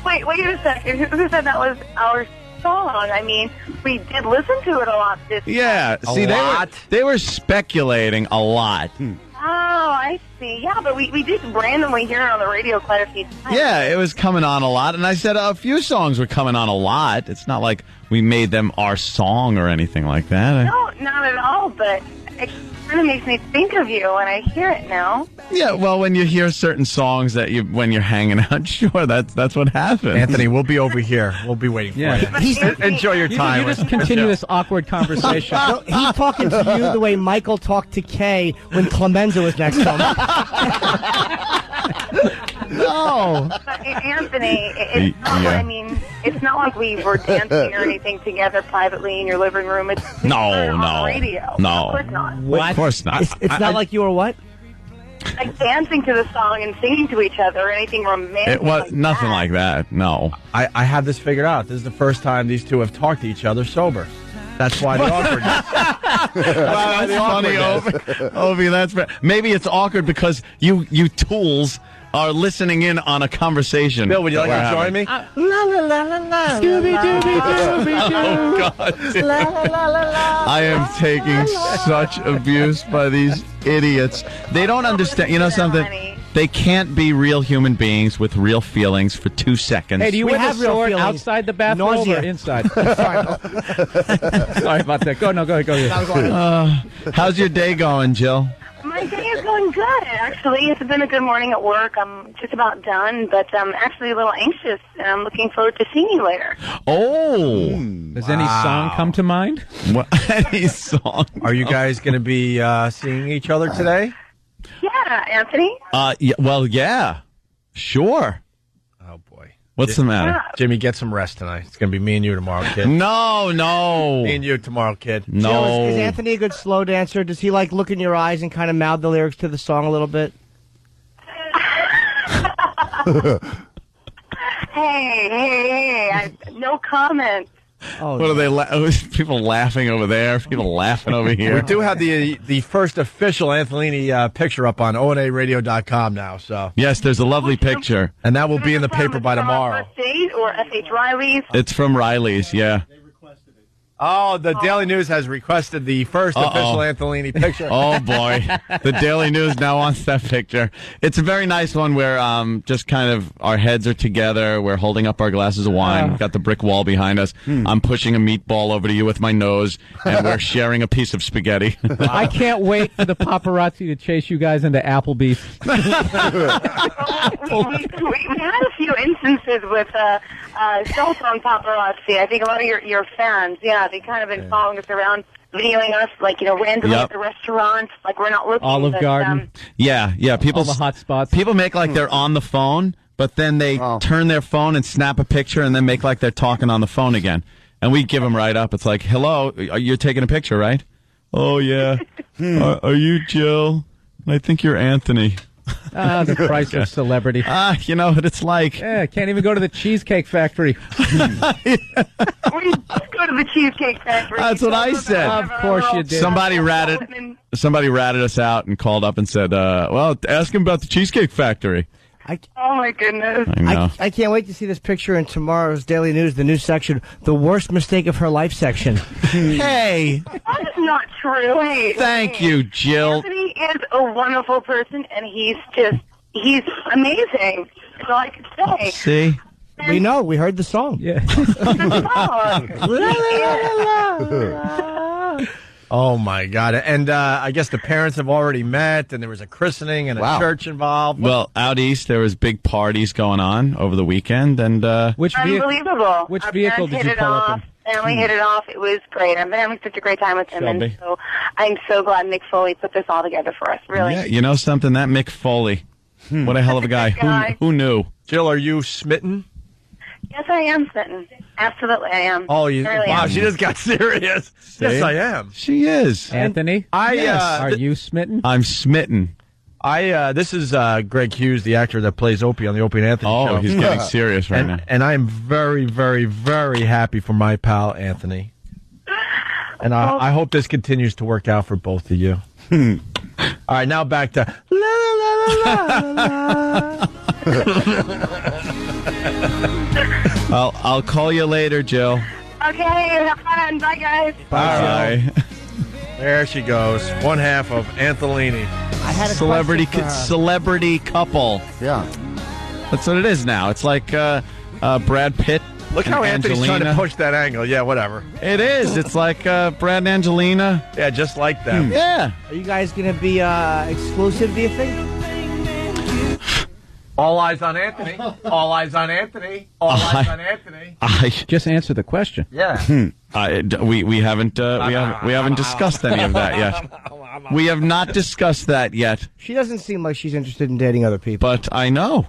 Wait a second. Who said that was our song? I mean, we did listen to it a lot this Yeah, time. see, they were speculating a lot. Oh, I see. Yeah, but we did randomly hear it on the radio quite a few times. Yeah, it was coming on a lot, and I said a few songs were coming on a lot. It's not like we made them our song or anything like that. No, not at all, but it kind of makes me think of you when I hear it now. Yeah, well, when you hear certain songs when you're hanging out, sure, that's what happens. Anthony, we'll be over here. We'll be waiting for you. Enjoy your time. You just continue this awkward conversation. He's talking to you the way Michael talked to Kay when Clemenza was next to him. No. But Anthony, it's not, I mean, it's not like we were dancing or anything together privately in your living room. It's on the radio. No. Of course not. What? Of course not. It's not like you were what? Like dancing to the song and singing to each other or anything romantic. It was nothing like that. No. I have this figured out. This is the first time these two have talked to each other sober. That's why the awkwardness. Wow, that's funny, Ovi. That's maybe it's awkward because you tools are listening in on a conversation. Bill, would you like to join me? La la la la la. Scooby Dooby Dooby Doo. Oh God! La la la la la. I am taking such abuse by these idiots. They don't understand. You know something? They can't be real human beings with real feelings for 2 seconds. Hey, do you We wear the have real sword feelings. outside the bathrobe Nausea. or inside? Sorry about that. Go ahead. How's your day going, Jill? My day is going good, actually. It's been a good morning at work. I'm just about done, but I'm actually a little anxious, and I'm looking forward to seeing you later. Oh. Does any song come to mind? What, any song? Are you guys going to be seeing each other today? Yeah, Anthony? Yeah. Sure. Oh, boy. What's the matter? Jimmy, get some rest tonight. It's going to be me and you tomorrow, kid. No. Me and you tomorrow, kid. No. Jill, is Anthony a good slow dancer? Does he like look in your eyes and kind of mouth the lyrics to the song a little bit? Hey, no comment. Oh, What are they? People laughing over there. People laughing over here. We do have the first official Anthony picture up on onaradio.com now. So Yes, there's a lovely picture. And that will be in the paper by tomorrow. First Date or F.H. Riley's? It's from Riley's, yeah. Oh, the Daily News has requested the first official Anthony picture. Oh, boy. The Daily News now wants that picture. It's a very nice one where just kind of our heads are together. We're holding up our glasses of wine. We've got the brick wall behind us. I'm pushing a meatball over to you with my nose, and we're sharing a piece of spaghetti. I can't wait for the paparazzi to chase you guys into Applebee's. We had a few instances with cell phone paparazzi. I think a lot of your fans, they kind of been following us around, videoing us, randomly at the restaurant, like we're not looking. Olive Garden. Yeah. People, All the hot spots. People make like they're on the phone, but then they turn their phone and snap a picture and then make like they're talking on the phone again. And we give them right up. It's like, hello, you're taking a picture, right? Oh, yeah. Are you Jill? I think you're Anthony. The price of celebrity. You know what it's like. Yeah, can't even go to the Cheesecake Factory. We just go to the Cheesecake Factory. That's what I said. Of course you did. Somebody ratted us out and called up and said, well, ask him about the Cheesecake Factory. Oh, my goodness. I know. I can't wait to see this picture in tomorrow's Daily News, the news section, the worst mistake of her life section. Hey. That is not true. Hey, Thank you, Jill. Anthony is a wonderful person, and he's amazing. That's all I can say. See? We know. We heard the song. Yeah. Oh, my God. And I guess the parents have already met, and there was a christening and a church involved. Well, out east, there was big parties going on over the weekend. And Which vehicle? Unbelievable. Which Our vehicle parents did you hit it pull up off. in? Family hit it off. It was great. I've been having such a great time with him, Shelby. and so I'm so glad Nick Foley put this all together for us. Really. yeah, you know something? That Mick Foley, what a hell of a guy. Guy. Who knew? Jill, are you smitten? Yes, I am smitten. Absolutely, I am. Oh, you! I really Wow, am. she just got serious. Yes, I am. She is. Anthony, are you smitten? I'm smitten. This is Greg Hughes, the actor that plays Opie on the Opie and Anthony show. Oh, he's getting serious right now. And I am very, very, very happy for my pal Anthony. And I hope this continues to work out for both of you. All right, now back to la la la la la. I'll call you later, Jill. Okay, have fun. Bye, guys. Bye. There she goes. One half of Anthelini. I had a celebrity question for her. celebrity couple. Yeah, that's what it is now. It's like Brad Pitt. Look how and Anthony's trying to Angelina. push that angle. Yeah, whatever. It is. It's like Brad and Angelina. Yeah, just like them. Yeah. Are you guys going to be exclusive, do you think? All eyes on Anthony. All eyes on Anthony. All eyes on Anthony. Just answer the question. Yeah. We haven't discussed any of that yet. We have not discussed that yet. She doesn't seem like she's interested in dating other people. But I know.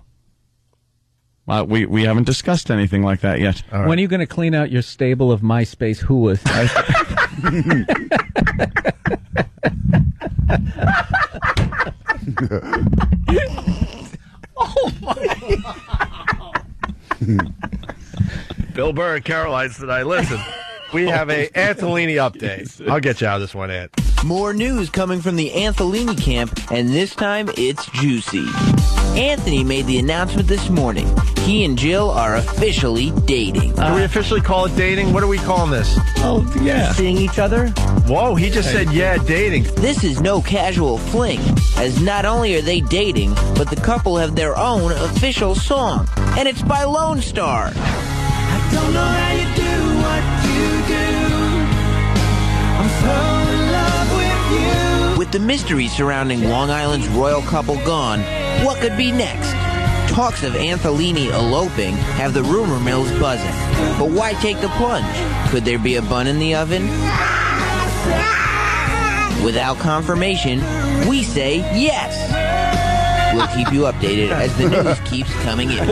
We haven't discussed anything like that yet. When are you going to clean out your stable of MySpace whoas? Oh my! Bill Burr and Caroline's tonight. Listen, we have a Anthelini update. I'll get you out of this one, Ant. More news coming from the Anthelini camp, and this time it's juicy. Anthony made the announcement this morning. He and Jill are officially dating. Do we officially call it dating? What are we calling this? Oh, yeah. Seeing each other? Whoa, he just said, yeah, dating. This is no casual fling, as not only are they dating, but the couple have their own official song, and it's by Lone Star. I don't know how you do what you do. I'm so in love with you. With the mystery surrounding Long Island's royal couple gone, what could be next? Talks of Anthelini eloping have the rumor mills buzzing. But why take the plunge? Could there be a bun in the oven? Without confirmation, we say yes. We'll keep you updated as the news keeps coming in.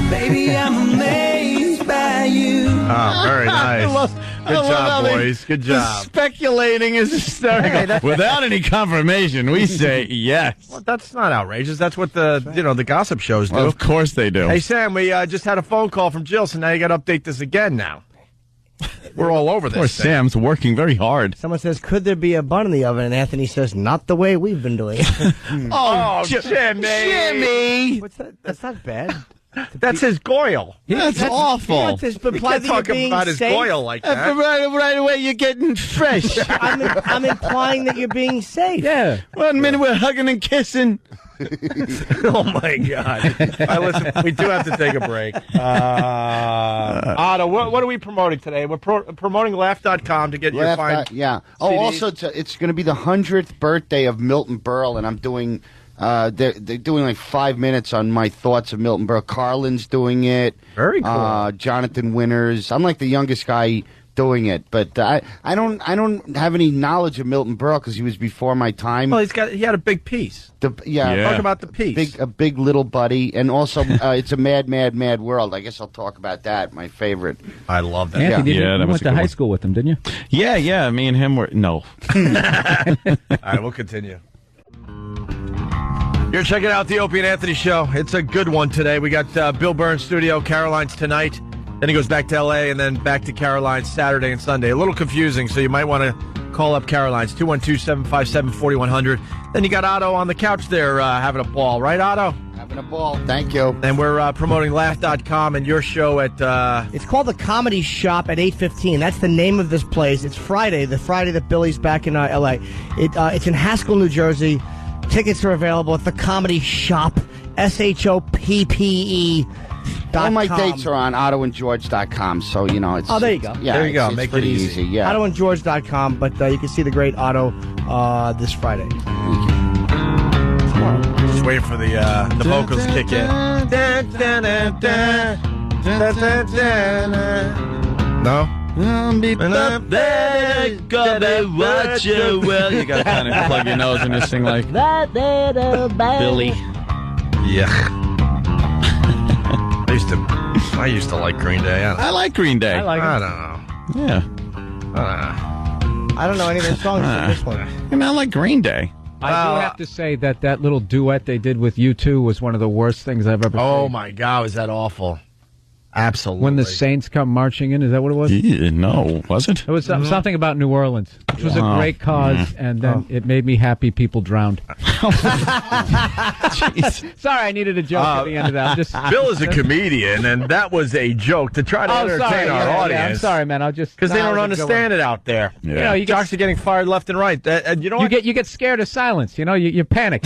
Baby, I'm amazed by you. Oh, very nice. Good job, boys. Good job. Speculating is hysterical. Without any confirmation, we say yes. Well, that's not outrageous. That's what the gossip shows do. Well, of course they do. Hey, Sam, we just had a phone call from Jill, so now you got to update this again now. We're all over this. Poor thing. Sam's working very hard. Someone says, could there be a bun in the oven? And Anthony says, not the way we've been doing it. Oh, Jimmy. What's that? That's not bad. That's his goyle. That's awful. It's You can't talk about his goyle like that. Right away, you're getting fresh. I'm implying that you're being safe. Yeah. 1 minute we're hugging and kissing. Oh, my God. All right, listen, we do have to take a break. Otto, what are we promoting today? We're promoting Laugh.com to get your fine yeah. Oh, CDs. also, it's going to be the 100th birthday of Milton Berle, and I'm doing... they're doing like 5 minutes on my thoughts of Milton Berle. Carlin's doing it. Very cool. Jonathan Winters. I'm like the youngest guy doing it, but I don't have any knowledge of Milton Berle because he was before my time. Well, he had a big piece. Talk about the piece. A big little buddy, and also it's a mad world. I guess I'll talk about that. My favorite. I love that. Anthony, Yeah, you that was went a to good high one. school with him, didn't you? Yeah. Me and him were... No. All right, we'll continue. You're checking out the Opie and Anthony show. It's a good one today. We got Bill Burr in studio, Caroline's tonight. Then he goes back to L.A. and then back to Caroline's Saturday and Sunday. A little confusing, so you might want to call up Caroline's, 212-757-4100. Then you got Otto on the couch there having a ball. Right, Otto? Having a ball. Thank you. And we're promoting Laugh.com and your show at... It's called The Comedy Shop at 8:15. That's the name of this place. It's Friday, the Friday that Billy's back in L.A. It's in Haskell, New Jersey. Tickets are available at The Comedy Shop, SHOPPE. All my dates are on OttoandGeorge.com, so, you know, it's... Oh, there you go. Yeah, There you go. It's Make it pretty easy. Yeah. OttoandGeorge.com, but you can see the great Otto this Friday. Just waiting for the vocals to kick in. No? You gotta kind of plug your nose and just sing like Billy. Yeah. used to like Green Day. I like Green Day. I don't know. Yeah. I don't know any of their songs except this one. I like Green Day. I do have to say that little duet they did with U2 was one of the worst things I've ever seen. Oh, my God, was that awful. Absolutely. When the Saints come marching in, is that what it was? Yeah, no, was it? It was something about New Orleans, which was a great cause, and then it made me happy people drowned. Sorry, I needed a joke at the end of that. Bill is a comedian, and that was a joke to try to entertain our audience. Yeah, I'm sorry, man. Because they don't understand it out there. Yeah. You know, Jocks are getting fired left and right. And you know what? You get scared of silence. You know, you panic.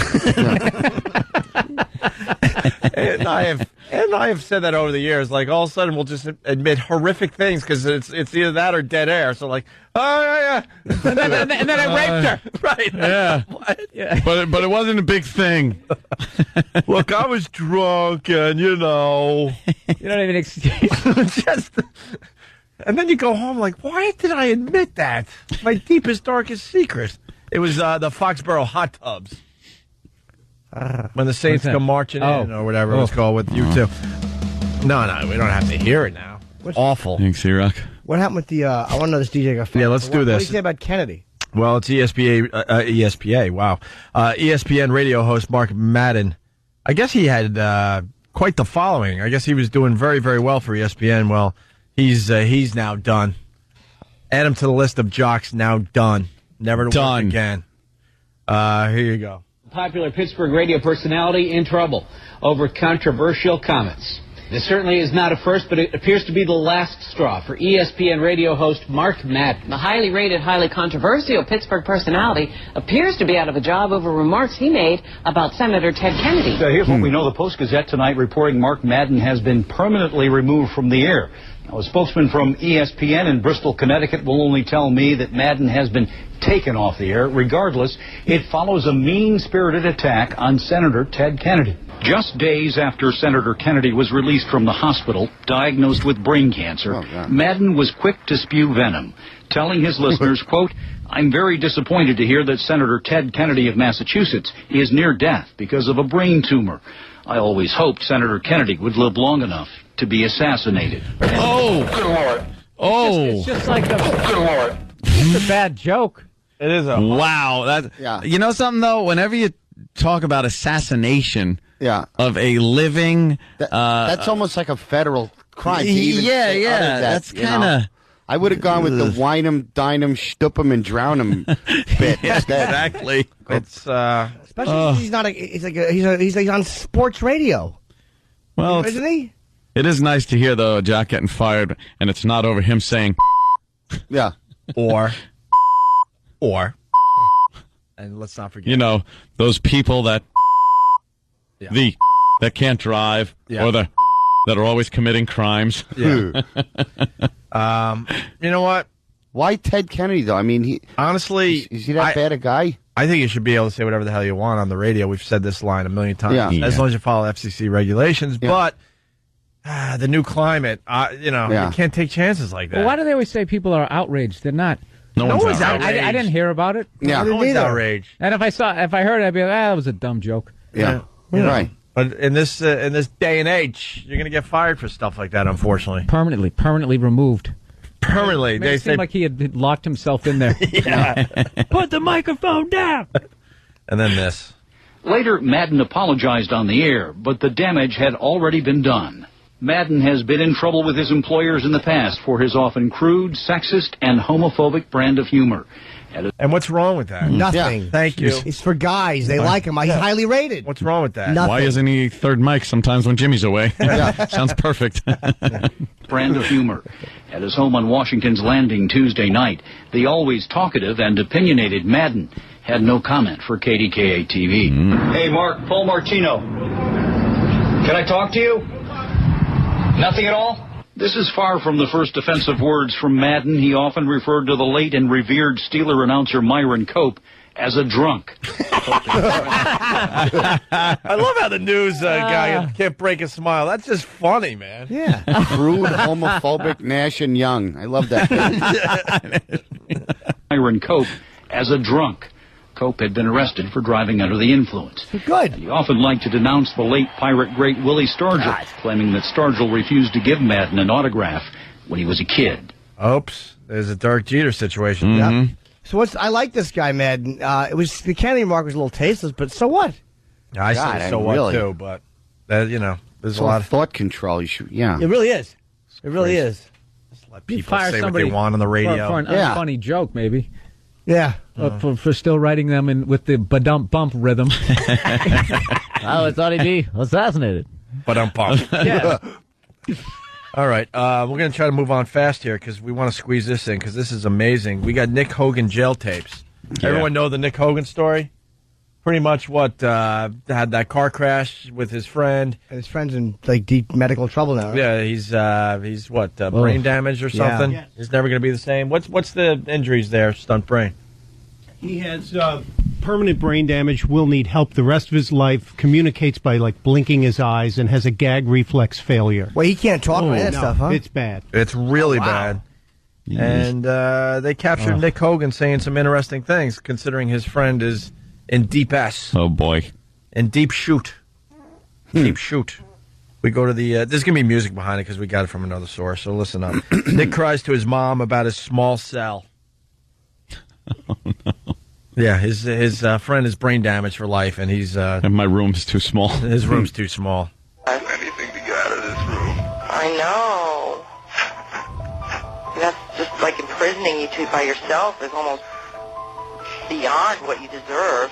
And I have said that over the years. Like, all of a sudden, we'll just admit horrific things because it's either that or dead air. So, like, oh, yeah. and then I raped her. Right. Yeah. Yeah. But it wasn't a big thing. Look, I was drunk, and, You don't even excuse. And then you go home like, why did I admit that? My deepest, darkest secret. It was the Foxborough hot tubs. When the Saints come marching in, or whatever it was called with you two. No, we don't have to hear it now. Awful. Thanks, C-Rock. What happened with the? I want to know this DJ got fired. Yeah, let's do What this. do you say about Kennedy? Well, it's ESPN. Wow, ESPN radio host Mark Madden. I guess he had quite the following. I guess he was doing very, very well for ESPN. Well, he's now done. Add him to the list of jocks now done. Never to work again. Here you go. Popular Pittsburgh radio personality in trouble over controversial comments. This certainly is not a first, but it appears to be the last straw for ESPN radio host Mark Madden. The highly rated, highly controversial Pittsburgh personality appears to be out of a job over remarks he made about Senator Ted Kennedy. Here's what we know. The Post-Gazette tonight reporting Mark Madden has been permanently removed from the air. Now, a spokesman from ESPN in Bristol, Connecticut will only tell me that Madden has been taken off the air. Regardless, it follows a mean-spirited attack on Senator Ted Kennedy. Just days after Senator Kennedy was released from the hospital, diagnosed with brain cancer, Madden was quick to spew venom, telling his listeners, quote, "I'm very disappointed to hear that Senator Ted Kennedy of Massachusetts is near death because of a brain tumor. I always hoped Senator Kennedy would live long enough to be assassinated." Oh! Good Lord. Oh! It's just like it's a bad joke. It is a wow. You know something though? Whenever you talk about assassination of a living, that's almost like a federal crime. To even say that, that's you know. kind of. I would have gone with the wine 'em, dine 'em, shtup 'em, and drown 'em bit instead. Exactly. It's especially since he's not. He's on sports radio. Well, isn't he? It is nice to hear though Jack getting fired, and it's not over him saying, yeah, or, and let's not forget, you know, those people that that can't drive or that are always committing crimes. Yeah. You know what? Why Ted Kennedy though? I mean, he honestly is he that bad a guy? I think you should be able to say whatever the hell you want on the radio. We've said this line a million times. Yeah. As long as you follow FCC regulations. Yeah. But the new climate, you can't take chances like that. Well, why do they always say people are outraged? They're not. No one's outraged. I didn't hear about it. Yeah, no one's outraged. And if I heard it, I'd be like, that was a dumb joke. Yeah. Right. But in this day and age, you're going to get fired for stuff like that, unfortunately. Permanently removed. Permanently. They seem like he had locked himself in there. Put the microphone down. And then this. Later, Madden apologized on the air, but the damage had already been done. Madden has been in trouble with his employers in the past for his often crude, sexist, and homophobic brand of humor. And what's wrong with that? Nothing. Yeah. Thank you. It's for guys. They like him. He's highly rated. What's wrong with that? Nothing. Why isn't he third mic sometimes when Jimmy's away? Sounds perfect. Brand of humor. At his home on Washington's Landing Tuesday night, the always talkative and opinionated Madden had no comment for KDKA-TV. Hey, Mark, Paul Martino. Can I talk to you? Nothing at all? This is far from the first offensive words from Madden. He often referred to the late and revered Steeler announcer Myron Cope as a drunk. I love how the news guy can't break a smile. That's just funny, man. Yeah. Crude, homophobic, Nash and Young. I love that. Myron Cope as a drunk. Cope had been arrested for driving under the influence. Good. And he often liked to denounce the late pirate great Willie Stargell, claiming that Stargell refused to give Madden an autograph when he was a kid. Oops. There's a Derek Jeter situation. Yep. So I like this guy, Madden. It was the Kennedy remark was a little tasteless, but so what? I God, said so what really. too, but there's It's a lot of thought control. You should, yeah. It really is. It really is. people fire say what somebody they want on the radio. for an unfunny joke, maybe. Yeah. For still writing them in with the ba-dump bump rhythm. I thought he'd be assassinated. Ba-dump bump. Yeah. All right, we're going to try to move on fast here because we want to squeeze this in because this is amazing. We got Nick Hogan jail tapes. Yeah. Everyone know the Nick Hogan story? Pretty much what had that car crash with his friend. And his friend's in deep medical trouble now. Right? Yeah, he's what brain damage or something. Yeah. He's never going to be the same. What's the injuries there? Stunt brain. He has permanent brain damage, will need help the rest of his life, communicates by blinking his eyes, and has a gag reflex failure. Well, he can't talk about that stuff, huh? It's bad. It's really bad. And they captured Nick Hogan saying some interesting things, considering his friend is in deep S. Oh, boy. In deep shoot. Deep shoot. We go to the... there's going to be music behind it because we got it from another source, so listen up. Nick cries to his mom about his small cell. Oh, no. Yeah, his friend is brain damaged for life, and he's... and my room's too small. His room's too small. Anything to get out of this room. I know. That's just like imprisoning you by yourself is almost beyond what you deserve.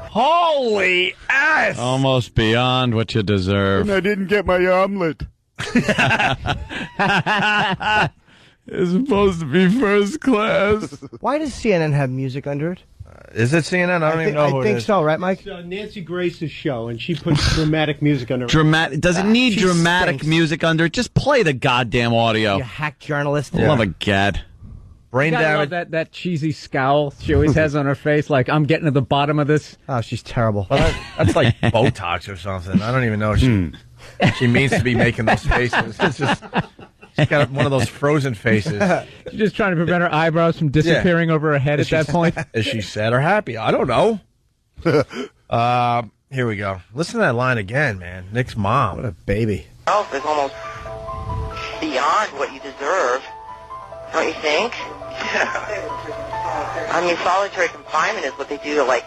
Holy ass! Almost beyond what you deserve. And I didn't get my omelet. It's supposed to be first class. Why does CNN have music under it? Is it CNN? I don't even know who I it think is. so, right, Mike? It's Nancy Grace's show, and she puts dramatic music under it. Does it need she dramatic stinks. music under it? Just play the goddamn audio. You hack journalist. Love a gad. Brain You gotta love that cheesy scowl she always has on her face, like, I'm getting to the bottom of this. Oh, she's terrible. Well, that's like Botox or something. I don't even know if she means to be making those faces. It's just... She's got one of those frozen faces. She's just trying to prevent her eyebrows from disappearing over her head at that point. Is she sad or happy? I don't know. Here we go. Listen to that line again, man. Nick's mom. What a baby. Self is almost beyond what you deserve, don't you think? Yeah. I mean, solitary confinement is what they do to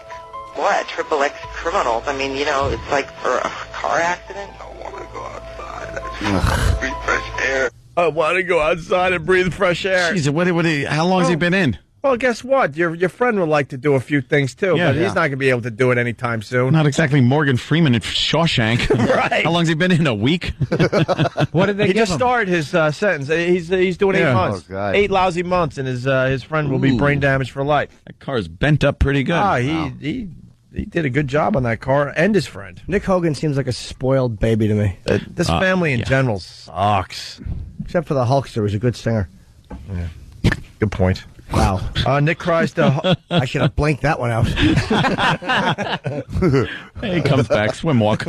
triple X criminals. I mean, it's like for a car accident. I want to go outside. I just want to breathe fresh air. I want to go outside and breathe fresh air. Jeez, how long has he been in? Well, guess what? Your friend would like to do a few things, too, but he's not going to be able to do it anytime soon. Not exactly Morgan Freeman in Shawshank. Right. How long's he been in? A week? What did they He give just him? started his sentence. He's doing 8 months. Oh, God. 8 lousy months, and his friend will be brain damaged for life. That car's bent up pretty good. He did a good job on that car and his friend. Nick Hogan seems like a spoiled baby to me. This family in general sucks. Except for the Hulkster, who's a good singer. Yeah. Good point. Wow. Nick cries to... I should have blinked that one out. He comes back, swim walk.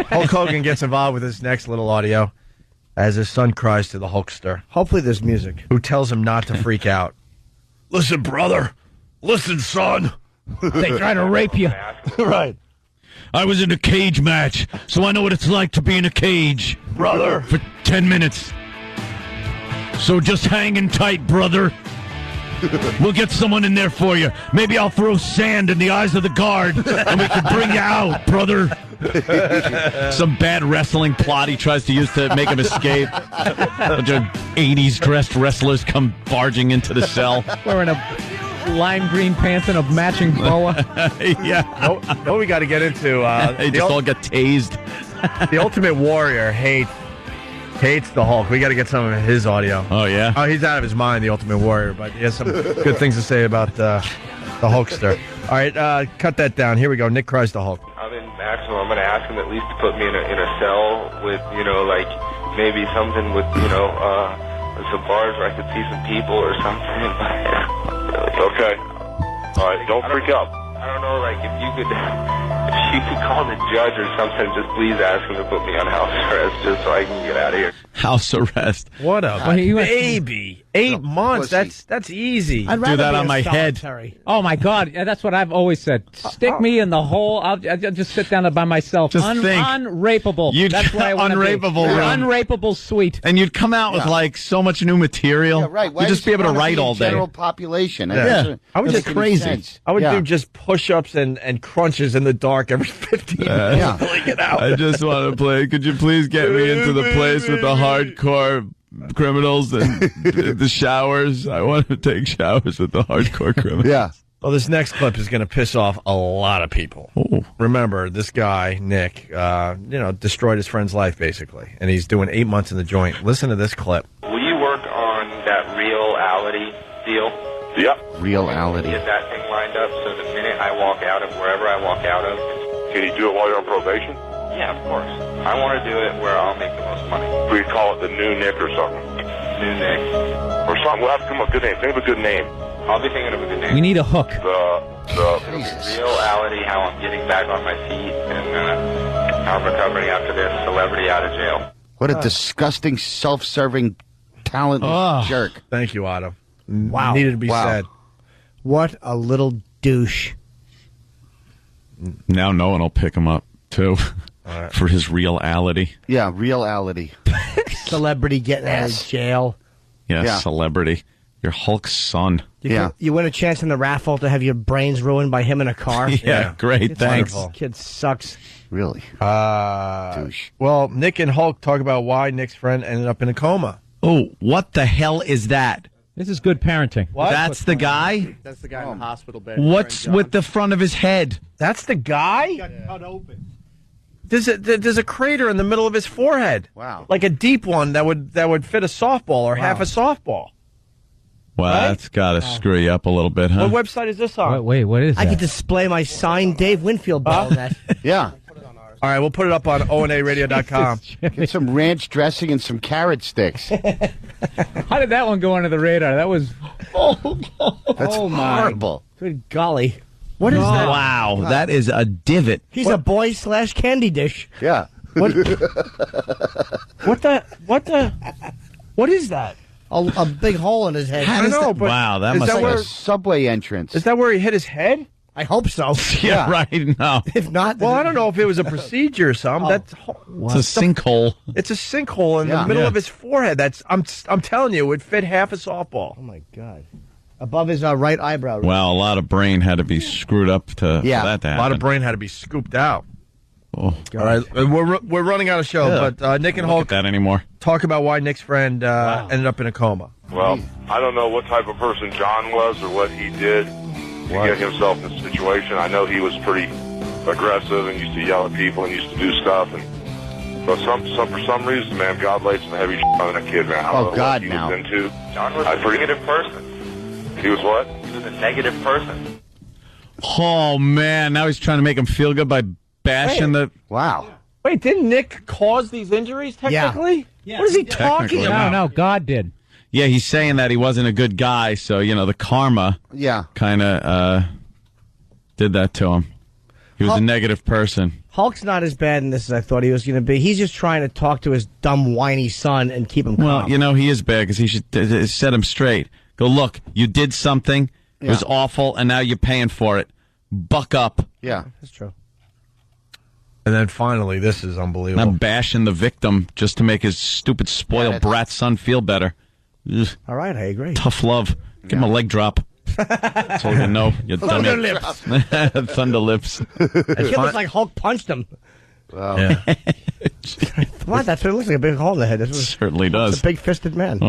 Hulk Hogan gets involved with his next little audio as his son cries to the Hulkster, Hopefully there's music. who tells him not to freak out. Listen, brother. Listen, son. They try to rape you. Right. I was in a cage match, so I know what it's like to be in a cage. Brother. For 10 minutes. So just hang in tight, brother. We'll get someone in there for you. Maybe I'll throw sand in the eyes of the guard, and we can bring you out, brother. Some bad wrestling plot he tries to use to make him escape. Bunch of 80s dressed wrestlers come barging into the cell. Wearing a lime green pants and a matching boa. Yeah. What we got to get into? They just all get tased. The Ultimate Warrior hates the Hulk. We got to get some of his audio. Oh, yeah? Oh, he's out of his mind, the Ultimate Warrior, but he has some good things to say about the Hulkster. All right, cut that down. Here we go. Nick cries to Hulk. I'm in Maximum. I'm going to ask him at least to put me in a cell with, maybe something with, some bars where I could see some people or something. Okay. All right, don't freak out. I don't know, if you could call the judge or something, just please ask him to put me on house arrest just so I can get out of here. house arrest. What a Well, he went- baby. 8 months. That's easy. I'd Do rather that be on in my head. solitary. Oh my God! Yeah, that's what I've always said. Stick me in the hole. I'll just sit down by myself. Just think. Unrapeable. You'd That's what I want to be. unrapeable room. Unrapeable suite. And you'd come out with like so much new material. Yeah, right. Why You'd just does be able to wanna write in all day. General population. That Yeah. doesn't- I would doesn't just make any crazy. sense. I would Yeah. do just push-ups and crunches in the dark every 15 minutes Yeah. until I get out. I just want to play. Could you please get me into the place with the hardcore criminals and the showers? I want to take showers with the hardcore criminals. Yeah. Well, this next clip is going to piss off a lot of people. Oh. Remember, this guy, Nick, destroyed his friend's life, basically. And he's doing 8 months in the joint. Listen to this clip. Will you work on that reality deal? Yep. Reality. Get that thing lined up so the minute I walk out of wherever I walk out of. Can you do it while you're on probation? Yeah, of course. I want to do it where I'll make the most money. We call it the new Nick or something. New Nick. Or something. We'll have to come up with a good name. Think of a good name. I'll be thinking of a good name. We need a hook. Reality, how I'm getting back on my feet and how I'm recovering after this celebrity out of jail. What a disgusting, self-serving, talentless Oh. jerk. Thank you, Otto. Wow. Needed to be Wow. said. What a little douche. Now no one will pick him up too for his reality. Yeah, reality. Celebrity getting out of jail. Yeah, Yeah. celebrity. You're Hulk's son. You win a chance in the raffle to have your brains ruined by him in a car. Yeah, great. It's Thanks. wonderful. Kid sucks. Really? Douche. Well, Nick and Hulk talk about why Nick's friend ended up in a coma. Oh, what the hell is that? This is good parenting. What? That's the guy? That's the guy in the hospital bed. What's with the front of his head? That's the guy? Cut open. There's a crater in the middle of his forehead. Wow. Like a deep one that would fit a softball or half a softball. Well, that's got to screw you up a little bit, huh? What website is this on? Wait, what is I that? could display my signed Dave Winfield ball on that. Yeah. All right, we'll put it up on onaradio.com. Get some ranch dressing and some carrot sticks. How did that one go under the radar? That was. That's Oh, my. horrible. Good golly. What is that? Wow, that is a divot. He's a boy/candy dish. Yeah. What is that? A big hole in his head. I know, but Wow, that is must that be where, A subway entrance. is that where he hit his head? I hope so. Yeah, right. No, If not, Well, I don't know if it was a procedure or something. That's it's a sinkhole. it's a sinkhole in Yeah. the middle Yeah. of his forehead. That's I'm telling you, it would fit half a softball. Oh my God! Above his right eyebrow. Well, a lot of brain had to be screwed up for that to A happen. lot of brain had to be scooped out. Oh, All right, we're running out of show, Yeah. but Nick and Look Hulk at that anymore. talk about why Nick's friend ended up in a coma. Well, I don't know what type of person John was or what he did to get himself in this situation. I know he was pretty aggressive and used to yell at people and used to do stuff. But for some reason, man, God laid some heavy shit on that kid, man. I don't know God, what he now. was into. John was I a forget- negative person. He was what? He was a negative person. Oh man, now he's trying to make him feel good by bashing the. Wow. Wait, didn't Nick cause these injuries technically? Yeah. What is he talking Technically. about? No, God did. Yeah, he's saying that he wasn't a good guy, so the karma Yeah. kind of did that to him. He was a negative person. Hulk's not as bad in this as I thought he was going to be. He's just trying to talk to his dumb, whiny son and keep him Well, calm. he is bad because he should set him straight. Go, look, you did something. It was awful, and now you're paying for it. Buck up. Yeah. That's true. And then finally, this is unbelievable. Not bashing the victim just to make his stupid, spoiled brat son feel better. Ugh, All right, I agree. tough love. Give him a leg drop. That's all you know. You dummy. Thunder lips. Thunder lips. It looks like Hulk punched him. Wow. Yeah. What? That's what it looks like, a big hole in the head. This was Certainly does. a big-fisted man.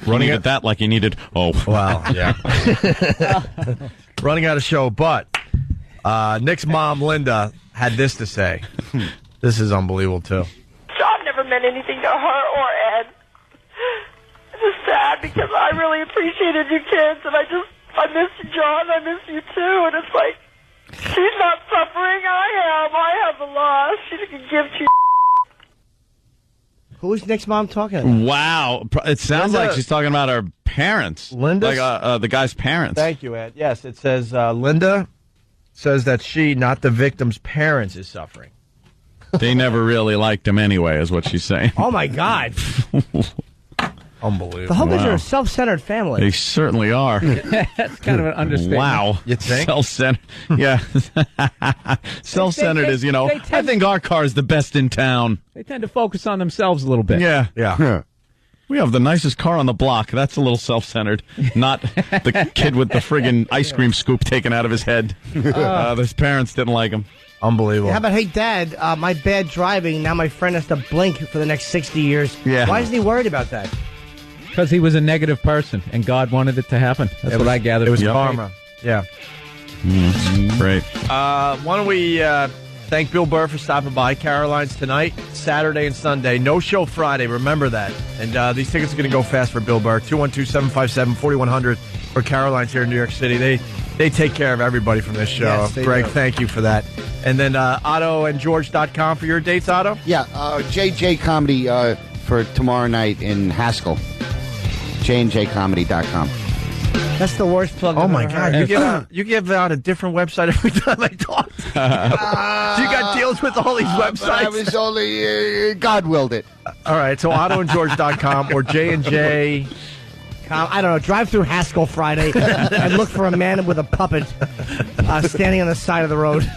Running at that like he needed. Oh, Wow, yeah. Running out of show, but Nick's mom, Linda, had this to say. This is unbelievable, too. John never meant anything to her or Ed. It's just sad because I really appreciated you kids, and I miss you, John. I miss you too. And it's like, she's not suffering. I am. I have the loss. She didn't give to you. Who is Nick's mom talking about? wow. It sounds Linda- like she's talking about her parents. Linda's- Like the guy's parents. Thank you, Ed. Yes, it says Linda says that she, not the victim's parents, is suffering. They never really liked him anyway, is what she's saying. Oh, my God. Unbelievable. The Hookers Wow. are a self-centered family. They certainly are. That's kind of an understatement. Wow. You think? Self-centered. Yeah. Self-centered is, I think our car is the best in town. They tend to focus on themselves a little bit. Yeah. Yeah. We have the nicest car on the block. That's a little self-centered. Not the kid with the friggin' ice cream scoop taken out of his head. His parents didn't like him. Unbelievable. How about, hey, Dad, my bad driving, now my friend has to blink for the next 60 years. Yeah. Why isn't he worried about that? Because he was a negative person, and God wanted it to happen. That's what I gathered. It was from karma. Yeah. Great. Why don't we thank Bill Burr for stopping by Caroline's tonight, Saturday and Sunday. No show Friday. Remember that. And these tickets are going to go fast for Bill Burr. 212-757-4100 for Caroline's here in New York City. They take care of everybody from this show. Yes, they Greg, do. thank you for that. And then OttoandGeorge.com for your dates, Otto? Yeah, JJ Comedy for tomorrow night in Haskell. JNJComedy.com. That's the worst plug. Oh I've my ever God! heard. You give out a different website every time I talk. You got deals with all these websites. I was only God willed it. All right, so OttoandGeorge.com or J&J. I don't know. Drive through Haskell Friday and look for a man with a puppet standing on the side of the road.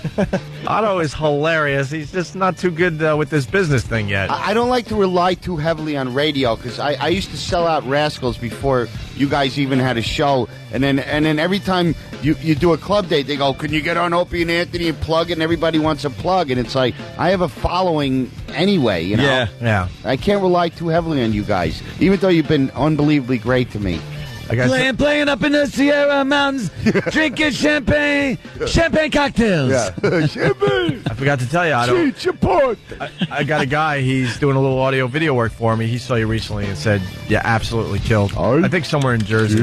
Otto is hilarious. He's just not too good with this business thing yet. I don't like to rely too heavily on radio because I used to sell out Rascals before you guys even had a show, and then every time you do a club date, they go, "Can you get on Opie and Anthony and plug?" And everybody wants a plug, and it's like I have a following anyway. You know, yeah. I can't rely too heavily on you guys, even though you've been unbelievably great to me. Playing up in the Sierra Mountains, drinking champagne cocktails. Yeah. Champagne. I forgot to tell you, Otto. I got a guy. He's doing a little audio video work for me. He saw you recently and said, "Yeah, absolutely killed." I think somewhere in Jersey.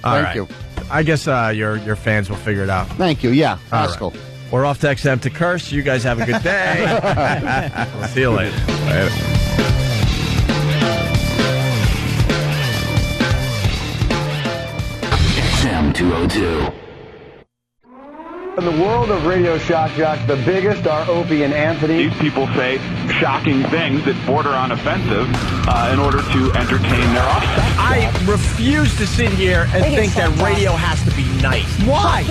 Thank you. I guess your fans will figure it out. Thank you. Yeah, All Haskell. right. We're off to XM to curse. You guys have a good day. We'll see you later. XM 202. In the world of Radio Shock Jock, the biggest are Opie and Anthony. These people say shocking things that border on offensive in order to entertain their offset. I refuse to sit here and think that radio has to be nice. Why?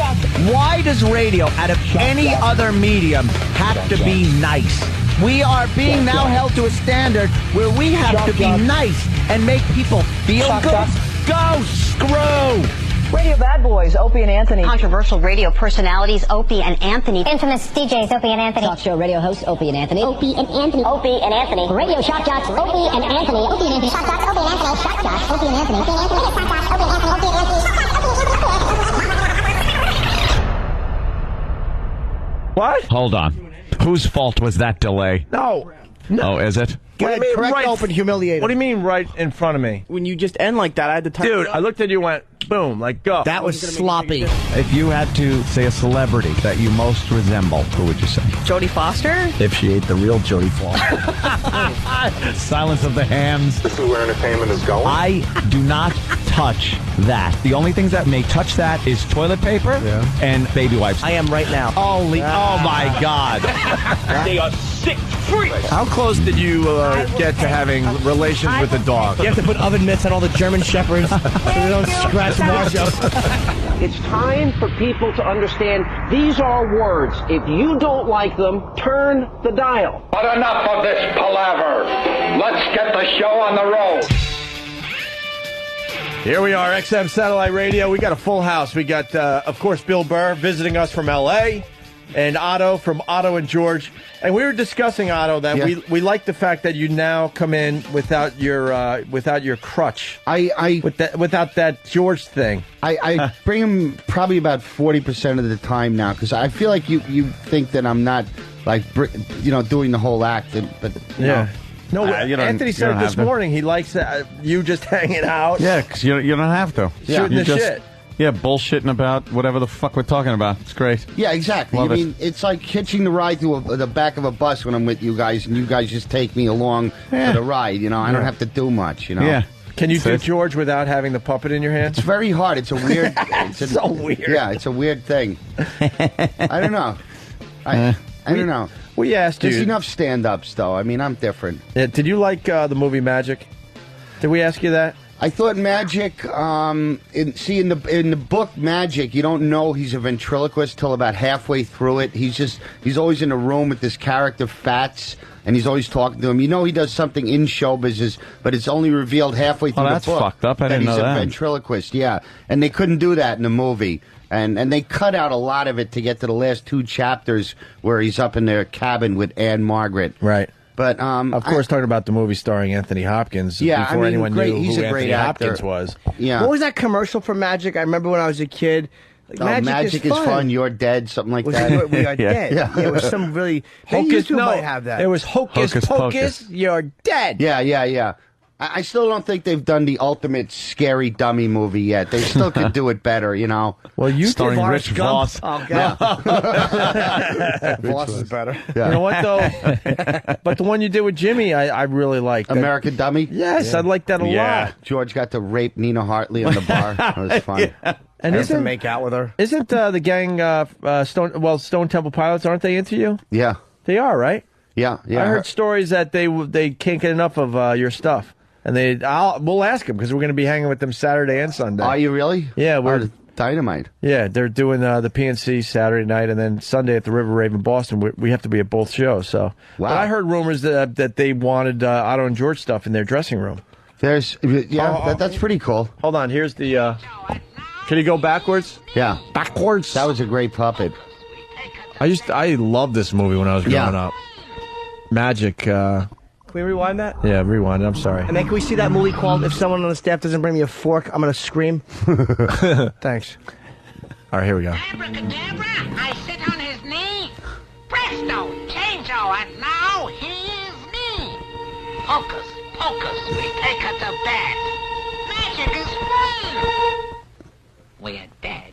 Why does radio, out of any other medium, have to be nice? We are being now held to a standard where we have to be nice and make people feel good. Go screw! Radio Bad Boys, Opie and Anthony. Controversial radio personalities, Opie and Anthony. Infamous DJs, Opie and Anthony. Talk show radio hosts, Opie and Anthony. Opie and Anthony. Opie and Anthony. Radio Shock Jocks, Opie and Anthony. Opie and Anthony. Shock Jocks, Opie and Anthony. Shock Jocks, Opie and Anthony. Opie and Anthony. Shock Jocks, Opie and Anthony. Opie and Anthony. What? Hold on. Whose fault was that delay? No. Oh, is it? What do you mean, right open, humiliated? What do you mean right in front of me? When you just end like that, I had to turn Dude, it up. I looked at you and went, boom, like go. That was sloppy. If you had to say a celebrity that you most resemble, who would you say? Jodie Foster? If she ate the real Jodie Foster. Silence of the hams. This is where entertainment is going. I do not touch that. The only things that may touch that is toilet paper and baby wipes. I am right now. Holy, oh my God. They are sick freaks. How close did you get to having relations with a dog? You have to put oven mitts on all the German shepherds so they don't scratch Marjo. It's time for people to understand these are words. If you don't like them, turn the dial. But enough of this palaver. Let's get the show on the road. Here we are, XM Satellite Radio. We got a full house. We got, of course, Bill Burr visiting us from L.A., and Otto from Otto and George. And we were discussing, Otto, that we like the fact that you now come in without your crutch. Without that George thing. I bring him probably about 40% of the time now because I feel like you think that I'm not like doing the whole act, but yeah. No, you don't- Anthony you said don't this have to. morning he likes you just hanging out. Yeah, because you don't have to. Shooting You the shit. Yeah, bullshitting about whatever the fuck we're talking about. It's great. Yeah, exactly. Love I it. mean, it's like hitching the ride to the back of a bus when I'm with you guys, and you guys just take me along for the ride. I don't have to do much. Yeah. Can you do George without having the puppet in your hands? It's very hard. It's a weird. It's so weird. Yeah, it's a weird thing. I don't know. And I don't know. We asked you. There's enough stand-ups, though. I mean, I'm different. Did you like the movie Magic? Did we ask you that? I thought Magic. In the book Magic, you don't know he's a ventriloquist till about halfway through it. He's always in a room with this character Fats, and he's always talking to him. You know he does something in show business, but it's only revealed halfway through that's the book fucked up. I didn't that know he's that. a ventriloquist. Yeah, and they couldn't do that in the movie. And they cut out a lot of it to get to the last 2 chapters where he's up in their cabin with Anne Margaret. Right. But of course, talking about the movie starring Anthony Hopkins. Yeah, before anyone great. knew He's who a great Anthony actor. Hopkins was. Yeah. What was that commercial for Magic? I remember when I was a kid. Like, Magic is fun. You're dead. Something like that. We are dead. Yeah. It was some really. Hocus- You no, might have that. It was Hocus Hocus Pocus. Pocus. You're dead. Yeah. I still don't think they've done the ultimate scary dummy movie yet. They still could do it better, you know. Well, you Starring did Rich Voss. Oh, God. Voss is better. You know what though? But the one you did with Jimmy, I really liked. American Dummy? Yes, I liked that a lot. George got to rape Nina Hartley on the bar. That was fun. And to isn't make out with her. Isn't the gang Stone Temple Pilots? Aren't they into you? Yeah. They are, right? Yeah. I heard stories that they can't get enough of your stuff, and we'll ask them because we're going to be hanging with them Saturday and Sunday. Are you really? Yeah, we're Dynamite. Yeah, they're doing the PNC Saturday night, and then Sunday at the River Raven Boston. We have to be at both shows. So, But I heard rumors that they wanted Otto and George stuff in their dressing room. That's pretty cool. Hold on, here's the. Can you go backwards? Yeah, backwards. That was a great puppet. I loved this movie when I was growing up. Magic. Can we rewind that? Yeah, rewind it. I'm sorry. And then can we see that movie called If Someone on the Staff Doesn't Bring Me a Fork, I'm going to scream? Thanks. All right, here we go. Abracadabra, I sit on his knee. Presto, changeo, and now here's me. Hocus pocus, we take her to bed. Magic is fun. We're dead.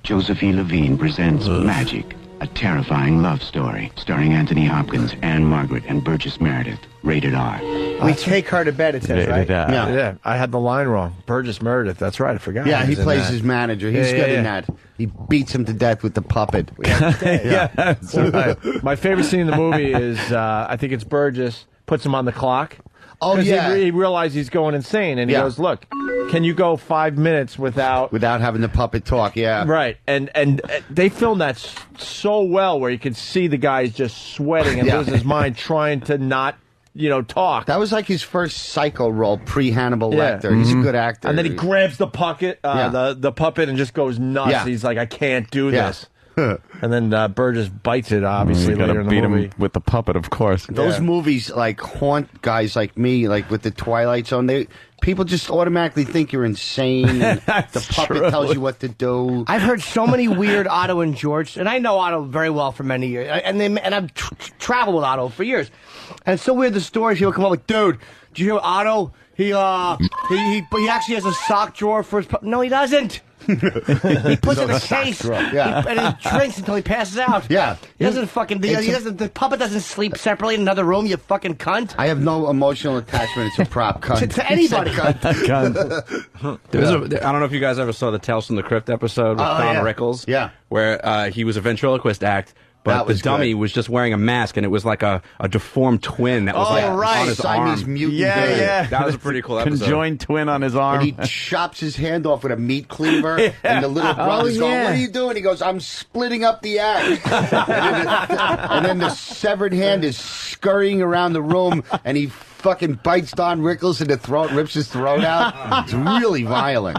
Josephine Levine presents Magic, a terrifying love story starring Anthony Hopkins, Anne Margaret, and Burgess Meredith. Rated R. We take her to bed, it says, right? Yeah, I had the line wrong. Burgess Meredith. That's right. I forgot. Yeah, he was in plays that. his manager. He's good in that. He beats him to death with the puppet. Yeah, that's right. My favorite scene in the movie is I think it's Burgess puts him on the clock. Oh, 'Cause yeah. he realized he's going insane, and he Yeah. goes, "Look, can you go 5 minutes without having the puppet talk?" Yeah, right. And they filmed that so well, where you could see the guy's just sweating and Yeah. losing his mind, trying to not, talk. That was like his first psycho role pre-Hannibal Lecter. He's a good actor. And then he grabs the puppet, the puppet, and just goes nuts. Yeah. He's like, "I can't do Yeah. this." And then Burgess bites it, obviously, You gotta later in the beat movie. him with the puppet, of course. Those movies like haunt guys like me, like with the Twilight Zone. People just automatically think you're insane. And the puppet true. tells you what to do. I've heard so many weird Otto and George, and I know Otto very well for many years, and I've traveled with Otto for years. And it's so weird the stories people come up with. Dude, did you hear Otto? He actually has a sock drawer for his. No, he doesn't. He puts it in a case. Yeah. And he drinks until he passes out. Yeah. He doesn't fucking. The puppet doesn't sleep separately in another room. You fucking cunt. I have no emotional attachment. It's a prop cunt. To anybody. I don't know if you guys ever saw the Tales from the Crypt episode with Don Rickles. Yeah. Where he was a ventriloquist act. That But the was dummy good. was just wearing a mask, and it was like a deformed twin that was on his Siamese arm. mutant. That was a pretty cool episode. Conjoined twin on his arm. And he chops his hand off with a meat cleaver, and the little brother's going, "What are you doing?" He goes, "I'm splitting up the act." and then the severed hand is scurrying around the room, and he fucking bites Don Rickles in the throat, rips his throat out. It's really violent.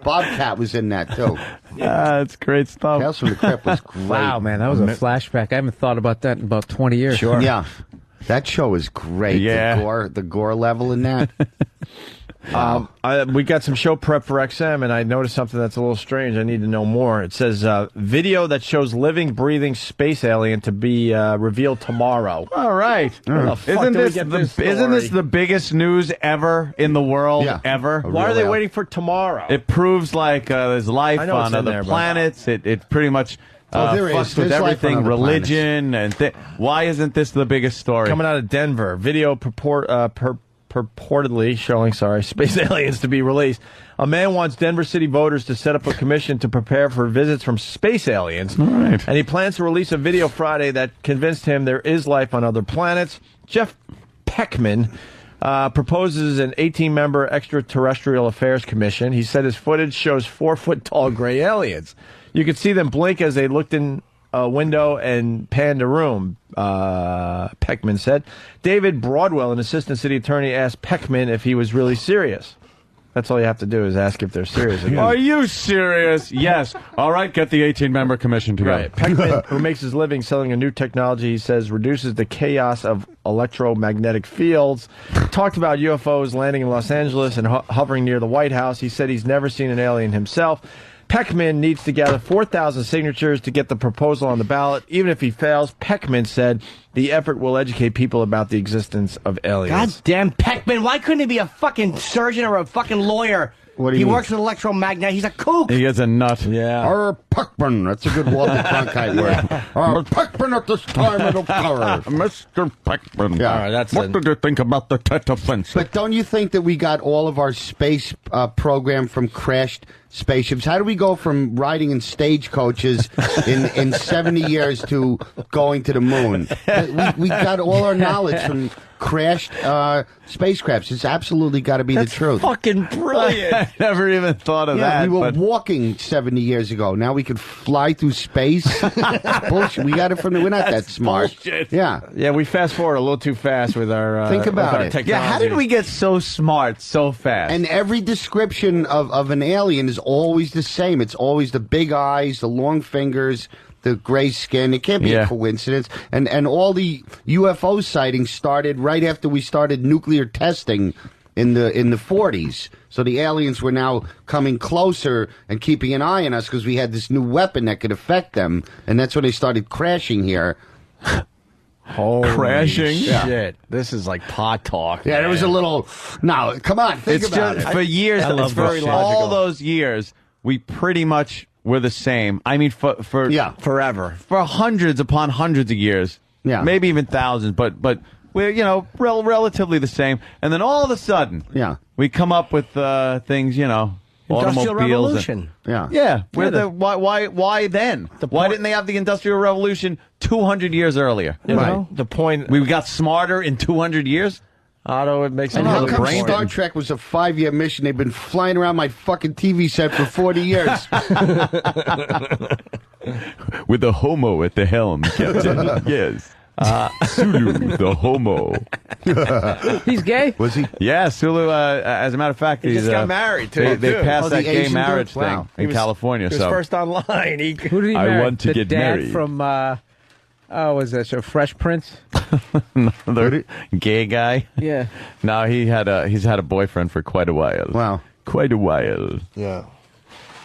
Bobcat was in that too. It's great stuff. Tales from the Crypt was great. Wow, man, that was a flashback. I haven't thought about that in about 20 years. Yeah, that show is great. Yeah. The gore level in that. We got some show prep for XM, and I noticed something that's a little strange. I need to know more. It says video that shows living, breathing space alien to be revealed tomorrow. All right. Where the fuck Isn't did we this get this isn't this story? the biggest news ever in the world ever? Why are they waiting for tomorrow? It proves like there's life I know it's on in other there, but- planets. It pretty much there is. fucks with There's life on everything, other religion, and why isn't this the biggest story? Coming out of Denver, video purportedly showing, space aliens to be released. A man wants Denver City voters to set up a commission to prepare for visits from space aliens. All right. And he plans to release a video Friday that convinced him there is life on other planets. Jeff Peckman proposes an 18-member extraterrestrial affairs commission. He said his footage shows 4-foot-tall gray aliens. You could see them blink as they looked in a window and panned a room, Peckman said. David Broadwell, an assistant city attorney, asked Peckman if he was really serious. That's all you have to do is ask if they're serious. Are you serious? Yes. All right, get the 18-member commission together. Right. Peckman, who makes his living selling a new technology, he says reduces the chaos of electromagnetic fields, talked about UFOs landing in Los Angeles and hovering near the White House. He said he's never seen an alien himself. Peckman needs to gather 4,000 signatures to get the proposal on the ballot. Even if he fails, Peckman said the effort will educate people about the existence of aliens. God damn Peckman, why couldn't he be a fucking surgeon or a fucking lawyer? What do he you mean? works with electromagnet. He's a kook. He is a nut. Yeah. Peckman. That's a good Walter Cronkite word. Peckman at this time of the power. Mr. Peckman. Yeah. All right, that's what did you think about the Tet Offensive? But don't you think that we got all of our space program from crashed spaceships? How do we go from riding in stagecoaches in 70 years to going to the moon? We got all our knowledge from crashed spacecrafts. It's absolutely got to be the truth. Fucking brilliant. I never even thought of Yeah, that. we were but walking 70 years ago. Now we could fly through space. Bullshit. We got it from we're not that smart. bullshit. Yeah. Yeah, we fast forward a little too fast with our Think about with our it. technology. yeah, how did we get so smart so fast? And every description of an alien is always the same. It's always the big eyes, the long fingers, the gray skin. It can't be a coincidence. And all the UFO sightings started right after we started nuclear testing in the 40s. So the aliens were now coming closer and keeping an eye on us because we had this new weapon that could affect them. And that's when they started crashing here. Holy Crashing? shit. This is like pot talk. Yeah, there was a little... No, come on, think it's about just, it. for years, I love it's very this shit. all those years, we pretty much were the same. I mean, for forever, for hundreds upon hundreds of years, maybe even thousands. But we're relatively the same. And then all of a sudden, we come up with things, Industrial automobiles. Revolution. Yeah. Why then? Why didn't they have the Industrial Revolution 200 years earlier? The point. We got smarter in 200 years. Otto, it makes And me how feel come brain. Star Trek was a 5-year mission? They've been flying around my fucking TV set for 40 years. With the homo at the helm, Captain. Yes. Sulu, the homo. He's gay? Was he? Yeah, Sulu, as a matter of fact, He he's just got married, too. They passed the that gay Asian marriage dude? Wow. thing in California. He was So first online. Who did he I marry? want to the get dad married. from, was that show, Fresh Prince? the gay guy. Yeah. No, he's had a boyfriend for quite a while. Wow. Quite a while. Yeah.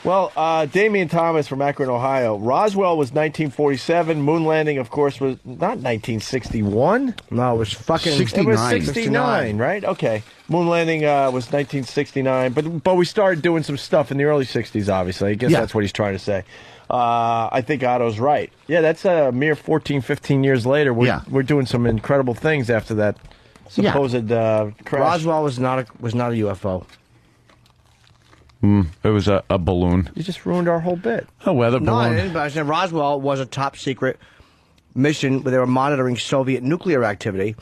Well, Damian Thomas from Akron, Ohio. Roswell was 1947. Moon landing, of course, was not 1961. No, it was fucking... 69. It was 69, right? Okay. Moon landing was 1969. But we started doing some stuff in the early 60s, obviously. I guess that's what he's trying to say. I think Otto's right. Yeah, that's a mere 14, 15 years later. We're doing some incredible things after that supposed crash. Roswell was not a UFO. It was a balloon. You just ruined our whole bit. A weather No, I balloon. didn't, but I said Roswell was a top secret mission where they were monitoring Soviet nuclear activity.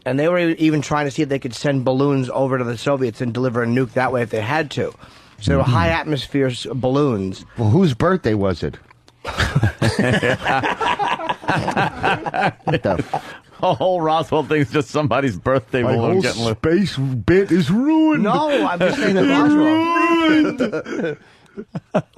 And they were even trying to see if they could send balloons over to the Soviets and deliver a nuke that way if they had to. So they were high atmosphere balloons. Well, whose birthday was it? The whole Roswell thing is just somebody's birthday balloon getting lit. Space bit is ruined. No, I'm just saying that Roswell.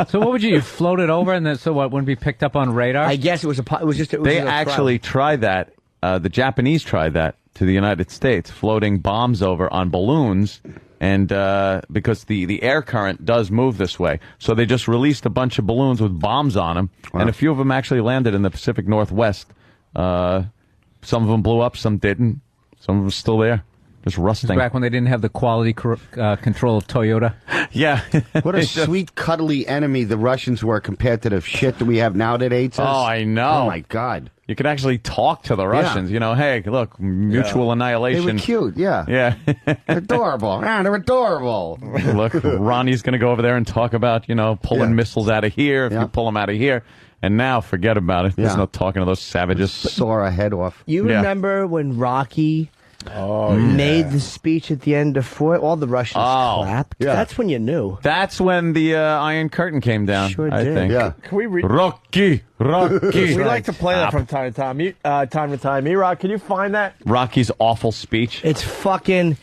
So what would you float it over and then so what wouldn't be picked up on radar? I guess it was just They actually tried that. The Japanese tried that to the United States, floating bombs over on balloons, and because the air current does move this way, so they just released a bunch of balloons with bombs on them, and a few of them actually landed in the Pacific Northwest. Some of them blew up, some didn't. Some of them still there, just rusting. Back when they didn't have the quality control of Toyota. Yeah. What a sweet, cuddly enemy the Russians were compared to the shit that we have now that hates us. Oh, I know. Oh, my God. You could actually talk to the Russians. You know, hey, look, mutual annihilation. They were cute, yeah. Yeah. They're adorable. Ah, they're adorable. Look, Ronnie's going to go over there and talk about, pulling missiles out of here if you pull them out of here. And now, forget about it. There's no talking to those savages. Saw our head off. You remember when Rocky made the speech at the end of Fort? All the Russians clapped. Yeah. That's when you knew. That's when the Iron Curtain came down, I did. think. Yeah. Can we read? Rocky. We like to play that from time to time. E-Rock, can you find that? Rocky's awful speech. It's fucking...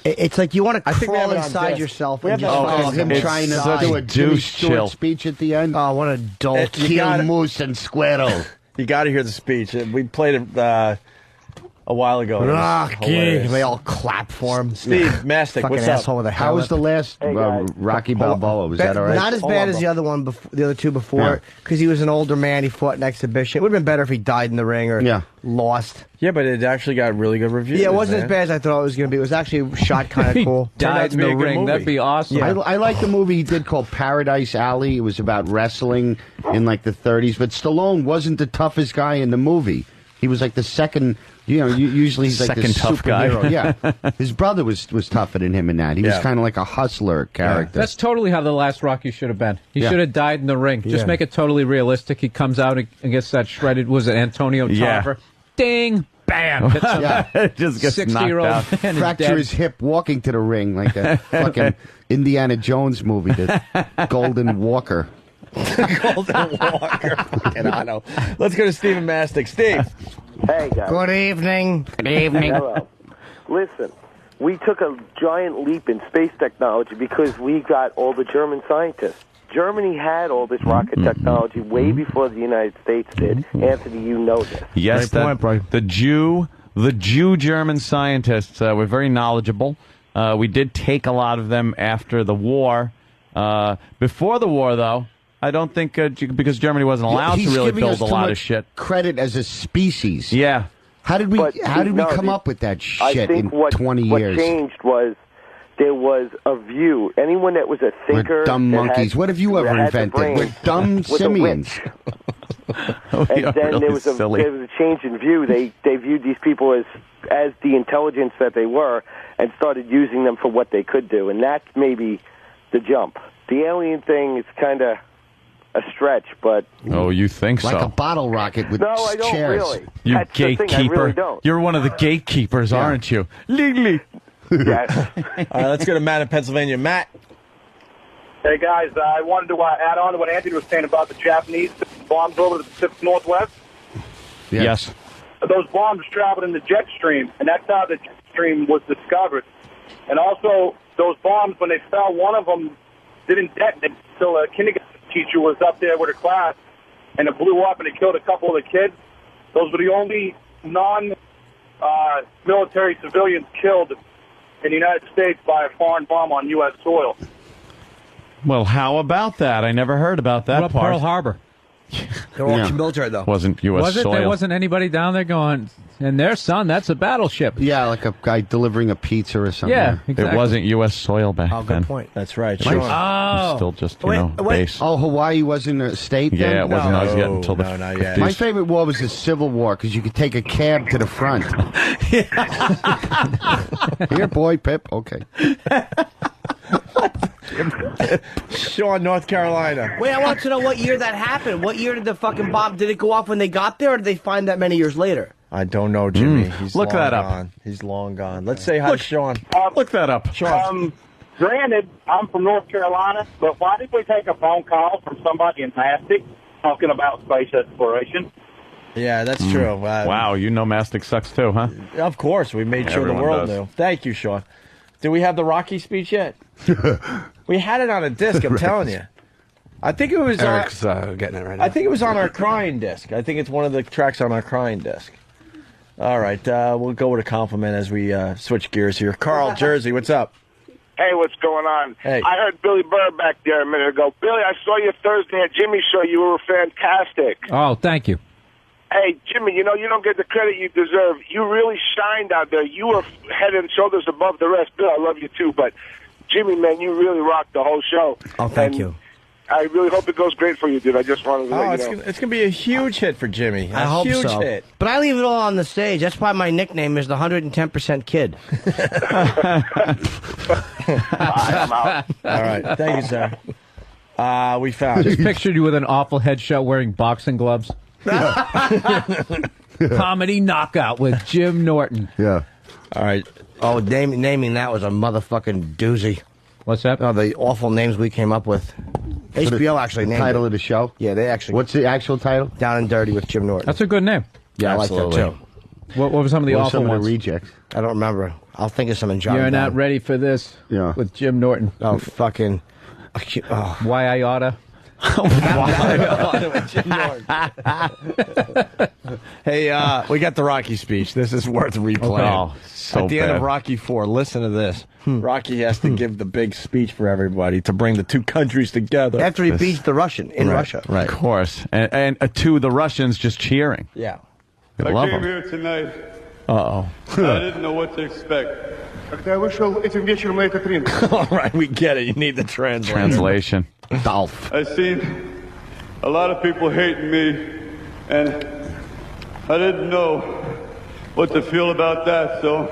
It's like you want to I think we have crawl it on inside disc. yourself. We And have just that on fall disc. Him asleep. trying to such do a a Jimmy douche Stewart chill. speech at the end. Oh, what an adult. Kill moose and squirrel. You got to hear the speech. We played it a while ago. It was Rocky. hilarious. They all clap for him. Steve Mastic, Fucking what's asshole up? with a How was helmet. the last Rocky Balboa? Was that all right? Not as bad as the other one, the other two before, because he was an older man. He fought an exhibition. It would have been better if he died in the ring or lost. Yeah, but it actually got really good reviews. Yeah, it wasn't man. as bad as I thought it was going to be. It was actually shot kind of cool. Died in the ring. That'd be awesome. Yeah. I like the movie he did called Paradise Alley. It was about wrestling in like the 30s, but Stallone wasn't the toughest guy in the movie. He was like the second. Usually he's like Second the tough guy. superhero. Yeah, his brother was tougher than him in that. He was kind of like a hustler character. That's totally how the last Rocky should have been. He Yeah. should have died in the ring. Just Yeah. make it totally realistic. He comes out and gets that shredded. Was it Antonio Yeah. Tarver? Ding, bam. Hits him. Yeah. Just gets 60-year-old knocked out. man is Fracture dead. his hip walking to the ring like a fucking Indiana Jones movie, the Golden Walker. Golden Walker. Fucking Otto. Let's go to Stephen Mastic. Steve. Hey, guys. Good evening. Good evening. Hello. Listen, we took a giant leap in space technology because we got all the German scientists. Germany had all this rocket technology way before the United States did. Anthony, you know this. Yes, the Jew German scientists were very knowledgeable. We did take a lot of them after the war. Before the war, though, I don't think because Germany wasn't allowed to really build a lot of shit. Credit as a species. Yeah. How did we But, come up with that I shit think in what 20 years? What changed was there was a view. Anyone that was a thinker, We're dumb that monkeys. had- What have you that ever had the invented? brain, We're dumb was a simians. And then there was a change in view. They viewed these people as the intelligence that they were, and started using them for what they could do. And that's maybe the jump. The alien thing is kind of a stretch, but Oh, you think Like so? a bottle rocket with no, I don't chairs. really. You That's the thing, I gatekeeper. really don't. You're one of the gatekeepers, aren't you? Legally. Yes. All right, let's go to Matt in Pennsylvania. Matt. Hey, guys, I wanted to add on to what Anthony was saying about the Japanese bombs over the Pacific Northwest. Yes. Those bombs traveled in the jet stream, and that's how the jet stream was discovered. And also, those bombs, when they fell, one of them didn't detonate until a kindergarten teacher was up there with her class, and it blew up and it killed a couple of the kids. Those were the only non-military civilians killed in the United States by a foreign bomb on U.S. soil. Well, how about that? I never heard about that What about part. Pearl Harbor? They're all military, though. Wasn't U.S. Was it? soil. There wasn't anybody down there going, and their son, that's a battleship. Yeah, like a guy delivering a pizza or something. Yeah, exactly. It wasn't U.S. soil back then. point. That's right. Mike- Sean. It's still just, base. Oh, Hawaii wasn't a state then? Yeah, it wasn't ours yet until the not yet. 50s. My favorite war was the Civil War because you could take a cab to the front. Here, boy, Pip. Okay. Sean, North Carolina. Wait, I want to know what year that happened. What year did the fucking bomb? Did it go off when they got there, or did they find that many years later? I don't know, Jimmy. He's Look long that up. Gone. He's long gone. Let's say hi to Sean. Look that up. Sean. Granted, I'm from North Carolina, but why did we take a phone call from somebody in Mastic talking about space exploration? Yeah, that's true. Wow, you know Mastic sucks too, huh? Of course, we made sure Everyone the world does. knew. Thank you, Sean. Do we have the Rocky speech yet? We had it on a disc, I'm telling you. I think it was Eric's getting it right now. I think it was on our crying disc. I think it's one of the tracks on our crying disc. All right, we'll go with a compliment as we switch gears here. Carl, Jersey, what's up? Hey, what's going on? Hey. I heard Billy Burr back there a minute ago. Billy, I saw you Thursday at Jimmy's show. You were fantastic. Oh, thank you. Hey, Jimmy, you don't get the credit you deserve. You really shined out there. You were head and shoulders above the rest. Bill, I love you too, but Jimmy, man, you really rocked the whole show. Oh, thank And you. I really hope it goes great for you, dude. I just wanted to let you know. It's gonna be a huge hit for Jimmy. I hope huge so. hit. But I leave it all on the stage. That's why my nickname is the 110% Kid. I'm out. All right, thank you, sir. We found Just it. pictured you with an awful headshot wearing boxing gloves. Comedy knockout with Jim Norton. Yeah. All right. Oh, naming that was a motherfucking doozy. What's that? Oh, the awful names we came up with. HBO actually named Title it. of the show? Yeah, they actually. What's the actual title? Down and Dirty with Jim Norton. That's a good name. Yeah, Absolutely. I like that too. What were some of the What were awful some of ones? the rejects? I don't remember. I'll think of some in John. You're not ready for this. Yeah. With Jim Norton. Oh, fucking. Oh. Why I oughta. Hey, we got the Rocky speech. This is worth replaying. Oh, so At the end of bad. Rocky 4, listen to this. Rocky has to give the big speech for everybody to bring the two countries together. After he beats the Russian in Right, Russia. Right. Of course. And to the Russians just cheering. Yeah. They love came them. here tonight. Uh-oh. I didn't know what to expect. Когда я вышел этим вечером на этот ринг, All right, we get it. You need the translation. Translation. Dolph. I seen a lot of people hating me, and I didn't know what to feel about that, so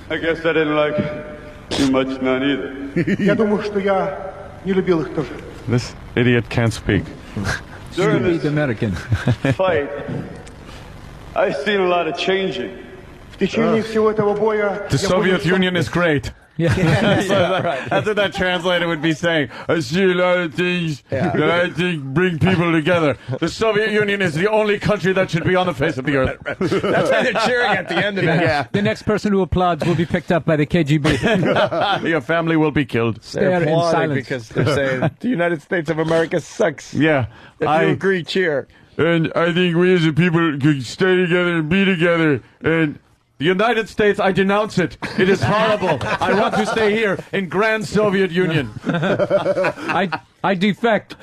I guess I didn't like too much none either. я думаю, что я не любил их тоже. This idiot can't speak. During He's this American. fight, I seen a lot of changing. В течение всего этого боя The я Soviet понял, что- Union is great. Yeah. That's what that translator would be saying. I see a lot of things that I think bring people together. The Soviet Union is the only country that should be on the face of the earth. That's why they're cheering at the end of it. Yeah. The next person who applauds will be picked up by the KGB. Your family will be killed. Stare They're in applauding silence. because they're saying the United States of America sucks. Yeah. If you agree, cheer. And I think we as a people could stay together and be together. And the United States, I denounce it. It is horrible. I want to stay here in Grand Soviet Union. I defect.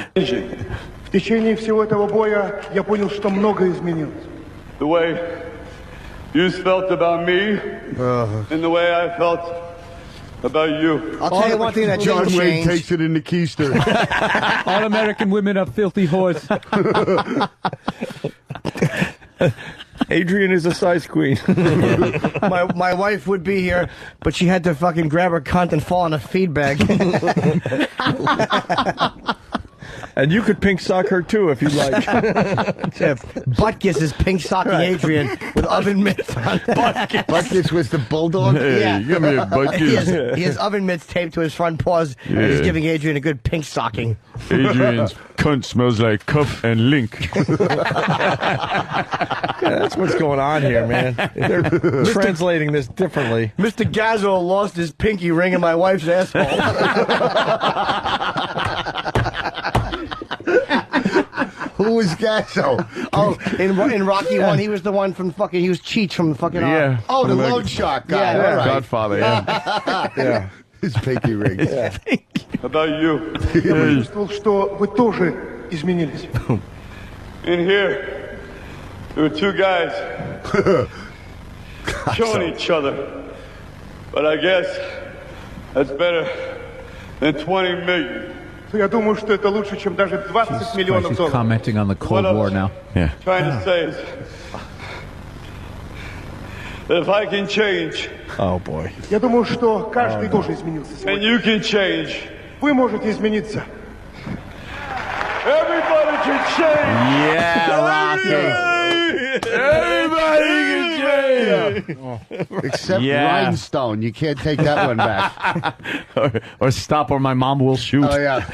В течение всего этого боя я понял, что многое изменилось. The way you felt about me, and the way I felt about you. I'll tell you one thing that John didn't Wayne change. takes it in the keister. All American women are filthy whores. Adrian is a size queen. My wife would be here, but she had to fucking grab her cunt and fall in a feed bag. And you could pink sock her too if you'd like. Yeah, Butkus is pink socking Adrian with oven mitts on. Butkus was the bulldog. Hey, Yeah. give me a bucket. He has oven mitts taped to his front paws, and he's Yeah. giving Adrian a good pink socking. Adrian's cunt smells like cuff and link. Yeah, that's what's going on here, man. They're translating this differently. Mr. Gazzo lost his pinky ring in my wife's asshole. Who was Gasso? Oh, in Rocky 1, he was the one from fucking, he was Cheech from fucking... Yeah. Oh, the From loan shark guy. Yeah. All right. Godfather, yeah. Yeah. His pinky ring. About you. Я почувствовал, что вы тоже изменились. In here, there were two guys killing each other. But I guess that's better than 20 million. Я думаю, что это лучше, чем даже 20 миллионов He's долларов. commenting on the Cold What War else? now. Yeah. Trying to say is that if I can change, Oh boy. Я думаю, что каждый тоже изменился and сегодня. you can change, Вы можете измениться. everybody can change. Yeah, Rocky. Everybody can change. Except Yeah. Rhinestone. You can't take that one back. or stop or my mom will shoot. Oh, yeah.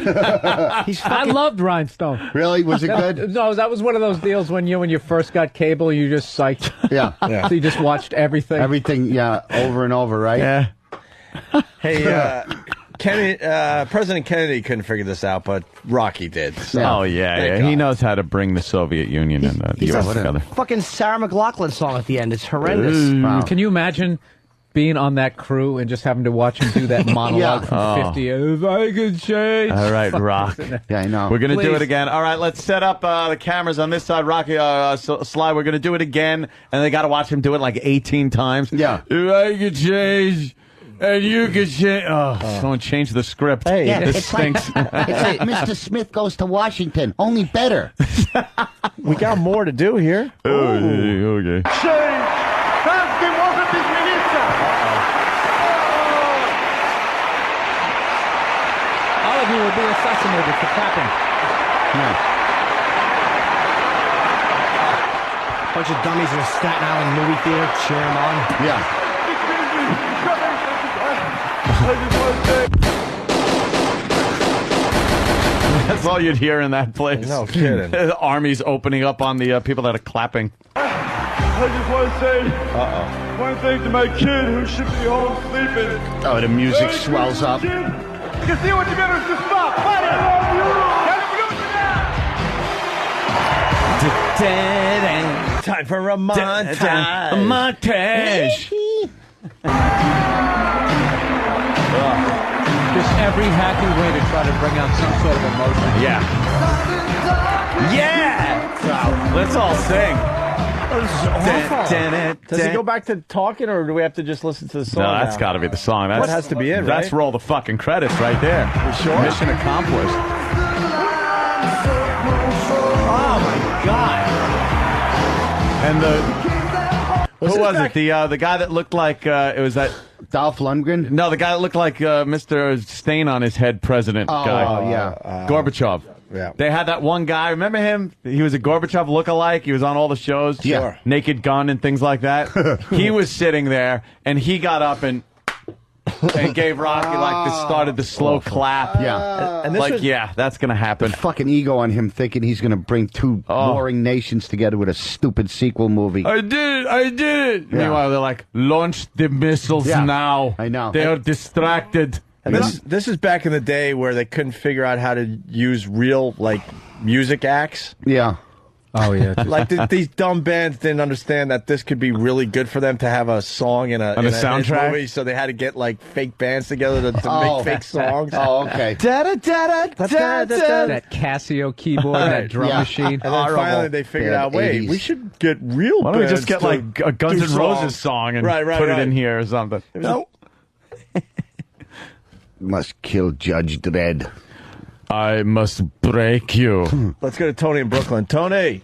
I loved Rhinestone. Really? Was it good? No, that was one of those deals when you first got cable, you just psyched. Yeah. So you just watched everything. Everything, yeah, over and over, right? Yeah. Hey, President Kennedy couldn't figure this out, but Rocky did. So. Oh, yeah. He knows how to bring the Soviet Union and the He's U.S. a together. fucking Sarah McLachlan song at the end. It's horrendous. Wow. Can you imagine being on that crew and just having to watch him do that monologue from 50 years. If I could change. All right, Rock. Yeah, I know. We're going to do it again. All right, let's set up the cameras on this side. Rocky, Sly, we're going to do it again. And they got to watch him do it like 18 times. Yeah. If I could change, and you could change. Someone change the script. Hey, yeah, this it's stinks. Like Mr. Smith Goes to Washington, only better. We got more to do here. Okay. Каждый может измениться. All of you will be assassinated for clapping. Bunch of dummies in a Staten Island movie theater cheering him on. Yeah. That's all you'd hear in that place. No kidding. The army's opening up on the people that are clapping. I just want to say one thing to my kid who should be home sleeping. Oh, the music swells up. You see what you better to stop. Buddy, I love you. Time for a montage. Montage. Just every happy way to try to bring out some sort of emotion. Yeah. Let's all sing. Does it go back to talking, or do we have to just listen to the song? No, that's got to be the song. That has to be it, right? That's roll the fucking credits right there. Sure. Mission accomplished. Oh my God! And who was it? The guy that looked like it was that Dolph Lundgren? No, the guy that looked like Mr. Stain on his head president guy. Oh, yeah. Gorbachev. Yeah. They had that one guy. Remember him? He was a Gorbachev lookalike. He was on all the shows. Yeah. Sure. Naked Gun and things like that. He was sitting there, and he got up and gave Rocky started the slow clap. Yeah. And this that's going to happen. Fucking ego on him thinking he's going to bring two warring nations together with a stupid sequel movie. I did it. Yeah. Meanwhile, they're like, launch the missiles now. I know. They are distracted. And this is back in the day where they couldn't figure out how to use real music acts. Yeah. Oh yeah. These dumb bands didn't understand that this could be really good for them to have a song in a soundtrack movie, so they had to get fake bands together to make fake songs. Oh, okay. That Casio keyboard, that drum machine. And then finally they figured out, wait, 80s. we should get real Why bands. don't we just get a Guns N' Roses song and put it in here or something? No. Must kill Judge Dredd. I must break you. Let's go to Tony in Brooklyn. Tony.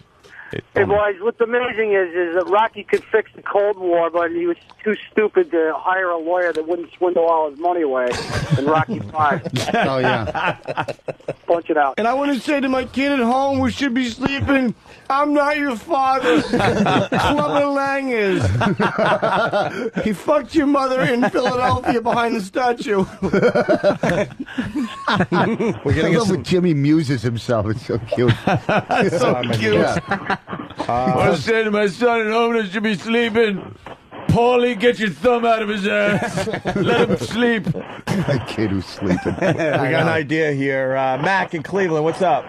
Hey, boys, what's amazing is that Rocky could fix the Cold War, but he was too stupid to hire a lawyer that wouldn't swindle all his money away in Rocky 5. Oh, yeah. Punch it out. And I want to say to my kid at home who should be sleeping, I'm not your father. Clubber Lang is. He fucked your mother in Philadelphia behind the statue. I love when Jimmy muses himself. It's so cute. That's so cute. Yeah. I said to my son at home that should be sleeping. Paulie, get your thumb out of his ass. Let him sleep. That kid who's sleeping. We got an idea here. Mac in Cleveland, what's up?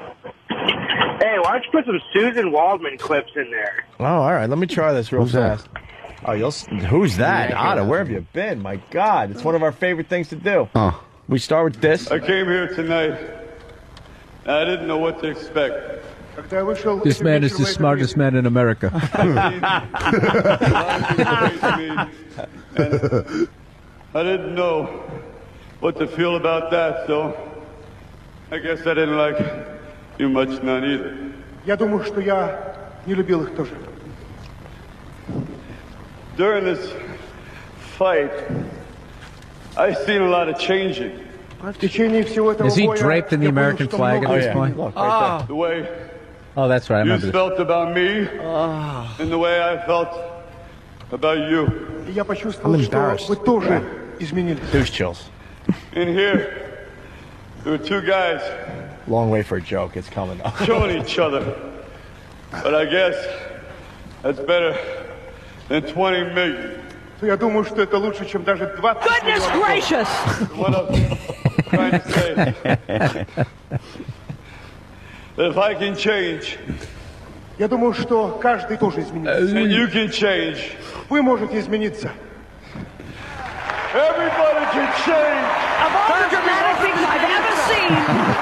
Hey, why don't you put some Susan Waldman clips in there? Oh, all right. Let me try this real fast. Oh, who's that? Otta, where have you been? My God, it's one of our favorite things to do. Oh. We start with this. I came here tonight. I didn't know what to expect. This man is the smartest man in America. I didn't know what to feel about that, so I guess I didn't like you much, none either. Я думаю, что я не любил их тоже. During this fight, I've seen a lot of changing. Is he draped in the American flag at this point? Look, right there. The way Oh, that's right. I you remember this. felt about me and the way I felt about you. Я почувствовал, что вы тоже изменились. Douche chills. In here, there were two guys Long way for a joke. It's coming up. killing each other. But I guess that's better than 20 million. Я думаю, что это лучше, чем даже 20 Goodness gracious! What I'm trying to say that if I can change, Я думаю, что каждый тоже изменится. and you can change, Вы можете измениться. Everybody can change. Of all the dramatic things I've ever seen,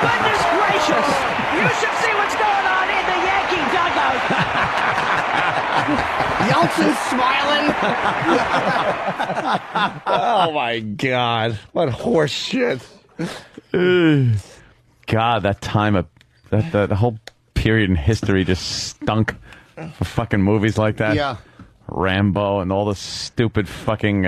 goodness gracious, you should see what's going on in the Yankee dugout. Yeltsin smiling. Oh my God! What horse shit! God, that time of the whole period in history just stunk for fucking movies like that. Yeah. Rambo and all the stupid fucking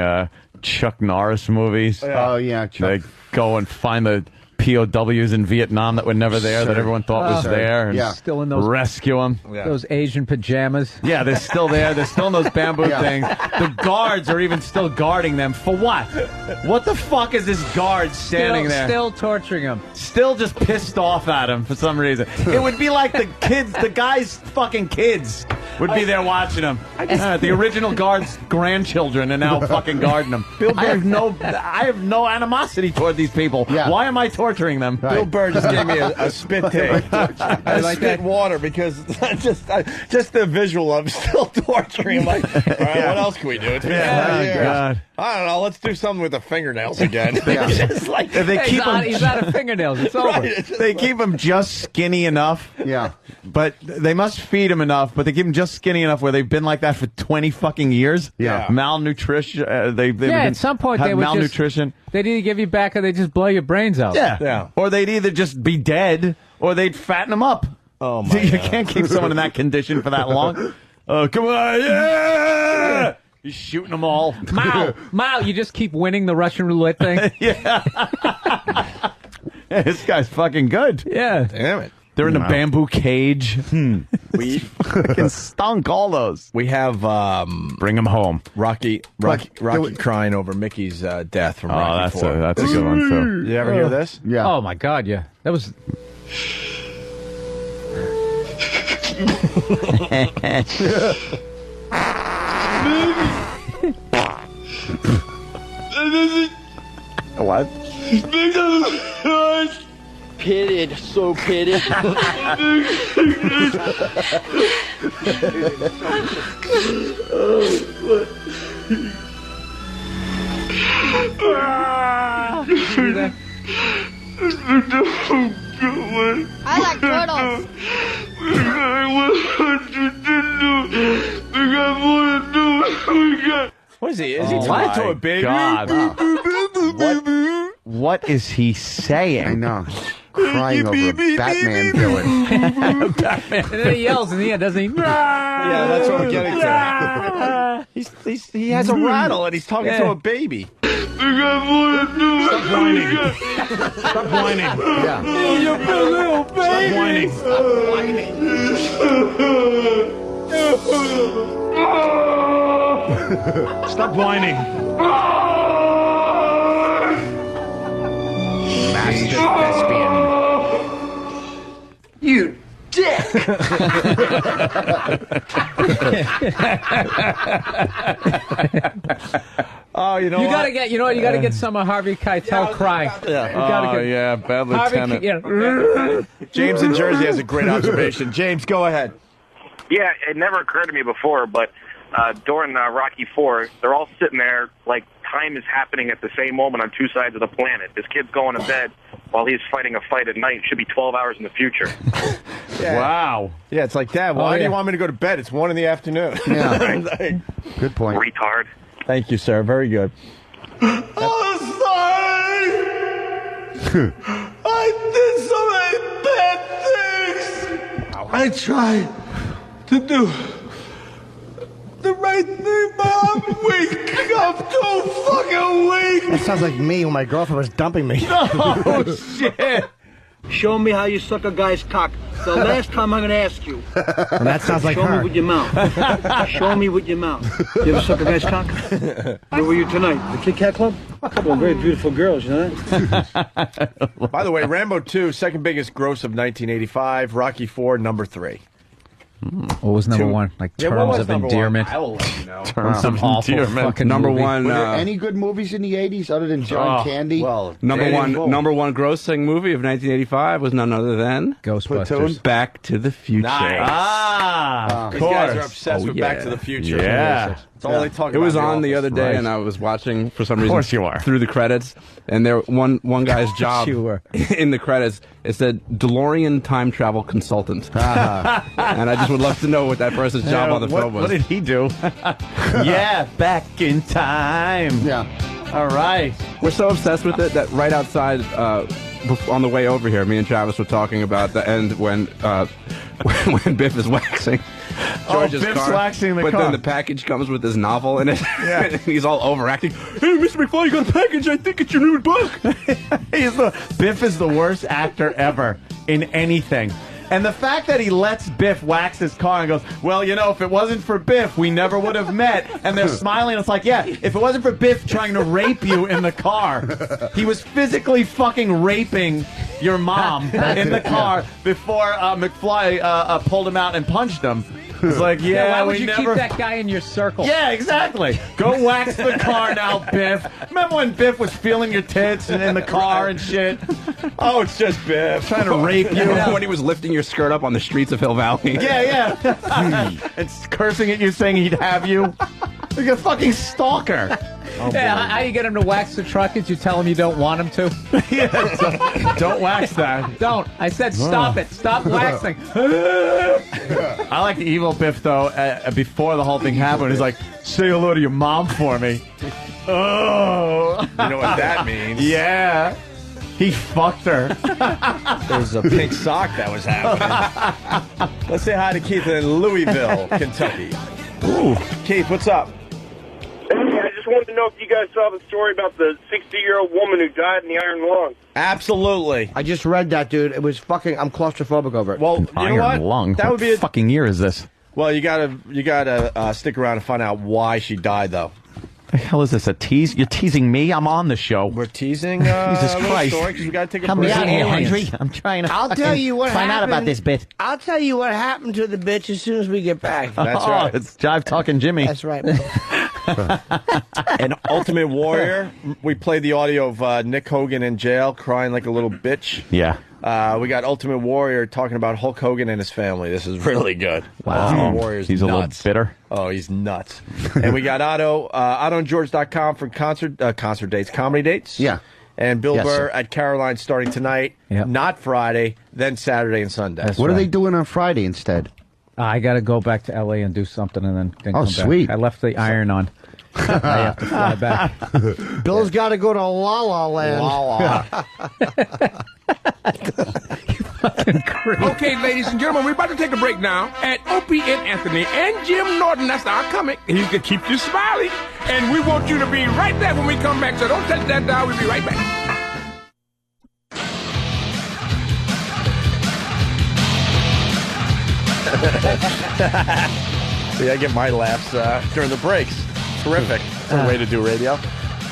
Chuck Norris movies. Oh yeah, Chuck. They go and find the POWs in Vietnam that were never there, that everyone thought was there, and Still in those rescue them. those Asian pajamas. Yeah, they're still there. They're still in those bamboo Yeah. things. The guards are even still guarding them. For what? What the fuck is this guard standing there? Still torturing him. Still just pissed off at him for some reason. It would be like the kids, the guy's fucking kids would be there watching him. The original guard's grandchildren are now fucking guarding him. I have no animosity toward these people. Yeah. Why am I torturing them? Bill Burr just gave me a spit take. I like spit that. water because just the visual of still torturing him. Like, all right, what else can we do? It's been 40 years. God. I don't know. Let's do something with the fingernails again. Just like They Hey, keep he's out of fingernails. It's over. Right, it's just They like- keep him just skinny enough. Yeah. But they must feed him enough, but they keep him just skinny enough where they've been like that for 20 fucking years. Yeah. Malnutrition. They've been At some point have they would malnutrition. they'd either give you back or they just blow your brains out. Yeah. Or they'd either just be dead or they'd fatten them up. Oh my You God. can't keep someone in that condition for that long. Oh, come on. Yeah. He's shooting them all. Mao, you just keep winning the Russian roulette thing. Yeah, this guy's fucking good. Yeah. Damn it. They're in a bamboo cage. We Fucking stunk, all those. we have Bring them home. Rocky crying over Mickey's death from Oh, Rocky IV. that's a good one, too. You ever hear this? Yeah. Oh my God, yeah. That was What? Pitted, so pitted. I like turtles. What is he? Is he Oh talking to my a baby? God. What is he saying? I know. Crying over a Batman villain. and then he yells in the end, doesn't he? Yeah, that's what we're getting to. He has a rattle and he's talking to a baby. Stop whining. Stop whining. Yeah. Stop whining. Master thespian. You dick! Oh, you know You what? gotta get, you know what? You gotta get some of Harvey Keitel crying. You gotta Oh, get yeah, Bad Harvey. Lieutenant. James in Jersey has a great observation. James, go ahead. Yeah, it never occurred to me before, but during Rocky IV, they're all sitting there like time is happening at the same moment on two sides of the planet. This kid's going to bed while he's fighting a fight at night. It should be 12 hours in the future. Yeah. Wow. Yeah, it's like, Dad, why do yeah. you want me to go to bed? It's 1 in the afternoon. Yeah. Good point. Retard. Thank you, sir. Very good. I'm sorry. I did so many bad things. I tried to do the right thing, but I'm weak. I'm too fucking weak. That sounds like me when my girlfriend was dumping me. Oh, shit. Show me how you suck a guy's cock. The last time I'm going to ask you. And that sounds like Show her. me with your mouth. Show me with your mouth. You ever suck a guy's cock? Where were you tonight? The Kit Kat Club? A couple of very beautiful girls, you know that? By the way, Rambo 2, second biggest gross of 1985. Rocky 4, number 3. What was number one? Like Yeah, what terms was of number endearment. one? I will let you know. Terms of Awful endearment. fucking Number movie. one. Were there any good movies in the 80s other than John Candy? Well, Number Danny one, Boone. number one grossing movie of 1985 was none other than Ghostbusters. Back to the Future. Nice. Ah. Of These course. guys are obsessed Oh, with yeah. Back to the Future. Yeah. It's all they talk about. It was on the other day, and I was watching for some reason. course you are. Through the credits, and there one guy's job you were. in the credits, it said DeLorean time travel consultant. And I just would love to know what that person's job on the film was. What did he do? Yeah, back in time. Yeah. All right. We're so obsessed with it that right outside, on the way over here, me and Travis were talking about the end when when Biff is waxing George's Biff's car. waxing the but car. then the package comes with his novel in it. Yeah. And he's all overacting. Hey, Mr. McFly, you got a package. I think it's your new book. Biff is the worst actor ever in anything. And the fact that he lets Biff wax his car and goes, well, you know, if it wasn't for Biff, we never would have met. And they're smiling. It's like, yeah, if it wasn't for Biff trying to rape you in the car, he was physically fucking raping your mom in the car before McFly pulled him out and punched him. It's like, yeah, why would we you never... keep that guy in your circle? Yeah, exactly. Go wax the car now, Biff. Remember when Biff was feeling your tits and in the car and shit? Oh, it's just Biff trying to rape you. When he was lifting your skirt up on the streets of Hill Valley. Yeah. And cursing at you, saying he'd have you. Like a fucking stalker. Yeah, how you get him to wax the truck is you tell him you don't want him to. Don't wax that. Don't. I said stop it. Stop waxing. I like the evil Biff, though, before the whole thing happened. He's like, say hello to your mom for me. Oh. You know what that means? Yeah. He fucked her. There's a pink sock that was happening. Let's say hi to Keith in Louisville, Kentucky. Ooh. Keith, what's up? Hey, I just wanted to know if you guys saw the story about the 60-year-old woman who died in the iron lung. Absolutely. I just read that, dude. It was fucking. I'm claustrophobic over it. Well, you know what? Lung. That would be a fucking year is this? Well, you gotta stick around and find out why she died, though. The hell is this, a tease? You're teasing me? I'm on the show. We're teasing Jesus a little Christ. story because we gotta take a Help me break. out here, Henry. I'm trying to I'll tell you what find happened. out about this bit. I'll tell you what happened to the bitch as soon as we get back. That's right. It's Jive Talking Jimmy. That's right. And Ultimate Warrior, we played the audio of Nick Hogan in jail crying like a little bitch. Yeah. We got Ultimate Warrior talking about Hulk Hogan and his family. This is really good. Wow. Ultimate Warrior's He's a little nuts. bitter. Oh, he's nuts. And we got OttoandGeorge.com for concert dates, comedy dates. Yeah. And Bill Yes, Burr sir. at Caroline starting tonight, Yep. not Friday, then Saturday and Sunday. What are they doing on Friday instead? I got to go back to L.A. and do something and then Oh, come sweet. back. I left the iron on. I have to fly back. Bill's got to go to La La Land. Okay, ladies and gentlemen, we're about to take a break now. And Opie and Anthony and Jim Norton, that's our comic. And you can keep you smiling. And we want you to be right there when we come back. So don't touch that dial. We'll be right back. See, I get my laughs during the breaks. Terrific. It's a way to do radio.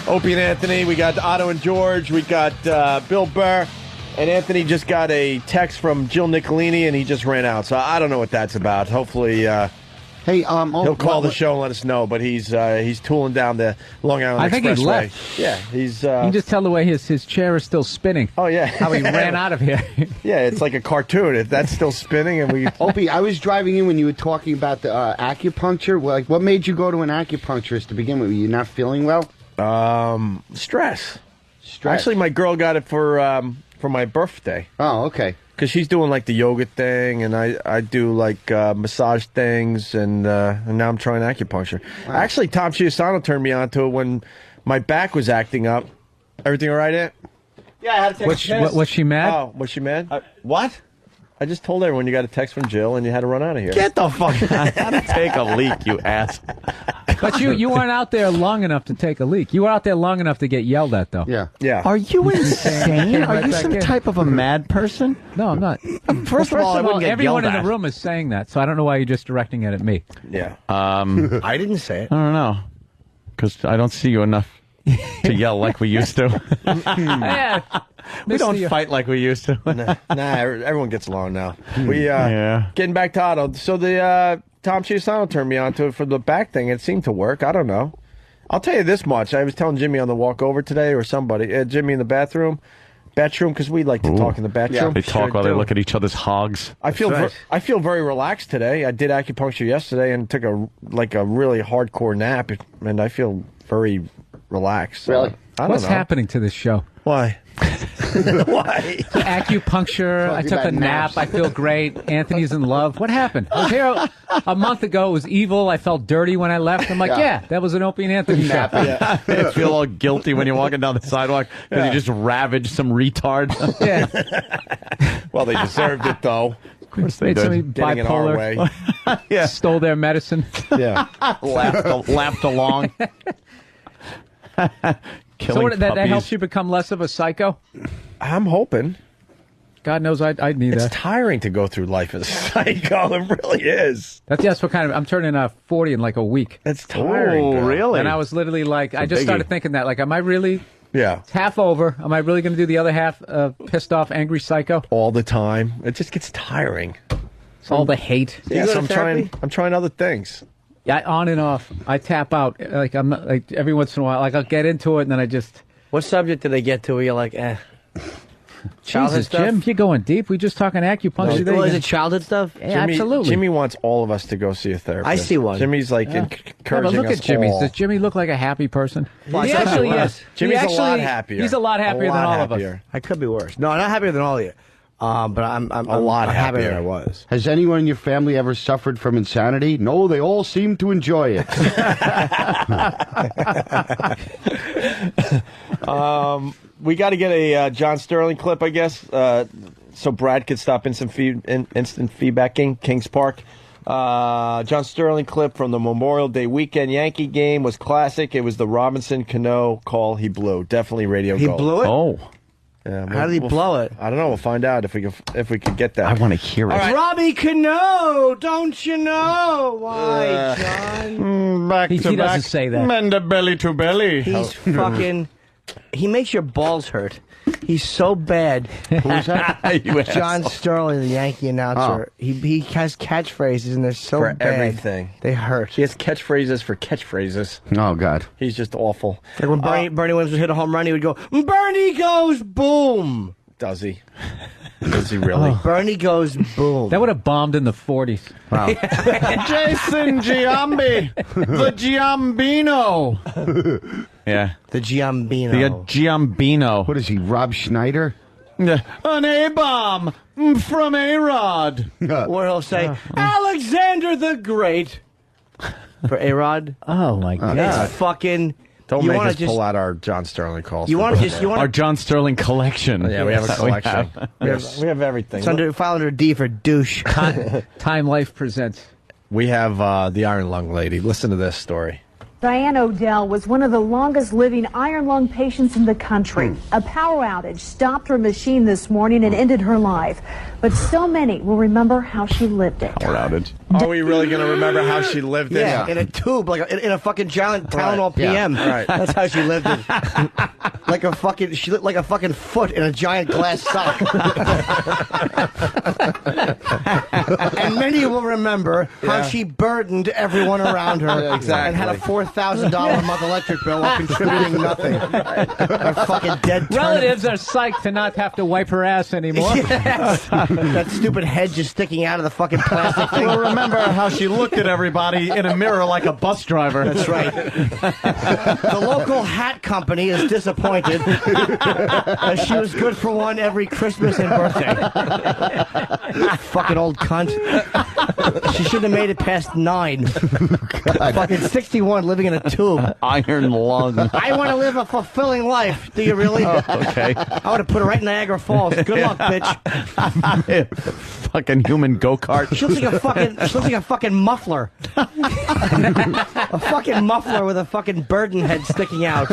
Opie and Anthony, we got Otto and George, we got Bill Burr, and Anthony just got a text from Jill Nicolini, and he just ran out. So I don't know what that's about. Hopefully, Hey, he'll call the show and let us know. But he's tooling down the Long Island I think Expressway. he left. Yeah, he's. You can just tell the way his chair is still spinning. Oh yeah, How he ran out of here. Yeah, it's like a cartoon. If that's still spinning, and we. Opie, I was driving in when you were talking about the acupuncture. Like, what made you go to an acupuncturist to begin with? Were you not feeling well? Stress. Actually, my girl got it for my birthday. Oh, okay. Because she's doing like the yoga thing, and I do like massage things, and now I'm trying acupuncture. Wow. Actually, Tom Chiusano turned me on to it when my back was acting up. Everything all right, Ant? Yeah, I had to take Was she mad? Oh, was she mad? What? I just told everyone you got a text from Jill, and you had to run out of here. Get the fuck out. How to take a leak, you ass. But you weren't out there long enough to take a leak. You were out there long enough to get yelled at, though. Yeah. Yeah. Are you insane? Came Are right you back some in. type of a mad person? No, I'm not. First of all, I wouldn't get everyone yelled in at. the room is saying that, so I don't know why you're just directing it at me. Yeah. I didn't say it. I don't know. Because I don't see you enough to yell like we used to. Yeah. We don't fight like we used to. Nah, everyone gets along now. We Yeah. getting back to Otto. So the Tom Chiusano turned me on to it for the back thing. It seemed to work. I don't know. I'll tell you this much. I was telling Jimmy on the walk over today, or somebody, Jimmy in the bathroom. bedroom because we like to talk in the bedroom. They talk while they look at each other's hogs. I feel I feel very relaxed today. I did acupuncture yesterday and took a really hardcore nap, and I feel very relaxed. Really? I don't What's know. happening to this show? Why? Why? Acupuncture. I took a nap. I feel great. Anthony's in love. What happened? I was here a month ago. It was evil. I felt dirty when I left. I'm like, yeah, that was an Opie and Anthony show. You feel all guilty when you're walking down the sidewalk because you just ravaged some retard. Well, they deserved it, though. Of course they did. Somebody Getting in our way. bipolar. Stole their medicine. Yeah. laughed along. So that helps you become less of a psycho? I'm hoping. God knows I need that. It's tiring to go through life as a psycho. It really is. That's what kind of. I'm turning 40 in like a week. It's tiring. Oh, really? And I was literally like, I just started thinking that, like, am I really? Yeah. It's half over. Am I really going to do the other half? Pissed off, angry psycho. All the time. It just gets tiring. All the hate. Yeah, so I'm trying other things. Yeah, on and off. I tap out. Like I'm not, like every once in a while. Like I'll get into it and then I just. What subject did they get to where you're like, childhood Jesus, stuff? Jim, you're going deep. We just talking acupuncture. Well, is it childhood stuff? Yeah, absolutely. Jimmy wants all of us to go see a therapist. I see one. Jimmy's like encouraging but look us at Jimmy. all. Does Jimmy look like a happy person? Well, He actually is. Jimmy's a lot happier. He's a lot happier than all of us. I could be worse. No, not happier than all of you. But I'm a lot happier happier than I was. Has anyone in your family ever suffered from insanity? No, they all seem to enjoy it. We got to get a John Sterling clip, I guess, so Brad could stop instant feedbacking. Kings Park. John Sterling clip from the Memorial Day weekend Yankee game was classic. It was the Robinson Cano call he blew. Definitely radio He gold. blew it? Oh. Yeah, How did he blow it? I don't know. We'll find out if we could get that. I want to hear it. Robbie Cano, don't you know? Why, John? Back He to doesn't back. say that. Mend a belly to belly. He's fucking. He makes your balls hurt. He's so bad. Who's that? You John asshole. Sterling, the Yankee announcer. He has catchphrases and they're so for bad. everything. They hurt. He has catchphrases for catchphrases. Oh, God. He's just awful. Like when Bernie Williams would hit a home run, he would go, Bernie goes boom. Does he? Does he really? Bernie goes boom. That would have bombed in the 40s. Wow. Jason Giambi, the Giambino. Yeah. The Giambino. The Giambino. What is he, Rob Schneider? An A-bomb from A-Rod. Or he'll say, Alexander the Great. For A-Rod. Oh, my God. It's fucking... Don't you make wanna us pull out our John Sterling calls. You want to just... Our John Sterling collection. Yeah, we have a Yes, collection. we We have everything. It's file under D for douche. Time Life presents. We have the Iron Lung lady. Listen to this story. Diane Odell was one of the longest living iron lung patients in the country. A power outage stopped her machine this morning and ended her life. But so many will remember how she lived it. Power outage. Are we really going to remember how she lived it? Yeah, in a tube, like in a fucking giant Tylenol PM. Yeah, right. That's how she lived it. Like a fucking, she looked like a fucking foot in a giant glass sock. And many will remember how she burdened everyone around her. Yeah, exactly. And had a $4,000 a month electric bill while contributing nothing. A fucking dead Relatives are psyched to not have to wipe her ass anymore. Yes. That stupid head just sticking out of the fucking plastic thing. Well, remember how she looked at everybody in a mirror like a bus driver. That's right. The local hat company is disappointed. She was good for one every Christmas and birthday. Fucking old cunt. She should have made it past 9. Fucking 61 living in a tube. Iron lung. I want to live a fulfilling life. Do you really? Oh, okay. I would have put her right in Niagara Falls. Good luck, bitch. Fucking human go-kart. She looks like a fucking muffler. A fucking muffler with a fucking burden head sticking out.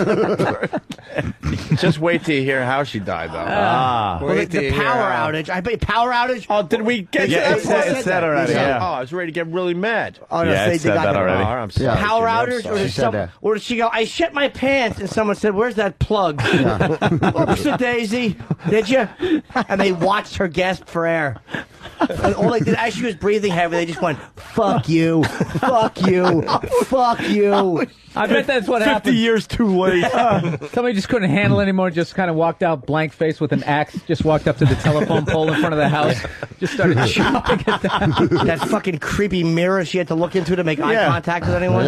Just wait till you hear how she died, though. Well, the power outage. I bet power outage. Oh, did we get Yeah, to that? it said already. Yeah. Oh, I was ready to get really mad. Oh, no, Yeah, they it said got that the- already. Oh, I'm sorry. Power Jimmy, I'm outage, sorry. or did she go, I shit my pants, and someone said, where's that plug? Oops-a-daisy. Did you? And they watched her gasp for air. And all they did, as she was breathing heavy, they just went, fuck you, fuck you, fuck you. I bet that's what 50 happened. years too late. Somebody just couldn't handle it anymore, just kind of walked out blank face with an axe, just walked up to the telephone pole in front of the house, just started chopping it down. That fucking creepy mirror she had to look into to make eye contact with anyone.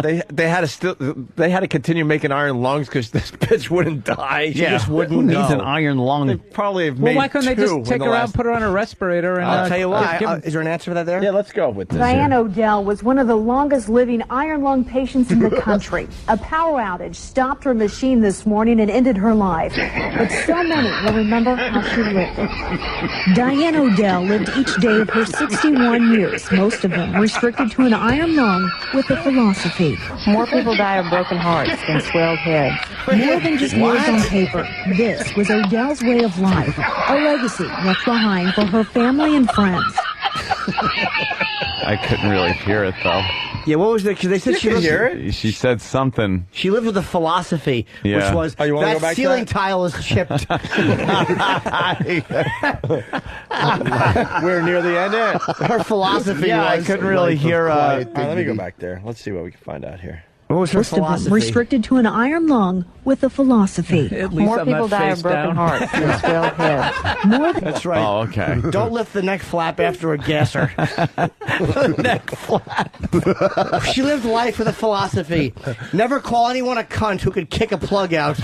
They had to continue making iron lungs because this bitch wouldn't die. She just wouldn't. Who needs go. an iron lung? They probably have Well, made why couldn't they two just take in the her out, last- put her on a respirator, and I'll tell you why. give 'em- Is there an answer for that there? Yeah, let's go with this. Diane Odell was one of the longest living iron lung patients in the country. A power outage stopped her machine this morning and ended her life. But so many will remember how she lived it. Diane Odell lived each day of her 61 years, most of them restricted to an iron lung with a philosophy. More people die of broken hearts than swelled heads. More than just words on paper. This was Odell's way of life, a legacy left behind for her family and friends. I couldn't really hear it though. Yeah, what was it? Because they said she lived, She said something. she lived with a philosophy, Yeah. which was Oh, you wanna go that back to ceiling that? tile is chipped. We're near the end. Her philosophy Yeah, I was. couldn't really hear. Let me go back there. Let's see what we can find out here. What was her Most of them philosophy? restricted to an iron lung with a philosophy. At least More I'm people not die of face broken down. hearts than swelled heads. More than That's right. Oh, okay. Don't lift the neck flap after a gasser. Neck flap. She lived life with a philosophy. Never call anyone a cunt who could kick a plug out.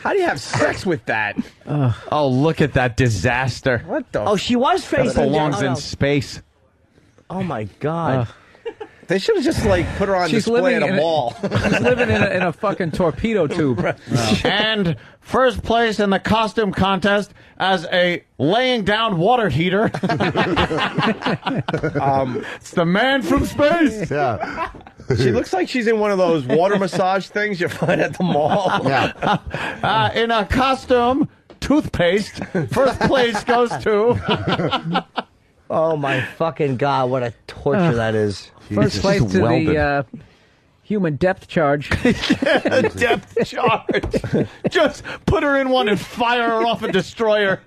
How do you have sex with that? Oh, look at that disaster. What the? Oh, she was That facing belongs down. in space. Oh my God. They should have just put her on She's display living at a in mall. She's living in a fucking torpedo tube. And first place in the costume contest as a laying down water heater. It's the man from space. Yeah. She looks like she's in one of those water massage things you find at the mall. Yeah. In a costume toothpaste, first place goes to. Oh my fucking God, what a torture that is. First place to the human depth charge. Depth charge. Just put her in one and fire her off a destroyer.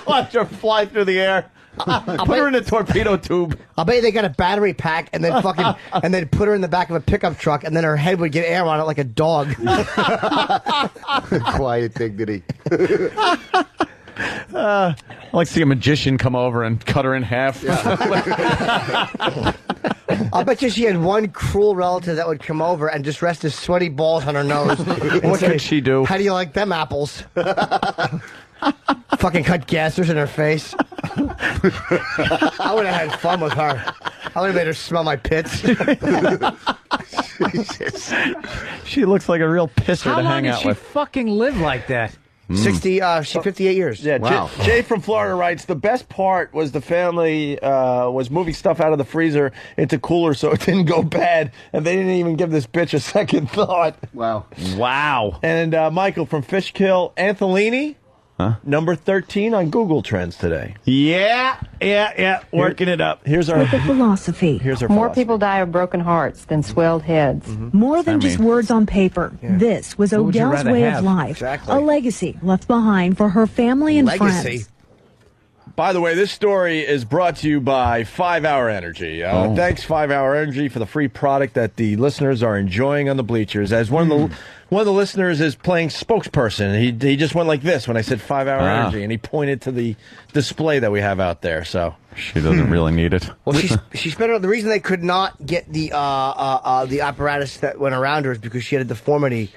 Watch her fly through the air. Put her in a torpedo tube. I'll bet you they got a battery pack and then fucking and then put her in the back of a pickup truck and then her head would get air on it like a dog. Quiet dignity. I like to see a magician come over and cut her in half. I'll bet you she had one cruel relative that would come over and just rest his sweaty balls on her nose. What could she do? How do you like them apples? Fucking cut gassers in her face. I would have had fun with her. I would have made her smell my pits. She looks like a real pisser How to long hang did out she with. fucking live like that? 58 years. Yeah, Wow. Jay from Florida writes, the best part was the family was moving stuff out of the freezer into coolers so it didn't go bad, and they didn't even give this bitch a second thought. Wow. Wow. And Michael from Fishkill, Anthelini, number 13 on Google Trends today. Yeah. Working it up. Here's our with a philosophy. here's our More philosophy. people die of broken hearts than swelled heads. More than just words on paper. This was would you Odell's rather way have? of life, Exactly. a legacy left behind for her family and Legacy. friends. By the way, this story is brought to you by 5 Hour Energy. Thanks, 5 Hour Energy, for the free product that the listeners are enjoying on the bleachers. As one of the listeners is playing spokesperson, he just went like this when I said 5 Hour Energy, and he pointed to the display that we have out there. So She doesn't really need it. Well, she spent the reason they could not get the apparatus that went around her is because she had a deformity,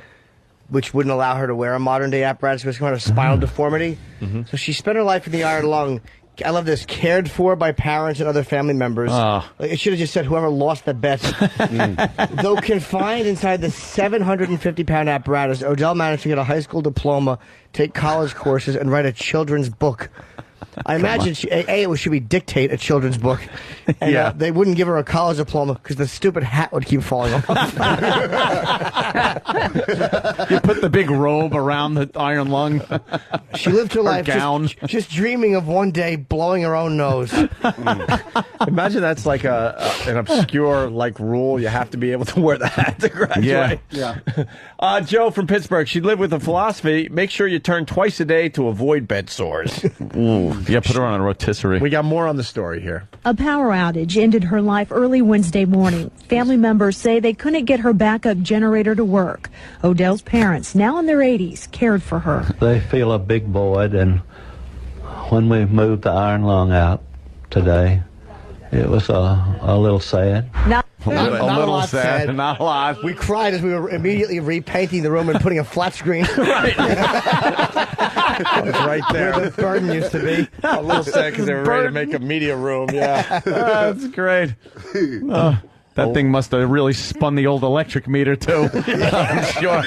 which wouldn't allow her to wear a modern day apparatus because she had a spinal deformity. So she spent her life in the iron lung. I love this. Cared for by parents and other family members. Like, it should have just said whoever lost the bet. Though confined inside the 750-pound apparatus, Odell managed to get a high school diploma, take college courses, and write a children's book. I imagine it should be Dictate, a children's book. And Yeah. they wouldn't give her a college diploma because the stupid hat would keep falling off. You put the big robe around the iron lung. She lived her life gown. just dreaming of one day blowing her own nose. Imagine that's like an obscure like rule. You have to be able to wear the hat to graduate. Yeah. Joe from Pittsburgh. She lived with a philosophy: make sure you turn twice a day to avoid bed sores. Ooh, yeah, put her on a rotisserie. We got more on the story here. A power outage ended her life early Wednesday morning. Family members say they couldn't get her backup generator to work. Odell's parents, now in their 80s, cared for her. They feel a big void, and when we moved the iron lung out today, it was a little sad. Not a lot sad. Not a lot. We cried as we were immediately repainting the room and putting a flat screen. It's right there. Where the burden used to be. A little sad because they were ready to make a media room. Yeah, That's great. That thing must have really spun the old electric meter, too. I'm sure.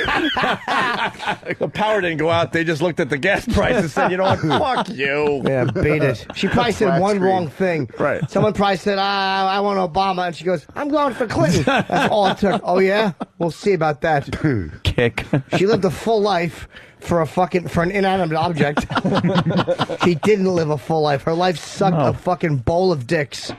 The power didn't go out. They just looked at the gas price and said, you know what, fuck you. Yeah, beat it. She probably said one wrong thing. Right. Someone probably said, I want Obama. And she goes, I'm going for Clinton. That's all it took. Oh, yeah? We'll see about that. Kick. She lived a full life for an inanimate object. She didn't live a full life. Her life sucked a fucking bowl of dicks.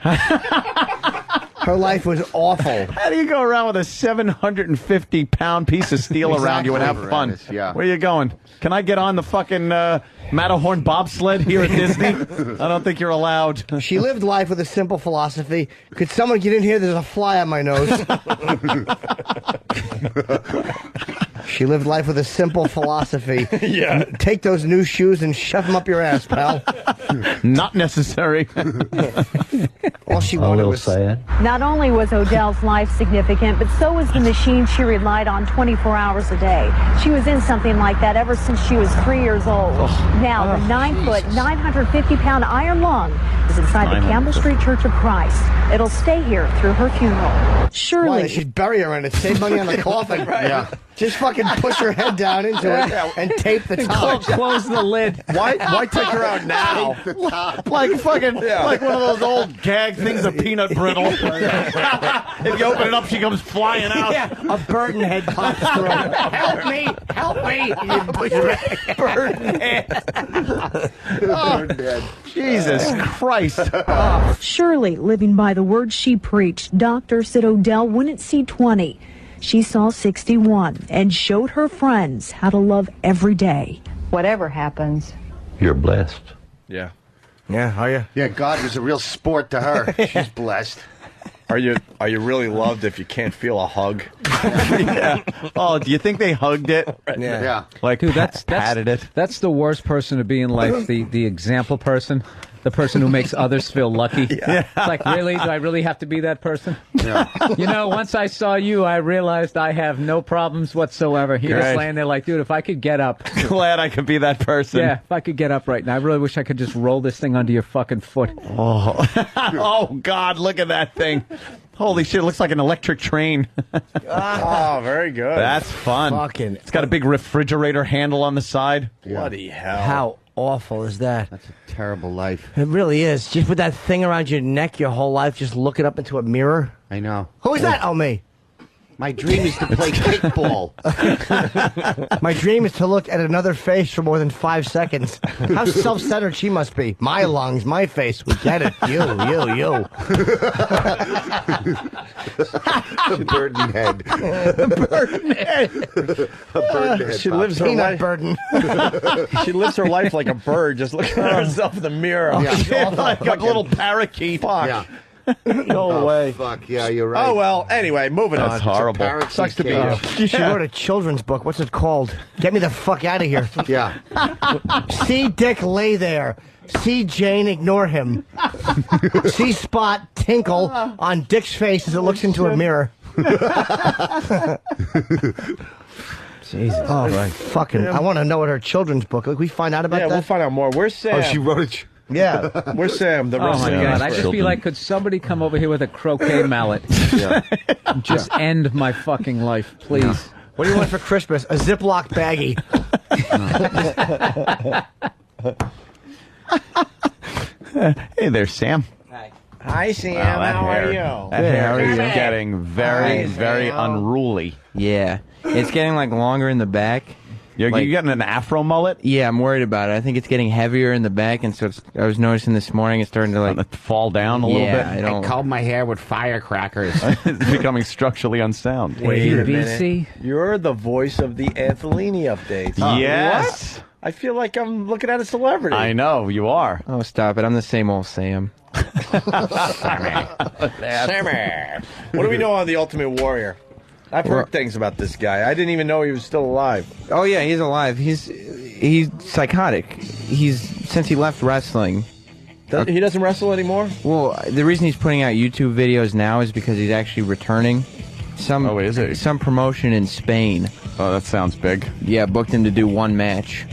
Her life was awful. How do you go around with a 750-pound piece of steel around you and have fun? Yeah. Where are you going? Can I get on the fucking Matterhorn bobsled here at Disney? I don't think you're allowed. She lived life with a simple philosophy. Could someone get in here? There's a fly on my nose. She lived life with a simple philosophy. Yeah. Take those new shoes and shove them up your ass, pal. Not necessary. All she A wanted little was sad. Not only was Odell's life significant, but so was the machine she relied on 24 hours a day. She was in something like that ever since she was 3 years old. Now, the 9-foot, 950-pound iron lung is inside the Campbell Street Church of Christ. It'll stay here through her funeral. Surely. Why, they should bury her in it. Save money on the coffin. Right. Yeah. Just fucking push her head down into it and tape the top. Close the lid. Why take her out now? Like fucking, like one of those old gag things of peanut brittle. If you open it up, she comes flying out. Yeah, a Burton head pops through. Help me! Help me! You push her head. Burton head. Jesus Christ. Surely, living by the words she preached, doctors said Odell wouldn't see 20. She saw 61 and showed her friends how to love every day. Whatever happens, You're blessed. Yeah. Yeah, are you? Yeah, God was a real sport to her. She's blessed. Are you really loved if you can't feel a hug? Yeah. Oh, do you think they hugged it? Yeah. Like, Dude, that's patted it. That's the worst person to be in life. The example person, the person who makes others feel lucky. Yeah. It's like, really? Do I really have to be that person? Yeah. You know, once I saw you, I realized I have no problems whatsoever. You're just Great. laying there like, dude, if I could get up. Glad I could be that person. Yeah, if I could get up right now. I really wish I could just roll this thing under your fucking foot. Oh. Oh, God, look at that thing. Holy shit, it looks like an electric train. Oh, very good. That's fun. Fucking- It's got a big refrigerator handle on the side. Bloody hell. How awful is that? That's a terrible life. It really is. Just with that thing around your neck your whole life, just looking up into a mirror. I know. Who is that? Oh, me. My dream is to play kickball. My dream is to look at another face for more than 5 seconds. How self-centered she must be. My lungs, my face. We get it. You. The burden head. A burden head. She lives her Peanut life. burden. She lives her life like a bird, just looking at herself in the mirror. Yeah. Like a little parakeet. Fuck. Yeah. No way. Fuck, yeah, you're right. Oh well. Anyway, moving on. That's horrible. Parakeet Sucks to be cage. you. She wrote a children's book. What's it called? Get me the fuck out of here. Yeah. See Dick lay there. See Jane ignore him. See Spot tinkle on Dick's face as it looks into a mirror. Jesus. Oh, fucking. I want to know what her children's book. Like, we find out about Yeah, that? we'll find out more. Where's Sam? Oh, she wrote it. Yeah. Where's Sam? The Oh my Sam God! I expert. just be like, could somebody come over here with a croquet mallet? Yeah. Just end my fucking life, please. What do you want for Christmas? A Ziploc baggie. Hey there, Sam. Hi, Sam. Wow, that How hair- are you? That hair is getting very, very unruly. Yeah. It's getting like longer in the back. You're getting an afro mullet? Yeah, I'm worried about it. I think it's getting heavier in the back, and so I was noticing this morning it's starting to like fall down a little bit. I combed my hair with firecrackers. It's becoming structurally unsound. Wait a minute. You're the voice of the Anthony updates. Yes. What? I feel like I'm looking at a celebrity. I know, you are. Oh, stop it. I'm the same old Sam. Sammy. What do we know on the Ultimate Warrior? I've heard things about this guy. I didn't even know he was still alive. Oh yeah, he's alive. He's psychotic. Since he left wrestling. He doesn't wrestle anymore? Well, the reason he's putting out YouTube videos now is because he's actually returning. Some promotion in Spain. Oh, that sounds big. Yeah, booked him to do one match.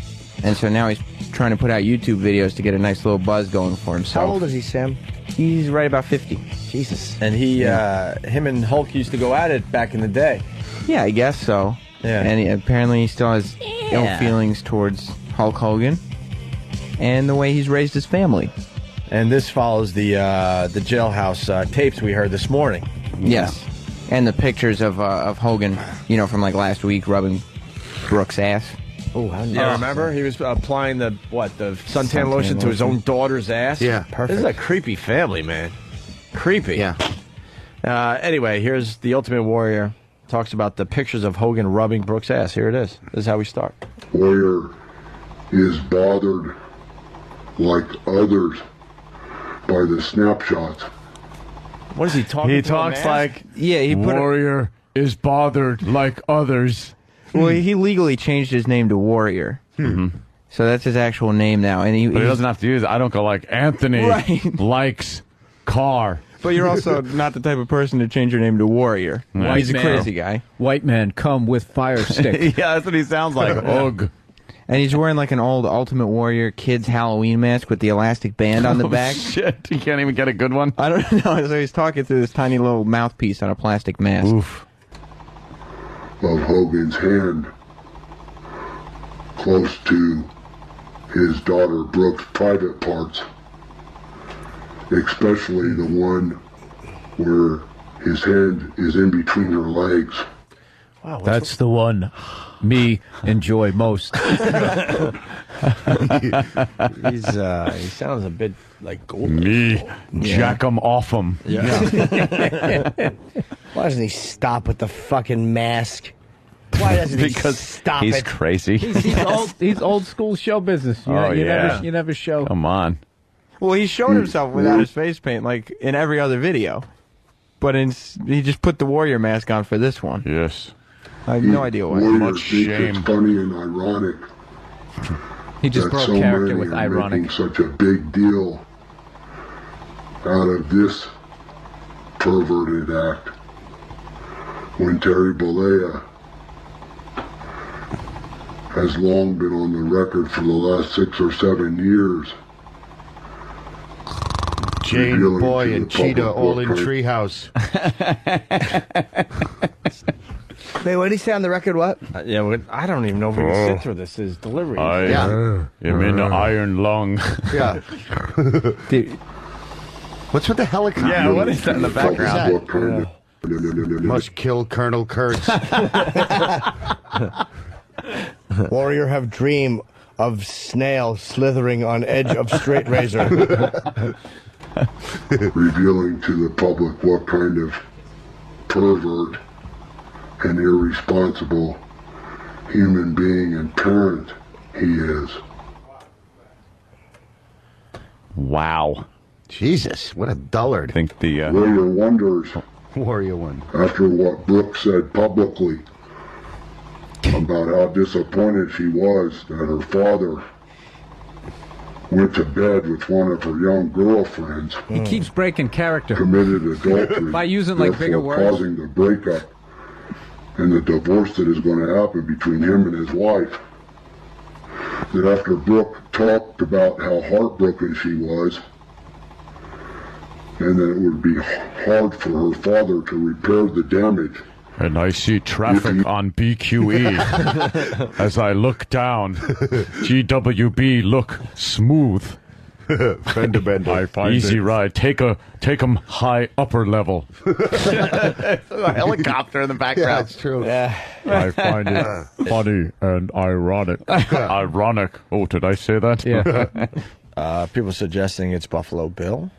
And so now he's trying to put out YouTube videos to get a nice little buzz going for himself. How old is he, Sam? He's right about 50. Jesus. And him and Hulk used to go at it back in the day. Yeah, I guess so. Yeah. And apparently he still has ill feelings towards Hulk Hogan and the way he's raised his family. And this follows the jailhouse tapes we heard this morning. Yes. And the pictures of Hogan, from like last week, rubbing Brooks' ass. Oh, how Yeah, remember? He was applying the suntan Suntan lotion to his lotion. own daughter's ass? Yeah. Perfect. This is a creepy family, man. Creepy. Yeah. Anyway, here's the Ultimate Warrior. Talks about the pictures of Hogan rubbing Brooks' ass. Here it is. This is how we start. Warrior is bothered like others by the snapshots. What is he talking He to a talks mask? like, Yeah, he put Warrior is bothered like others. Well, he legally changed his name to Warrior. Mm-hmm. So that's his actual name now. And But he doesn't have to use it. I don't go like, Anthony Right. likes car. But you're also not the type of person to change your name to Warrior. No. He's a man. crazy guy. White man come with fire stick. Yeah, that's what he sounds like. Ugh. And he's wearing like an old Ultimate Warrior kids Halloween mask with the elastic band on the Oh, back. shit. You can't even get a good one? I don't know. So he's talking through this tiny little mouthpiece on a plastic mask. Oof. Of Hogan's hand close to his daughter Brooke's private parts, especially the one where his hand is in between her legs. Wow, That's the one me enjoy most. he sounds a bit like gold. Me, jack 'em off 'em. Yeah. Why doesn't he stop with the fucking mask? Why doesn't he Because stop he's it? crazy. He's old school show business. You, Oh, you yeah. never show. Come on. Well, he's shown himself without his face paint, like in every other video. But he just put the Warrior mask on for this one. Yes. I have no idea why. Warrior Much thinks shame. it's funny and ironic He just that broke so character many with are ironic. making such a big deal out of this perverted act when Terry Bollea has long been on the record for the last 6 or 7 years. Jane revealing Boy to and the Cheetah public all what in kind- Treehouse. Wait, what did he say on the record? What? Yeah, well, I don't even know if we can sit through this. His delivery. I am in the iron lung. Yeah. What's with the helicopter? Yeah, what is that in the background? What kind of- Must kill Colonel Kurtz. Warrior have dream of snail slithering on edge of straight razor. revealing to the public what kind of pervert and irresponsible human being and parent he is. Wow. Jesus, what a dullard. I think the Warrior wonders, Warrior one. after what Brooke said publicly about how disappointed she was that her father went to bed with one of her young girlfriends, He keeps breaking character. committed adultery, By using, like, therefore bigger words. causing the breakup and the divorce that is going to happen between him and his wife. That after Brooke talked about how heartbroken she was, and that it would be hard for her father to repair the damage. And I see traffic on BQE. As I look down, GWB look smooth. Fender bender. I find Easy ride. Take 'em high upper level. A helicopter in the background. Yeah, that's true. Yeah. I find it funny and ironic. Ironic. Oh, did I say that? Yeah. People suggesting it's Buffalo Bill.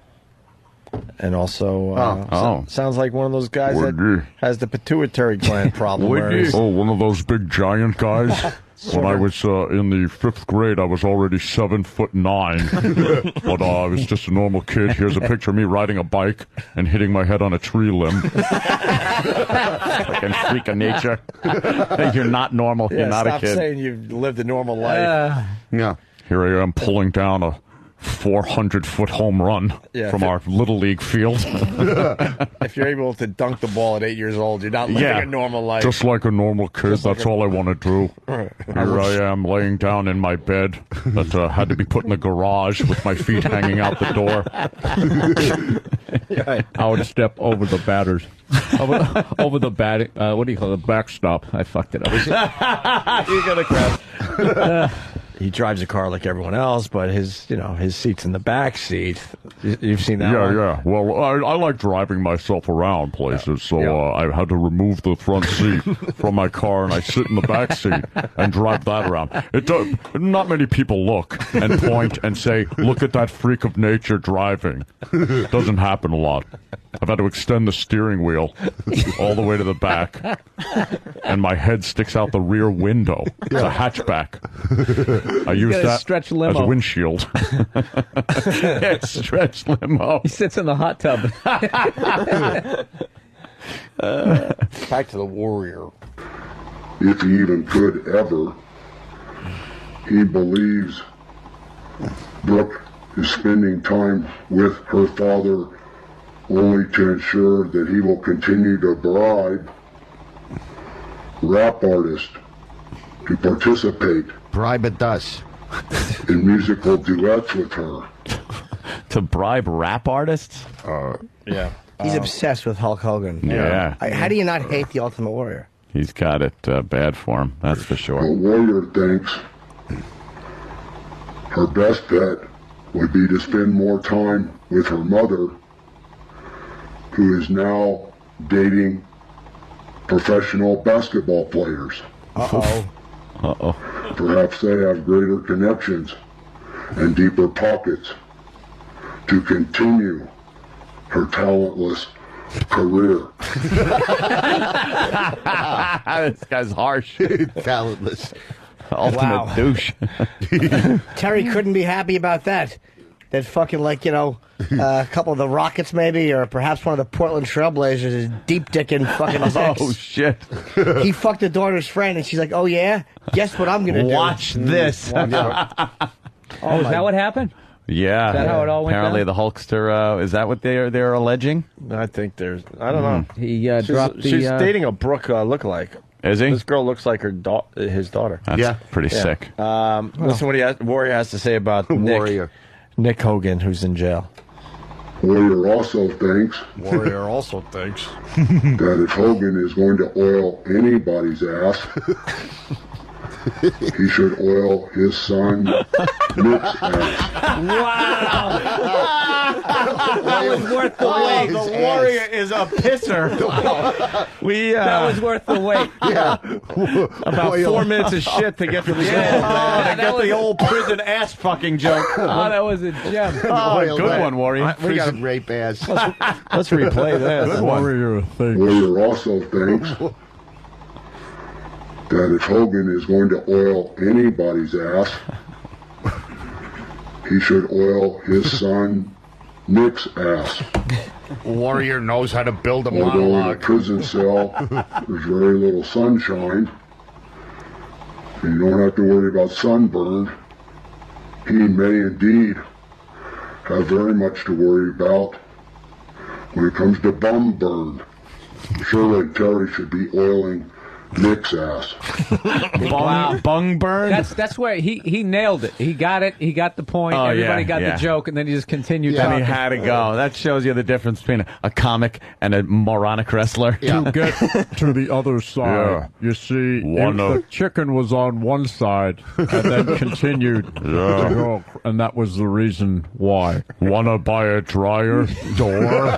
And also, sounds like one of those guys that Would has the pituitary gland problem. Oh, one of those big giant guys. When I was in the 5th grade, I was already 7'9", but I was just a normal kid. Here's a picture of me riding a bike and hitting my head on a tree limb. Fucking freak of nature. You're not normal. Yeah, You're not a stop kid. saying you've lived a normal life. Yeah. Here I am pulling down a 400-foot home run from our Little League field. If you're able to dunk the ball at 8 years old, you're not living a normal life. Just like a normal kid. That's all I want to do. Right. Here I am laying down in my bed that had to be put in the garage with my feet hanging out the door. I would step over the batters. Over the batting. What do you call it? Backstop. I fucked it up. You got a crap. He drives a car like everyone else, but his seat's in the back seat. You've seen that one? Yeah. Well, I like driving myself around places, so I had to remove the front seat from my car, and I sit in the back seat and drive that around. Not many people look and point and say, "Look at that freak of nature driving." Doesn't happen a lot. I've had to extend the steering wheel all the way to the back, and my head sticks out the rear window. It's a hatchback. I use that stretch limo. as a windshield. Stretch limo. He sits in the hot tub. Back to the Warrior. If he even could ever, he believes Brooke is spending time with her father only to ensure that he will continue to bribe rap artists to participate in musical duets with her. To bribe rap artists? Yeah. He's obsessed with Hulk Hogan. Yeah. How do you not hate the Ultimate Warrior? He's got it bad for him, that's for sure. The Warrior thinks her best bet would be to spend more time with her mother, who is now dating professional basketball players. Uh-oh. Perhaps they have greater connections and deeper pockets to continue her talentless career. This guy's harsh. Talentless. Ultimate douche. Terry couldn't be happy about that. That fucking, a couple of the Rockets maybe, or perhaps one of the Portland Trailblazers is deep dicking fucking his ex. Oh, shit. He fucked the daughter's friend, and she's like, "Oh, yeah? Guess what I'm going to do?" Watch this. Is that what happened? Yeah. Is that how it all went Apparently down? the Hulkster, is that what they're alleging? I think I don't know. He dropped the... She's dating a Brooke lookalike. Is he? This girl looks like his daughter. That's pretty sick. Listen what Warrior has to say about Nick Hogan, who's in jail. Warrior also thinks that if Hogan is going to oil anybody's ass, he should oil his son Nick's ass. Wow! That was worth the wait. The Warrior is a pisser. That was worth the wait. Yeah. About 4 minutes of shit to get to the goal. Get the old prison ass fucking joke. Oh, that was a gem. Good one, Warrior. We got a rape ass. Let's replay this. Good one. Warrior also thinks that if Hogan is going to oil anybody's ass, he should oil his son Nick's ass. Warrior knows how to build a Although in a monologue. prison cell, there's very little sunshine, and you don't have to worry about sunburn, he may indeed have very much to worry about when it comes to bum burn. Surely Terry should be oiling Nick's ass. Bung burn? That's where he nailed it. He got it. He got the point. Oh, Everybody yeah, got yeah. the joke, and then he just continued And talking. he had to go. That shows you the difference between a comic and a moronic wrestler. To get to the other side, you see, if the chicken was on one side and then continued to go, and that was the reason why. Wanna buy a dryer door?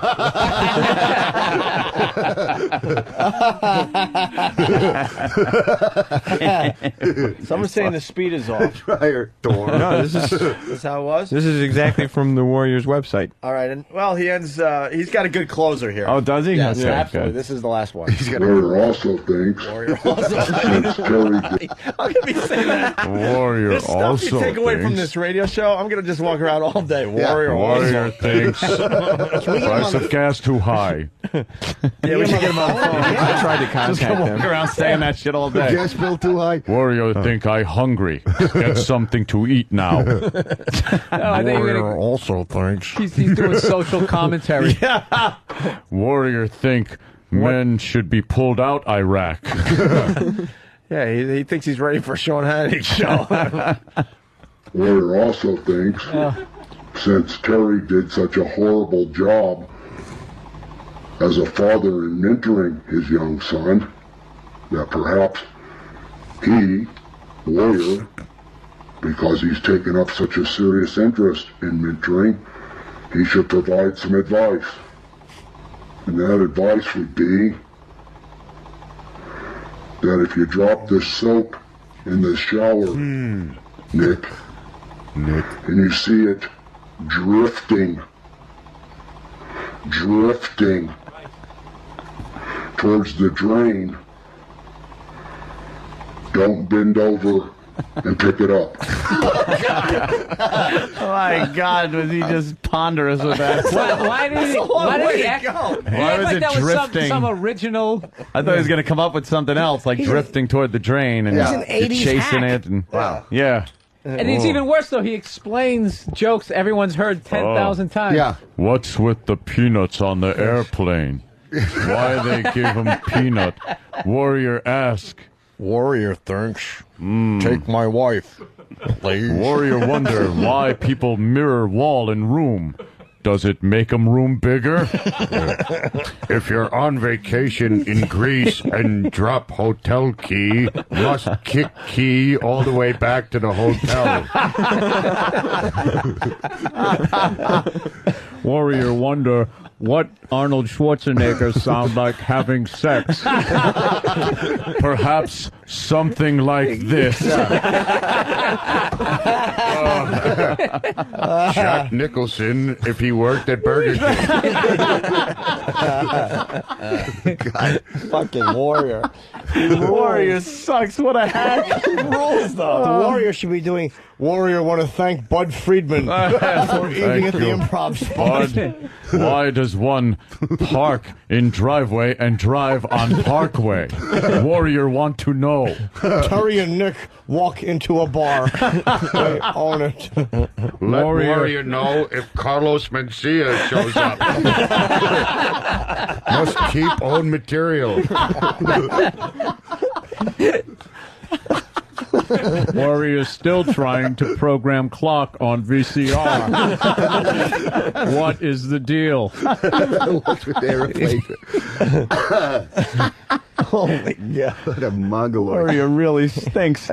Someone's saying the speed is off. Dryer door. No, this is how it was. This is exactly from the Warriors website. All right, and well, he ends. He's got a good closer here. Oh, does he? Yes, Okay, absolutely. good. This is the last one. Warrior also thinks since Terry did I'm gonna be saying that. Warrior This stuff also you take away from thinks- this radio show, I'm gonna just walk around all day. Warrior also thinks price of gas too high. Yeah, we should get him on the phone. I tried to Just contact walk him. around saying that shit all day. Gas bill too high. Warrior think I hungry. Get something to eat now. I think you're gonna- also thinks. He's doing social commentary. Warrior think men should be pulled out Iraq. Yeah, he thinks he's ready for Sean Hannity show. Warrior also thinks since Terry did such a horrible job as a father in mentoring his young son, that perhaps he, Warrior, because he's taken up such a serious interest in mentoring, he should provide some advice. And that advice would be that if you drop the soap in the shower, Nick, and you see it drifting towards the drain, don't bend over and pick it up. My God, was he just ponderous with that? Why did he act? Why was like it that was drifting? some original? I thought he was going to come up with something else, like drifting toward the drain and He's an 80s chasing hack. it. And, yeah. And it's even worse though. He explains jokes everyone's heard 10,000 times. Yeah. What's with the peanuts on the airplane? Why they give him peanut? Warrior ask. Warrior thinks. Take my wife. Warrior wonder why people mirror wall in room. Does it make 'em room bigger? If you're on vacation in Greece and drop hotel key, must kick key all the way back to the hotel. Warrior wonder what Arnold Schwarzenegger sound like having sex. Perhaps something like this. Jack Nicholson if he worked at Burger King. God, fucking Warrior. Warrior sucks. What a hack. He rules, though. The Warrior should be doing. Warrior want to thank Bud Friedman for eating at the improv spot. Bud, why does one park in driveway and drive on parkway? Warrior want to know. Terry and Nick walk into a bar. They own it. Let Warrior know if Carlos Mencia shows up. Must keep own material. Warrior still trying to program clock on VCR. What is the deal? What's with airplane? Holy God. What a mongoloid. Warrior really stinks.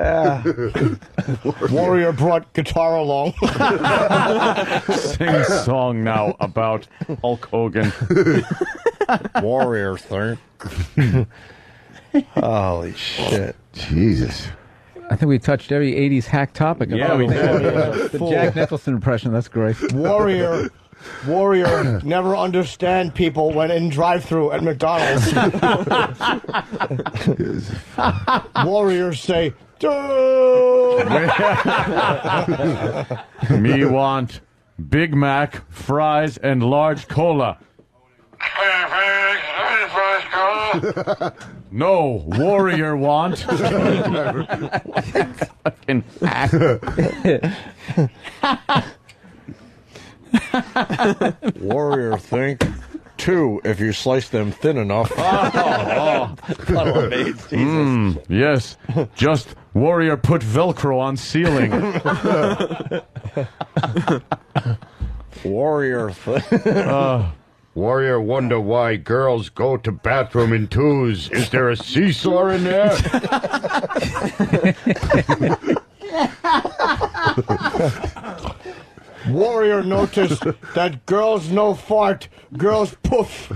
Warrior brought guitar along. Sing song now about Hulk Hogan. Warrior think. Holy shit. Jesus. I think we touched every 80s hack topic. Yeah, we did. The Jack Nicholson impression, that's great. Warrior never understand people when in drive-thru at McDonald's. Warriors say, "Dude." Me want Big Mac, fries, and large cola. No, Warrior want. Fucking hack. Warrior think 2 if you slice them thin enough. Puddle of AIDS, Jesus. Yes, just Warrior put Velcro on ceiling. Warrior. Warrior wonder why girls go to bathroom in twos. Is there a seesaw in there? Warrior noticed that girls no fart, girls poof.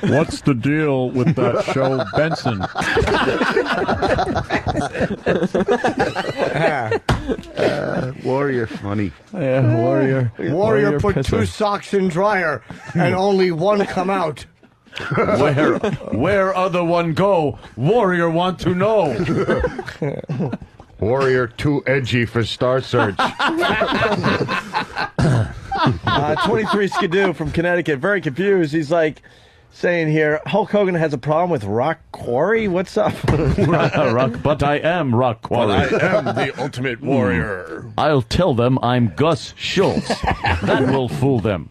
What's the deal with that show, Benson? Warrior funny. Yeah, Warrior. Warrior put pisser. 2 socks in dryer and only one come out. Where other one go? Warrior want to know. Warrior too edgy for Star Search. 23 Skidoo from Connecticut, very confused. He's like saying here, Hulk Hogan has a problem with Rock Quarry? What's up? But I am Rock Quarry. I am the ultimate warrior. I'll tell them I'm Gus Schultz. That will fool them.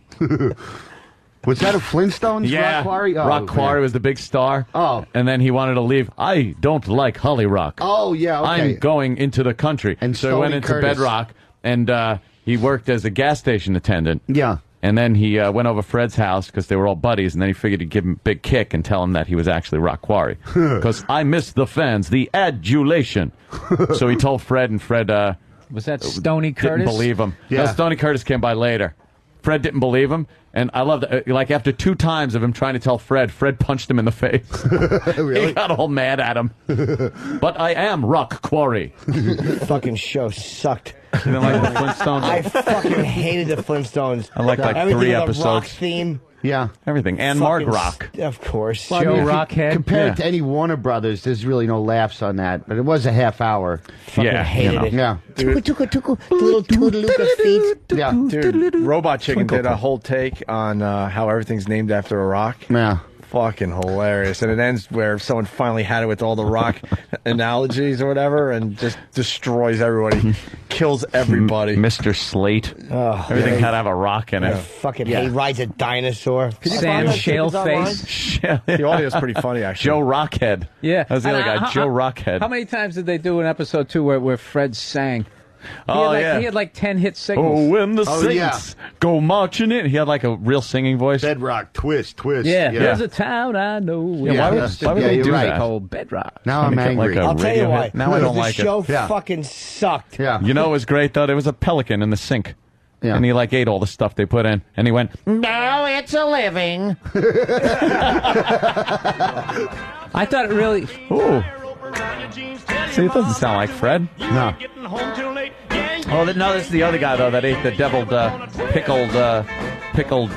Was that a Flintstones Yeah, Rock Quarry? Oh, Rock Quarry was the big star. Oh. And then he wanted to leave. I don't like Holly Rock. Oh, yeah, okay. I'm going into the country. And so he went Stoney into Curtis. Bedrock, and he worked as a gas station attendant. Yeah. And then he went over Fred's house because they were all buddies, and then he figured he'd give him a big kick and tell him that he was actually Rock Quarry. Because I miss the fans, the adulation. So he told Fred, and Fred Was that Stoney didn't Curtis? believe him. Yeah. No, Stoney Curtis came by later. Fred didn't believe him, and I love that. Like, after 2 times of him trying to tell Fred punched him in the face. Really? He got all mad at him. But I am Rock Quarry. Fucking show sucked. You didn't like the Flintstones? I fucking hated the Flintstones. I liked, like, Everything 3 with a episodes. rock theme. Yeah. Everything. And Marg Fucking Rock. Of course. Well, I Joe mean, if you Rockhead? compare Yeah. it to any Warner Brothers, there's really no laughs on that. But it was a half hour. Fucking hated it. Yeah. Tuku, little Toodalooka feet. Yeah. Dude, Robot Chicken did a whole take on how everything's named after a rock. Yeah. Fucking hilarious. And it ends where someone finally had it with all the rock analogies or whatever and just destroys everybody, kills everybody. Mr. Slate. Oh, Everything yeah. had to have a rock in it. Fucking Yeah. he rides a dinosaur. Sam Shaleface. The audio's pretty funny, actually. Joe Rockhead. Yeah. That was the other guy, How- Joe Rockhead. How many times did they do in episode 2 where Fred sang? Oh, yeah. He had like 10 hit singles. Oh, when the Oh, Saints go marching in. He had like a real singing voice. Bedrock, twist. Yeah. There's a town I know. Yeah, why would they you're do right. that? Called Bedrock. Now I'm Make it angry. like a I'll tell you radio why. hit. Now I don't the like show it. Yeah. fucking sucked. Yeah. You know what was great, though? There was a pelican in the sink. Yeah. And he like ate all the stuff they put in. And he went, Now it's a living. I thought it really. ooh. See, it doesn't sound like Fred. No. Oh, no, this is the other guy, though, that ate the deviled, pickled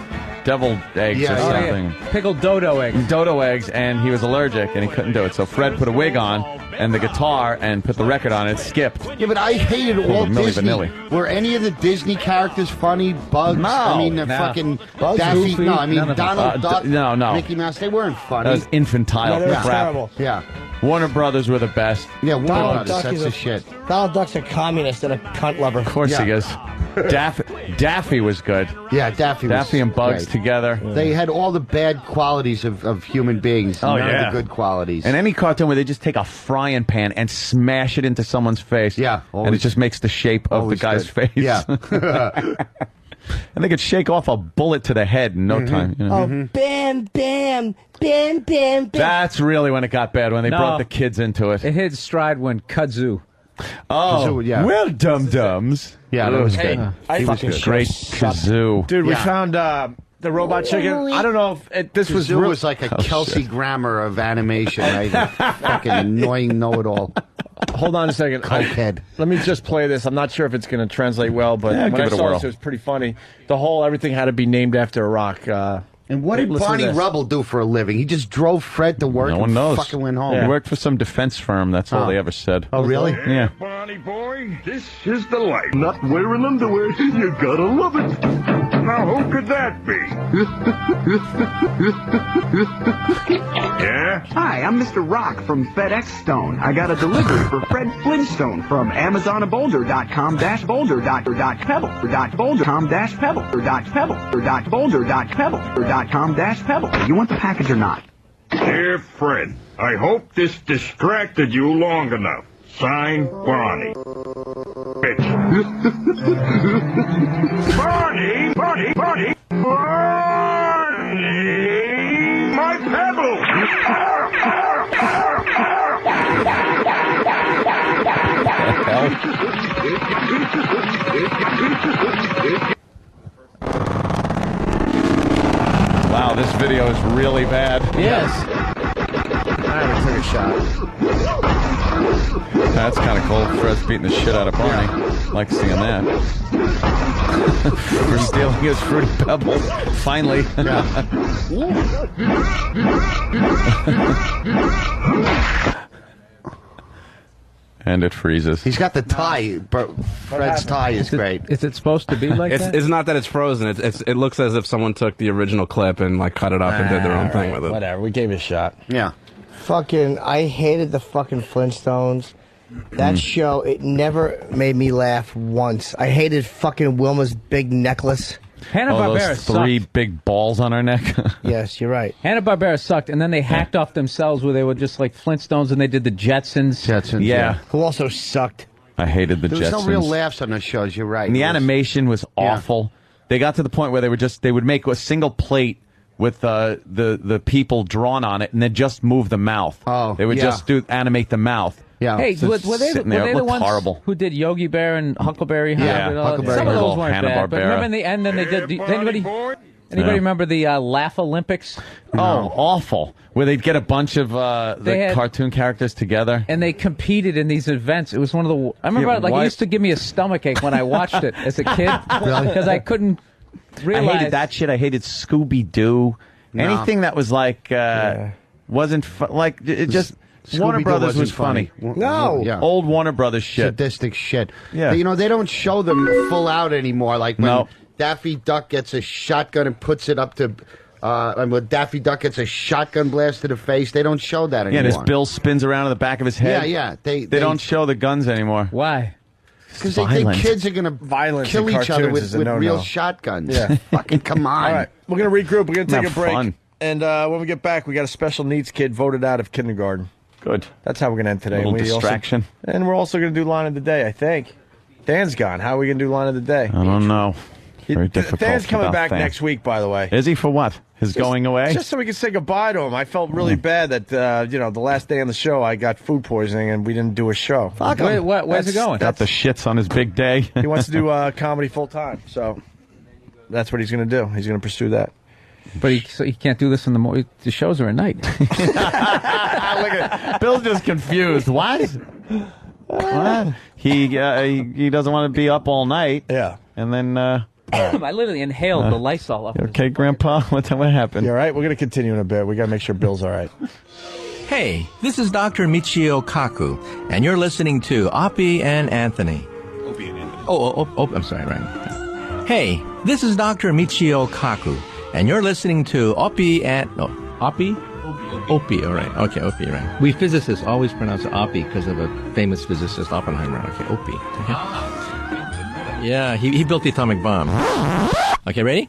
deviled eggs Yeah, or yeah. something. Pickled dodo eggs. Dodo eggs, and he was allergic, and he couldn't do it. So Fred put a wig on and the guitar and put the record on. It skipped. Yeah, but I hated all Milli Disney. Vanilli. Were any of the Disney characters funny? Bugs? No. I mean, No. fucking Bugs, Daffy. Goofy, No, I mean, none of them. Donald Duck. No. Mickey Mouse. They weren't funny. That was infantile Yeah, they were crap. terrible. Yeah. Warner Brothers were the best. Yeah, Warner Donald Brothers. Duck That's is the a shit. Donald Duck's a communist and a cunt lover. Of course he is. Daffy was good. Yeah, Daffy was Daffy and Bugs great. together. They had all the bad qualities of human beings. Oh, none yeah. of the good qualities. And any cartoon where they just take a frying pan and smash it into someone's face. Yeah, and it always- just makes the shape of the always guy's good. face. Yeah. And they could shake off a bullet to the head in no time. You know? Oh, bam, bam, bam, bam, bam. That's really when it got bad, when they No. brought the kids into it. It hit stride when Kudzu. Oh, Kazoo, yeah. well, dum-dums. Yeah, that was Hey, good. I He was fucking good. Great sucked. kazoo. Dude, we Yeah. found the Robot Chicken. I don't know if this was Kazoo real. was like a Kelsey Grammer of animation, right? A fucking annoying know-it-all. Hold on a second. Cokehead. Let me just play this. I'm not sure if it's going to translate well, but Yeah, when give I it a saw whirl. this, it was pretty funny. The whole everything had to be named after a rock. And what did listen to Barney this. Rubble do for a living? He just drove Fred to work No one and knows. fucking went home. He worked for some defense firm. That's all Oh. they ever said. Oh, really? Yeah. Bonnie boy, boy, this is the life. Not wearing underwear, you gotta love it. Now, who could that be? Yeah? Hi, I'm Mr. Rock from FedEx Stone. I got a delivery for Fred Flintstone from AmazonaBoulder.com-Pebble.com-Pebble.com-Pebble.com-Pebble. You want the package or not? Dear Fred, I hope this distracted you long enough. Signed, Barney. Bitch. Barney! Barney! Barney! Barney! My pebble! Wow, this video is really bad. Yes. All right, let's take a shot. That's kind of cool. Fred's beating the shit out of Barney. Like seeing that. For stealing his Fruity Pebbles. Finally. And it freezes. He's got the tie. Fred's tie is great. Is it supposed to be like that? It's not that it's frozen. It looks as if someone took the original clip and like cut it up and did their own thing with it. Whatever. We gave it a shot. Yeah. Fucking, I hated the fucking Flintstones. That show, it never made me laugh once. I hated fucking Wilma's big necklace. Hanna-Barbera those three sucked. big balls on our neck. Yes, you're right. Hanna-Barbera sucked, and then they hacked off themselves where they were just like Flintstones, and they did the Jetsons. Yeah. Who also sucked. I hated the There Jetsons. was no real laughs on those shows. You're right. And the animation was awful. They got to the point where they would make a single plate with the people drawn on it, and then just move the mouth. Oh, they would just animate the mouth. Yeah. Hey, So were it's they sitting there, it the looked ones horrible. who did Yogi Bear and Huckleberry Hound? Yeah, and all that? Huckleberry Some of Hound. those weren't bad. But Hanna-Barbera. remember in the end, then they did. Anybody Yeah. remember the Laugh Olympics? Oh, awful. Where they'd get a bunch of They had- cartoon characters together. And they competed in these events. It was one of the. I remember, Yeah, like, why- it used to give me a stomachache when I watched it as a kid Really? because I couldn't realize. I hated that shit. I hated Scooby-Doo. No. Anything that was like, wasn't, like, it just, Warner Scooby-Doo Brothers was wasn't funny. No. Yeah. Old Warner Brothers shit. Sadistic shit. Yeah. You know, they don't show them full out anymore. Like when No. Daffy Duck gets a shotgun and puts it up to... and when Daffy Duck gets a shotgun blast to the face, they don't show that Yeah, anymore. and his bill spins around in the back of his head. Yeah, yeah. They don't show the guns anymore. Why? Because they think kids are going to kill in each other cartoons with is a no-no. real shotguns. Yeah. Fucking come on. All right, we're going to regroup. We're going to take Not a break. fun. And when we get back, we got a special needs kid voted out of kindergarten. Good. That's how we're going to end today. Little We also- distraction. and we're also going to do line of the day, I think. Dan's gone. How are we going to do line of the day? I don't know. Very difficult. Dan's coming without back Dan. next week, by the way. Is he for what? His going away? Just so we can say goodbye to him. I felt really bad that, the last day on the show, I got food poisoning and we didn't do a show. Fuck him. Where's it going? Got the shits on his big day. He wants to do comedy full time, so that's what he's going to do. He's going to pursue that. But he can't do this in the morning. The shows are at night. Look at Bill's just confused. What? What? He doesn't want to be up all night. Yeah. And then I literally inhaled the Lysol up. okay, Grandpa, what happened? You all right? We're going to continue in a bit. We got to make sure Bill's all right. Hey, this is Dr. Michio Kaku, and you're listening to Opie and Anthony. Opie and Anthony. Oh, I'm sorry, right. Hey, this is Dr. Michio Kaku, and you're listening to Opie and... Opie? Opie, all right. Okay, Opie, right. We physicists always pronounce it Opie because of a famous physicist, Oppenheimer. Okay, Opie. Okay. Yeah, he built the atomic bomb. Okay, ready?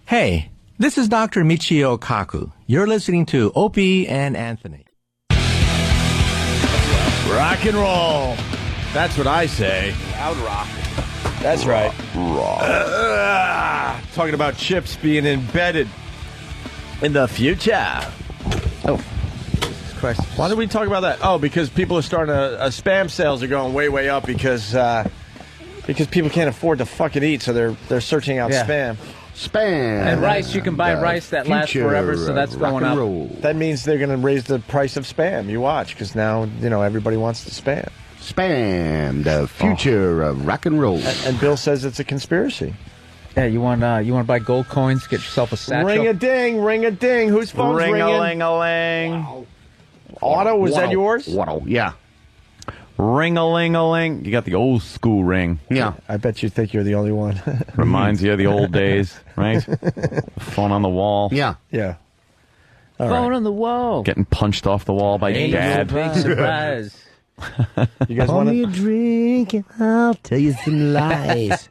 Hey, this is Dr. Michio Kaku. You're listening to Opie and Anthony. Rock and roll. That's what I say. Loud rock. That's right. Talking about chips being embedded in the future. Oh, Jesus Christ. Why did we talk about that? Oh, because people are starting to... spam sales are going way, way up because people can't afford to fucking eat, so they're searching out Yeah. spam. Spam. And rice, you can buy rice that lasts forever, so that's going up. That means they're going to raise the price of spam. You watch, because now, everybody wants to spam. Spam, the future of rock and roll. And Bill says it's a conspiracy. Yeah, you want to buy gold coins? Get yourself a satchel. Ring a ding, ring a ding. Whose phone's ringing? Ring-a-ling-a-ling. Otto, was that yours? Waddle, yeah. Ring-a-ling-a-ling. You got the old school ring. Yeah. I bet you think you're the only one. Reminds you of the old days, right? Phone on the wall. Yeah. Yeah. All Phone right. on the wall. Getting punched off the wall by Hey, Dad. big surprise. You guys Pour want me a to? drink and I'll tell you some lies.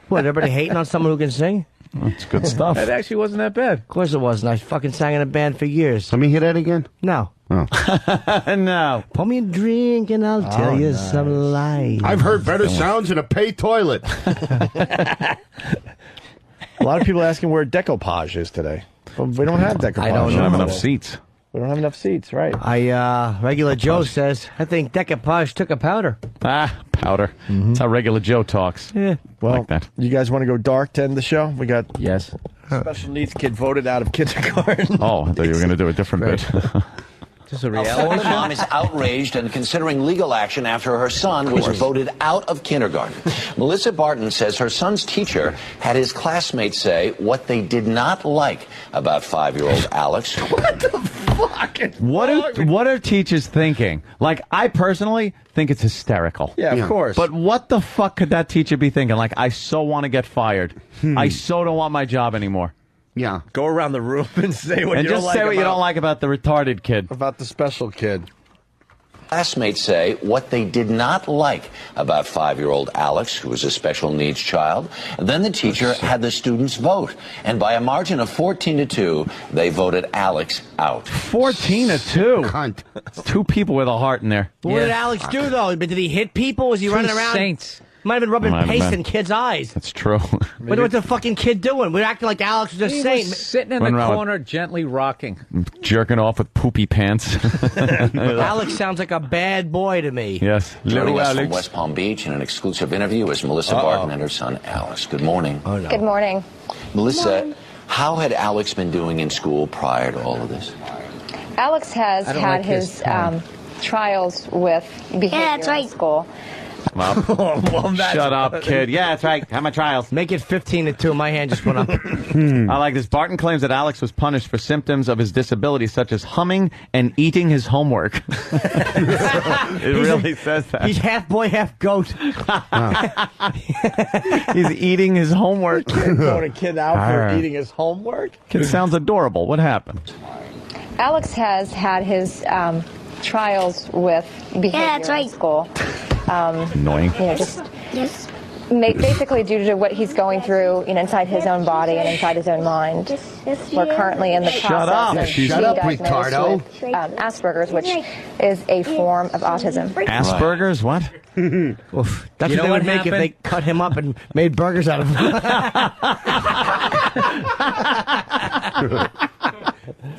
What, everybody hating on someone who can sing? That's good stuff. It actually wasn't that bad. Of course it wasn't. I fucking sang in a band for years. Let me hear that again. No. No. Pour me a drink and I'll tell you some lies. I've heard better sounds in a pay toilet. A lot of people asking where decoupage is today. But we don't have decoupage. I don't We don't have know. enough seats. We don't have enough seats, right? Regular Joe says, I think decoupage took a powder. Powder. That's how regular Joe talks. Yeah. Well, Like that. you guys want to go dark to end the show? We got Yes. special needs kid voted out of kindergarten. Oh, I thought you were going to do a different bit. Is this a A reality Florida show? mom is outraged and considering legal action after her son was voted out of kindergarten. Melissa Barton says her son's teacher had his classmates say what they did not like about 5-year-old Alex. What the fuck? What are teachers thinking? Like, I personally think it's hysterical. Yeah, of course. But what the fuck could that teacher be thinking? Like, I so want to get fired. I so don't want my job anymore. Yeah. Go around the room and say what And you just don't like say what you about- don't like about the retarded kid. about the special kid. Classmates say what they did not like about 5-year-old Alex, who was a special needs child. And then the teacher had the students vote. And by a margin of 14-2, they voted Alex out. 14-2. Cunt. It's two people with a heart in there. What did Alex do, though? Did he hit people? Was he running around? Saints. Might have been rubbing Might have paste been. in kids' eyes. That's true. What's the fucking kid doing? We're acting like Alex was a He saint. was sitting in Run the around with- corner, gently rocking. Jerking off with poopy pants. Alex sounds like a bad boy to me. Yes. Joining Little us from Alex. West Palm Beach in an exclusive interview is Melissa Barton and her son Alex. Good morning. Oh, no. Good morning. Melissa, how had Alex been doing in school prior to all of this? Alex has I don't had like his his tone. trials with behavior in school. Shut up, kid. Yeah, that's right. Have my trials. Make it 15-2. My hand just went up. I like this. Barton claims that Alex was punished for symptoms of his disability, such as humming and eating his homework. It really says that. He's half boy, half goat. He's eating his homework. Throwing a kid out for Arr. eating his homework? Kid sounds adorable. What happened? Alex has had his trials with behavior in school. Annoying. You know, just basically due to what he's going through, you know, inside his own body and inside his own mind. We're currently in the Shut process up. of Shut being up, diagnosed retardo. with Asperger's, which is a form of autism. Asperger's? What? Oof. That's You what know they would what make if they happened? cut him up and made burgers out of him.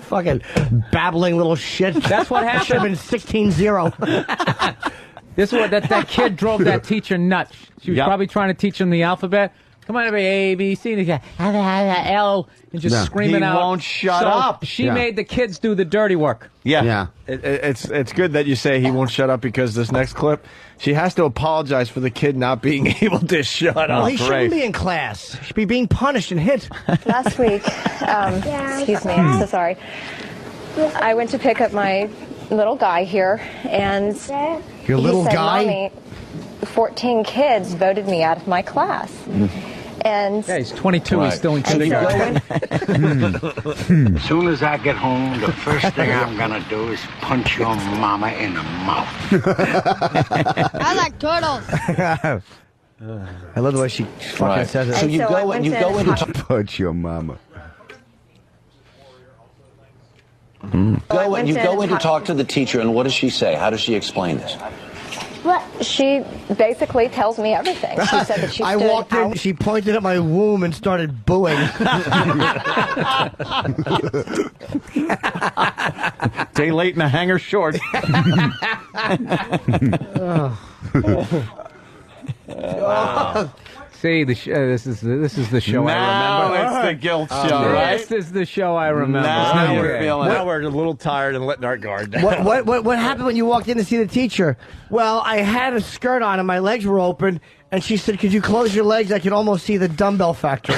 Fucking babbling little shit. That's what That should have been 16-0. This is what that kid drove that teacher nuts. She was probably trying to teach him the alphabet. Come on, everybody, A, B, C, and he's like, L, and just Yeah. screaming He out. won't shut So up. She Yeah. made the kids do the dirty work. Yeah. It's good that you say he won't shut up, because this next clip, she has to apologize for the kid not being able to shut up. Well, he shouldn't be in class. He should be being punished and hit. Last week, excuse me, I'm so sorry. I went to pick up my little guy here, and Your he little said, guy? Mommy, 14 kids voted me out of my class. And yeah, he's 22. He's still in and so kindergarten. As soon as I get home, the first thing I'm gonna do is punch your mama in the mouth. I like turtles. I love the way she fucking says it. So you go and you go into Punch your mama. go and you go in to talk to the teacher, and what does she say? How does she explain this? She basically tells me everything. She said that she I stood walked in, out. she pointed at my womb and started booing. Day late and a hanger short. See, this is the show Now I remember. it's the guilt show, right? This is the show I remember. Now we're Okay. feeling Now we're a little tired and letting our guard down. What happened when you walked in to see the teacher? Well, I had a skirt on and my legs were open, and she said, "Could you close your legs? I could almost see the dumbbell factory."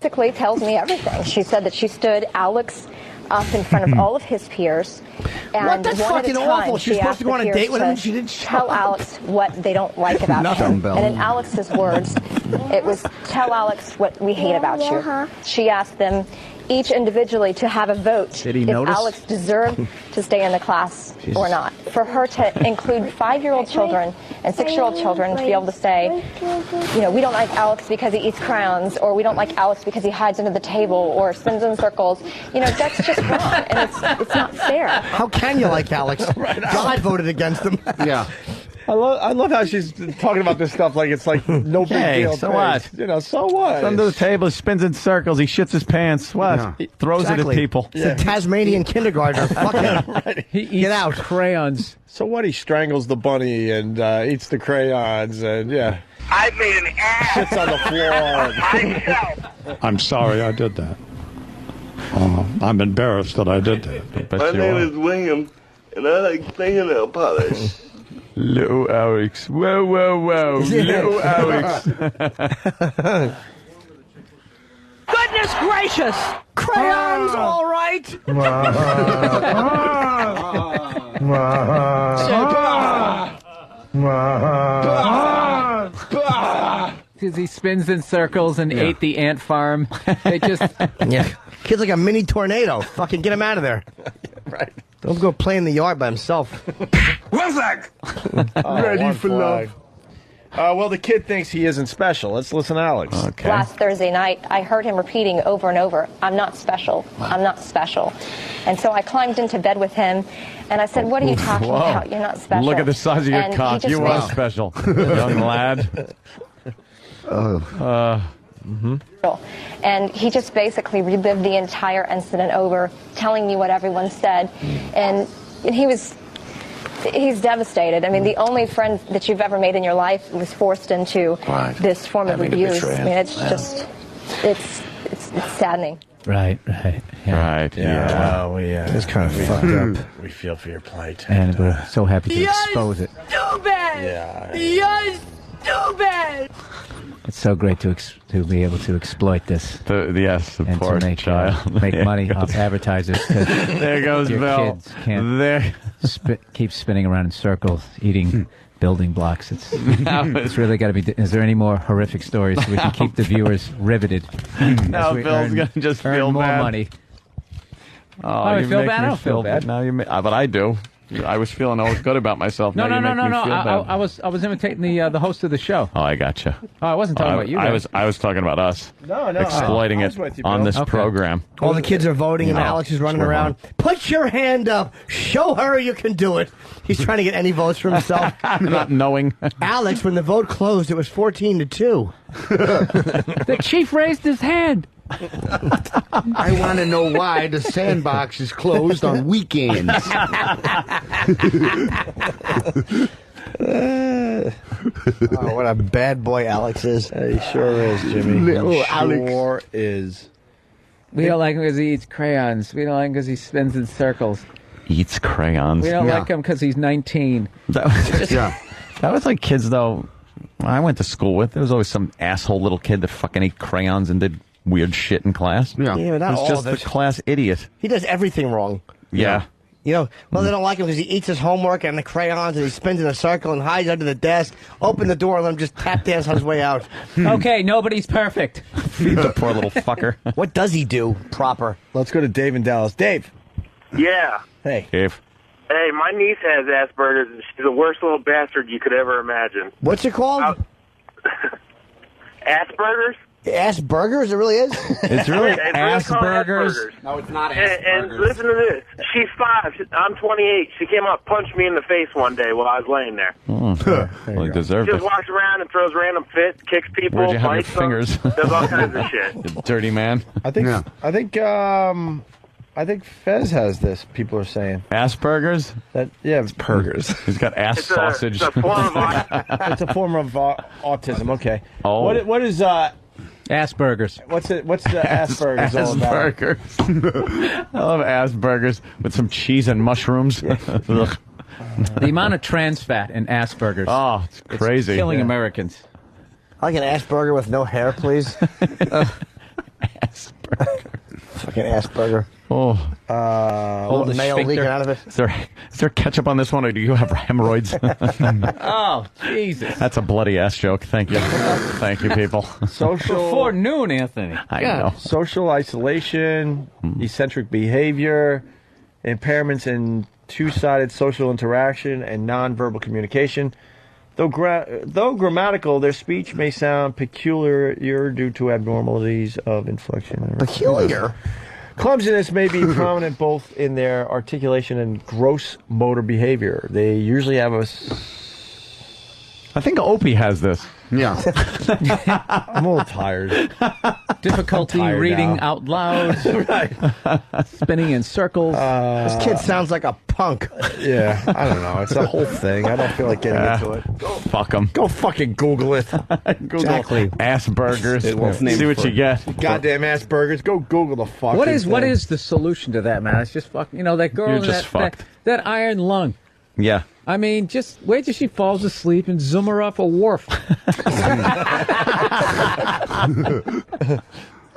Basically tells me everything. She said that she stood Alex up in front of all of his peers. And What? That's one fucking at a time, awful. She was supposed asked to go on a the date peers with him to and she didn't show tell up. Alex what they don't like about him. And in Alex's words, it was, tell Alex what we hate about you. She asked them each individually to have a vote Did he if notice? Alex deserved to stay in the class or not. For her to include 5-year-old children and 6-year-old children to be able to say, you know, we don't like Alex because he eats crayons, or we don't like Alex because he hides under the table or spins in circles. You know, that's just wrong, and it's not fair. How can you like Alex? God voted against him. Yeah. I love how she's talking about this stuff like it's like no big Hey, deal. so thing. what? You know, so what? He's under the table, he spins in circles, he shits his pants. What? Yeah. He throws Exactly. it at people. It's a Tasmanian kindergartner. Fuck him. Right. He eats Get out. crayons. So what? He strangles the bunny and eats the crayons and yeah, I made an ass sits on the floor. myself. I'm sorry I did that. I'm embarrassed that I did that. My name is William, and I like fingernail polish. Little Alex. Whoa, whoa, whoa. Little Alex. Goodness gracious! Crayons, all right. Because he spins in circles and ate the ant farm. They just... Yeah. Kid's like a mini tornado. Fucking get him out of there. Right. Don't go play in the yard by himself. One flag. Ready for love. Well, the kid thinks he isn't special. Let's listen to Alex. Okay. Last Thursday night, I heard him repeating over and over, I'm not special, I'm not special. And so I climbed into bed with him, and I said, what are you talking about? You're not special. Look at the size of your And he cock. just You are special, young lad. And he just basically relived the entire incident over, telling me what everyone said. And he's devastated. I mean, the only friend that you've ever made in your life was forced into this form of abuse. I mean, it's just, it's saddening. Right. Yeah. Right. Well, It's kind of fucked up. We feel for your plight. And we're so happy to expose it. Stupid! Yeah. You're stupid! It's so great to be able to exploit this. The and poor to make, child. make There money goes- off advertisers. 'Cause There goes your Bill. kids can't There. keep spinning around in circles, eating building blocks. It's really got to be. Is there any more horrific stories so we can keep the viewers riveted? Now as we Bill's gonna just earn feel more bad. money. Oh, I you feel make bad? me I don't feel bad. Now you, but I do. I was feeling always good about myself. No. Now you make me feel bad. I was imitating the host of the show. Oh, I gotcha. Oh, I wasn't talking about you. I guys. was talking about us. No. Exploiting I was it with you, on Bill. this program. All the kids are voting, and No. Alex is running Swear around. Put your hand up. Show her you can do it. He's trying to get any votes for himself. Not knowing. Alex, when the vote closed, it was 14-2. The chief raised his hand. I want to know why the sandbox is closed on weekends. Oh, what a bad boy Alex is. He sure is, Jimmy. Little He Alex. sure is. We don't like him because he eats crayons. We don't like him because he spins in circles. Eats crayons. We don't like him because he's 19. That was that was like kids though. I went to school with. There was always some asshole little kid that fucking ate crayons and did weird shit in class. Yeah, but not He's all just of the us. class idiot. He does everything wrong. Yeah. You know, well, they don't like him because he eats his homework and the crayons and he spins in a circle and hides under the desk. Open the door and let him just tap dance on his way out. Okay, nobody's perfect. Feed the poor little fucker. What does he do proper? Let's go to Dave in Dallas. Dave. Yeah. Hey. Dave. Hey, my niece has Asperger's, and she's the worst little bastard you could ever imagine. What's it called? Asperger's? Asperger's? It really is? It's really It's really called Asperger's. No, it's not Asperger's. And listen to this. She's 5. I'm 28. She came up, punched me in the face one day while I was laying there. Well, he deserved She it. just walks around and throws random fits, kicks people, Where'd you have your bites them, fingers? does all kinds of shit. You dirty man. I think Fez has this. People are saying Asperger's. it's Pergers. He's got ass sausage. It's a form of It's a form of autism. Okay. Oh. What is Asperger's. What's the Asperger's all about? Asperger's. I love Asperger's with some cheese and mushrooms. Ugh. The amount of trans fat in Asperger's. Oh, it's crazy. Killing Yeah. Americans. I like an Asperger with no hair, please. Fucking Asperger. Oh. Little male leaking out of it. Is there ketchup on this one, or do you have hemorrhoids? Oh, Jesus. That's a bloody ass joke. Thank you. Thank you, people. Before noon, Anthony. I know. Social isolation, eccentric behavior, impairments in two-sided social interaction and nonverbal communication. Though grammatical, their speech may sound peculiar due to abnormalities of inflection. Peculiar? Clumsiness may be prominent both in their articulation and gross motor behavior. They usually have I think Opie has this. Yeah. I'm a little tired. Difficulty reading now. out loud. Right. Spinning in circles. This kid sounds like a punk. Yeah, I don't know. It's a whole thing. I don't feel like getting into it. Fuck them. Go fucking Google it. Google Exactly. Asperger's. It See what you get. Goddamn Asperger's. Go Google the fucking What is thing. the solution to that, man? It's just fucking, that girl You're in just that fucked. that iron lung. Yeah. I mean, just wait till she falls asleep and zoom her off a wharf.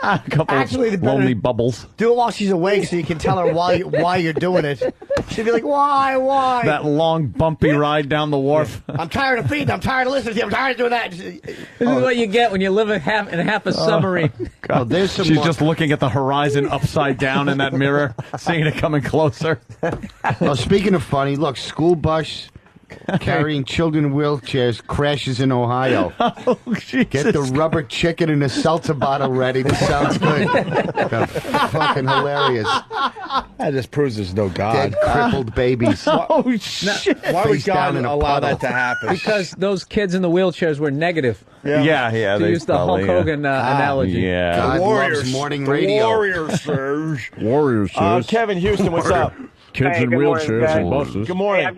A couple Actually, of lonely bubbles. Do it while she's awake so you can tell her why you're doing it. She'll be like, why? That long, bumpy ride down the wharf. I'm tired of feeding. I'm tired of listening to you. I'm tired of doing that. This is what you get when you live in half a submarine. God, there's some she's more- just looking at the horizon upside down in that mirror, seeing it coming closer. Well, speaking of funny, look, school bus carrying children in wheelchairs crashes in Ohio. Oh, Jesus. Get the rubber chicken and a seltzer bottle ready. This sounds good. That's fucking hilarious. That just proves there's no God. Dead, crippled babies. Oh, shit. Why would Face down God in a allow puddle. that to happen? Because those kids in the wheelchairs were negative. Yeah. To they use the Hulk probably, Hogan analogy. Yeah. God loves morning radio. Warriors, Serge. Warriors, Kevin Houston, what's up? Kids Hey, in good morning, wheelchairs guys. and buses. Good morning. Hey,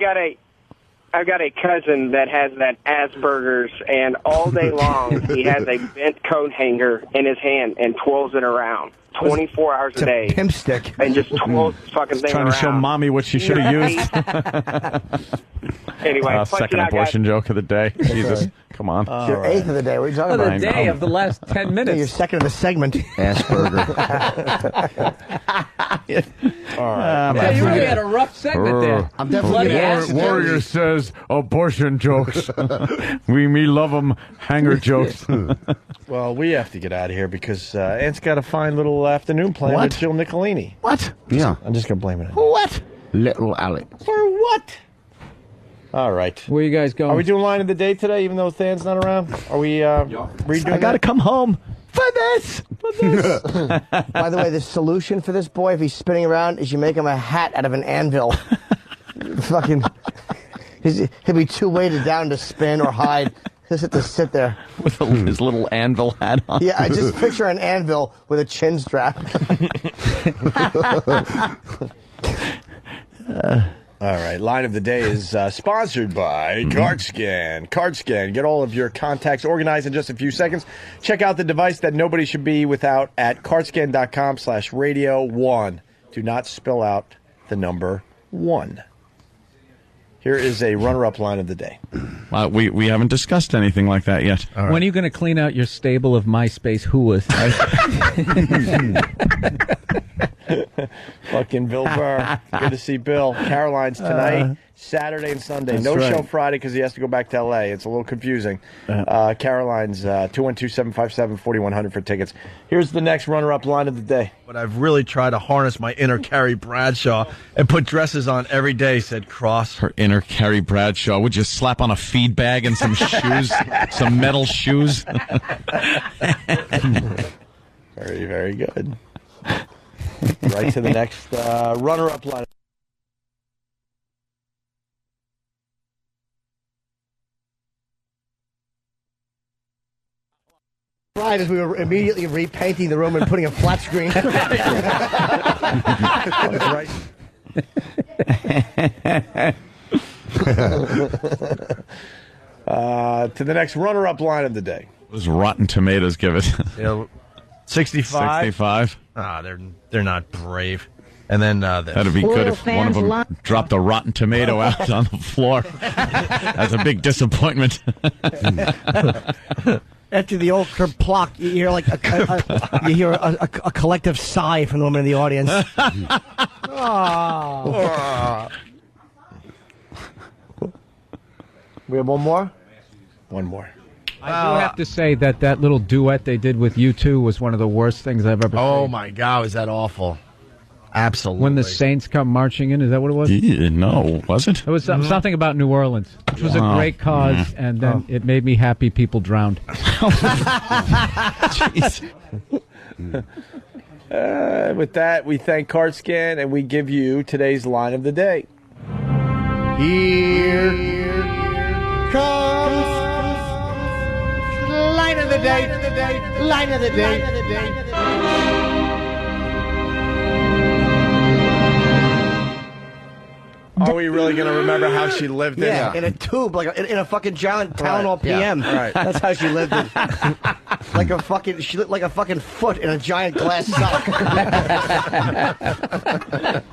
I've got a cousin that has that Asperger's, and all day long he has a bent coat hanger in his hand and twirls it around 24 hours a day. Pimp stick. And just twirls the fucking thing Trying around. to show mommy what she should have used. Anyway, punch second it out, abortion guys. joke of the day. Jesus. Come on. It's your eighth of the day. What are you talking Oh, about? the day of the last 10 Your minutes. second of the segment. Asperger. All right. Yeah, you really had a rough segment there. I'm definitely Bloody gonna ass. Warrior says abortion jokes. me love them hanger jokes. Well, we have to get out of here because Ant's got a fine little afternoon plan What? with Jill Nicolini. What? Yeah. I'm just going to blame it on you. What? Little Alec. For what? All right. Where you guys going? Are we doing line of the day today, even though Than's not around? Are we redoing I got to that? come home for this. By the way, the solution for this boy, if he's spinning around, is you make him a hat out of an anvil. Fucking, he'll be too weighted down to spin or hide. He'll have to sit there. With his little anvil hat on. Yeah, I just picture an anvil with a chin strap. All right. Line of the day is sponsored by CardScan. CardScan. Get all of your contacts organized in just a few seconds. Check out the device that nobody should be without at cardscan.com/radio1. Do not spell out the number 1. Here is a runner-up line of the day. We haven't discussed anything like that yet. All right. When are you going to clean out your stable of MySpace whoas? Fucking Bill Burr. Good to see Bill. Caroline's tonight, Saturday and Sunday. That's No right. show Friday because he has to go back to L.A. It's a little confusing. Caroline's 212-757-4100 for tickets. Here's the next runner-up line of the day. But I've really tried to harness my inner Carrie Bradshaw and put dresses on every day, said Cross. Her inner Carrie Bradshaw. Would you slap on a feed bag and some shoes, some metal shoes? Very, very good. Right to the next runner-up line. Right as we were immediately repainting the room and putting a flat screen. Right. To the next runner-up line of the day. Those Rotten Tomatoes give it. 65. 65. They're not brave. And then this. That'd be good if one of them dropped a rotten tomato out on the floor. That's a big disappointment. After the old kerplunk, you hear like a collective sigh from the woman in the audience. Oh. We have one more? One more. I do have to say that little duet they did with U2 was one of the worst things I've ever seen. Oh, my God, was that awful. Absolutely. When the Saints come marching in, is that what it was? Yeah, no, was it? It was something about New Orleans, which was a great cause, and then it made me happy people drowned. With that, we thank CardScan, and we give you today's line of the day. Here comes line of the day. Line of the day. Are we really going to remember how she lived it? Yeah, in a tube, like in a fucking giant Tylenol PM. Yeah. Right. That's how she lived it. She looked like a fucking foot in a giant glass sock.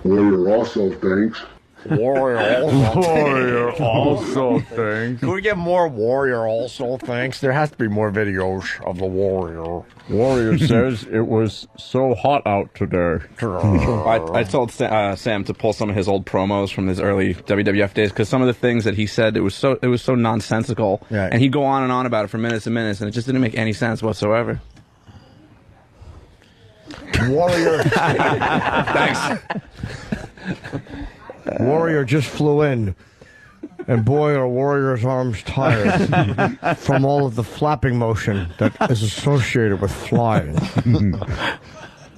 Warrior also thinks. Warrior also thinks. Can we get more Warrior also thanks? There has to be more videos of the Warrior. Warrior says it was so hot out today. I told Sam to pull some of his old promos from his early WWF days because some of the things that he said, it was so nonsensical, and he'd go on and on about it for minutes and minutes, and it just didn't make any sense whatsoever. Warrior. Thanks. Warrior just flew in, and boy, are Warrior's arms tired from all of the flapping motion that is associated with flying.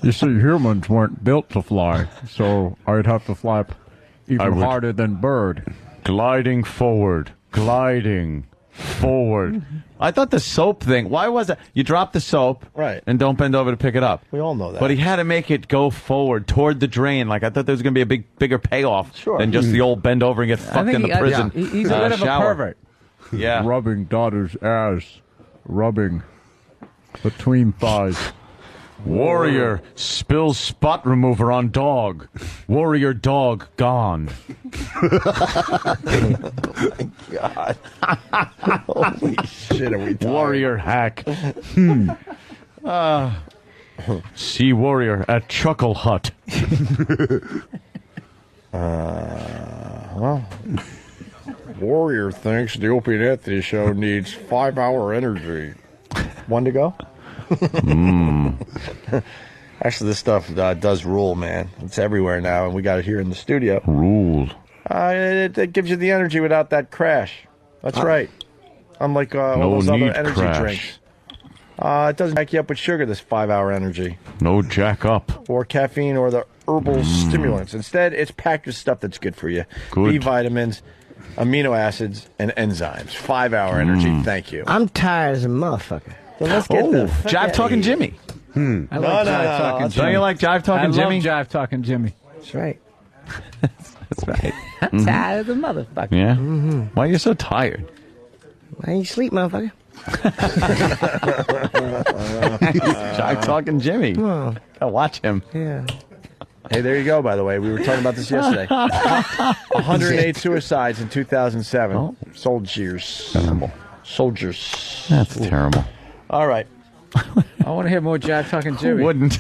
You see, humans weren't built to fly, so I'd have to flap even harder than bird. Gliding forward. Gliding forward. I thought the soap thing, why was it? You drop the soap and don't bend over to pick it up. We all know that. But he had to make it go forward toward the drain. Like, I thought there was going to be a bigger payoff than just the old bend over and get fucked in the prison. He's a bit of a pervert. Yeah. Rubbing daughter's ass. Rubbing between thighs. Warrior spills spot remover on dog. Warrior dog gone. Oh my God. Holy shit, are we tired? Warrior hack. See Warrior at Chuckle Hut. Well, Warrior thinks the Opie and Anthony show needs 5-hour energy. One to go? Actually, this stuff does rule, man. It's everywhere now, and we got it here in the studio. Rule. It gives you the energy without that crash. That's right. Unlike all those other energy drinks. It doesn't back you up with sugar, this 5-hour energy. No jack up. Or caffeine or the herbal stimulants. Instead, it's packed with stuff that's good for you. Good. B vitamins, amino acids, and enzymes. 5-hour energy. Thank you. I'm tired as a motherfucker. So let's get the fuck Jive outta Talking here. Jimmy. I like Jive Talking Jimmy. Don't you like Jive Talking Jimmy? I love Jive Talking Jimmy. That's right. That's right. I'm tired as a motherfucker. Yeah? Why are you so tired? Why you sleep, motherfucker? Jive Talking Jimmy. Oh. Gotta watch him. Yeah. Hey, there you go, by the way. We were talking about this yesterday. 108 suicides in 2007. Oh. Soldiers. Soldiers. That's terrible. All right. I want to hear more Jive Talking Jimmy. Who wouldn't?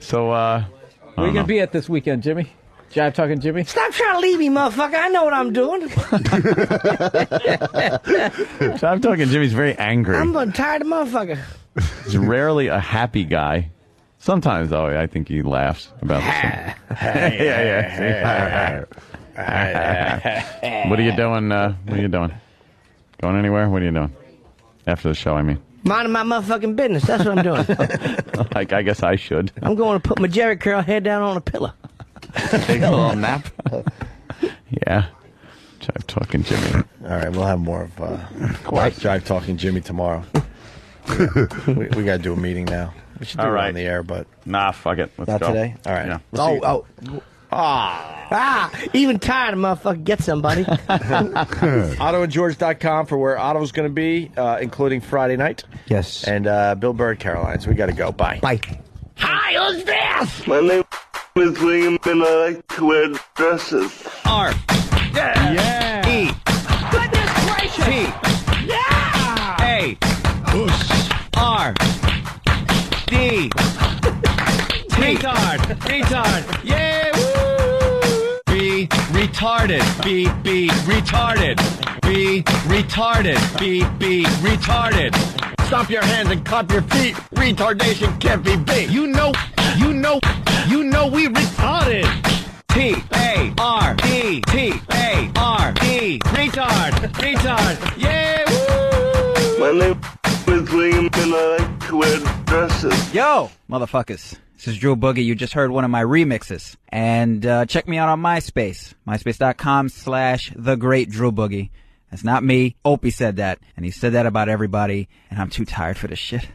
So, Where you going to be at this weekend, Jimmy? Jive Talking Jimmy? Stop trying to leave me, motherfucker. I know what I'm doing. Jive Talking Jimmy's very angry. I'm tired of motherfucker. He's rarely a happy guy. Sometimes, though, I think he laughs about this. What are you doing? What are you doing? Going anywhere? What are you doing? After the show, I mean. Minding my motherfucking business. That's what I'm doing. I guess I should. I'm going to put my Jerry curl head down on a pillow. Take a little nap. Yeah. Jive Talking Jimmy. All right, we'll have more of Jive Talking Jimmy tomorrow. we got to do a meeting now. We should do it on the air, but... Nah, fuck it. Let's Not go. today? All right. Yeah. Even tired of motherfucker. Get somebody. AutoandGeorge.com for where Otto's going to be, including Friday night. Yes. And Bill Bird, Carolines. We got to go. Bye. Bye. Hi, who's this? My name is William and I like to wear dresses. R. Yeah. E. Goodness gracious. P. Yeah. A. retard, yeah, woo! Be retarded, be retarded, be retarded, be retarded. Stomp your hands and clap your feet. Retardation can't be beat. You know, we retarded. T-A-R-E, T-A-R-E, retard, yeah, woo! My name is William and I like to wear dresses. Yo, motherfuckers. This is Drew Boogie. You just heard one of my remixes. And check me out on MySpace. MySpace.com/The Great Drew Boogie. That's not me. Opie said that. And he said that about everybody. And I'm too tired for this shit.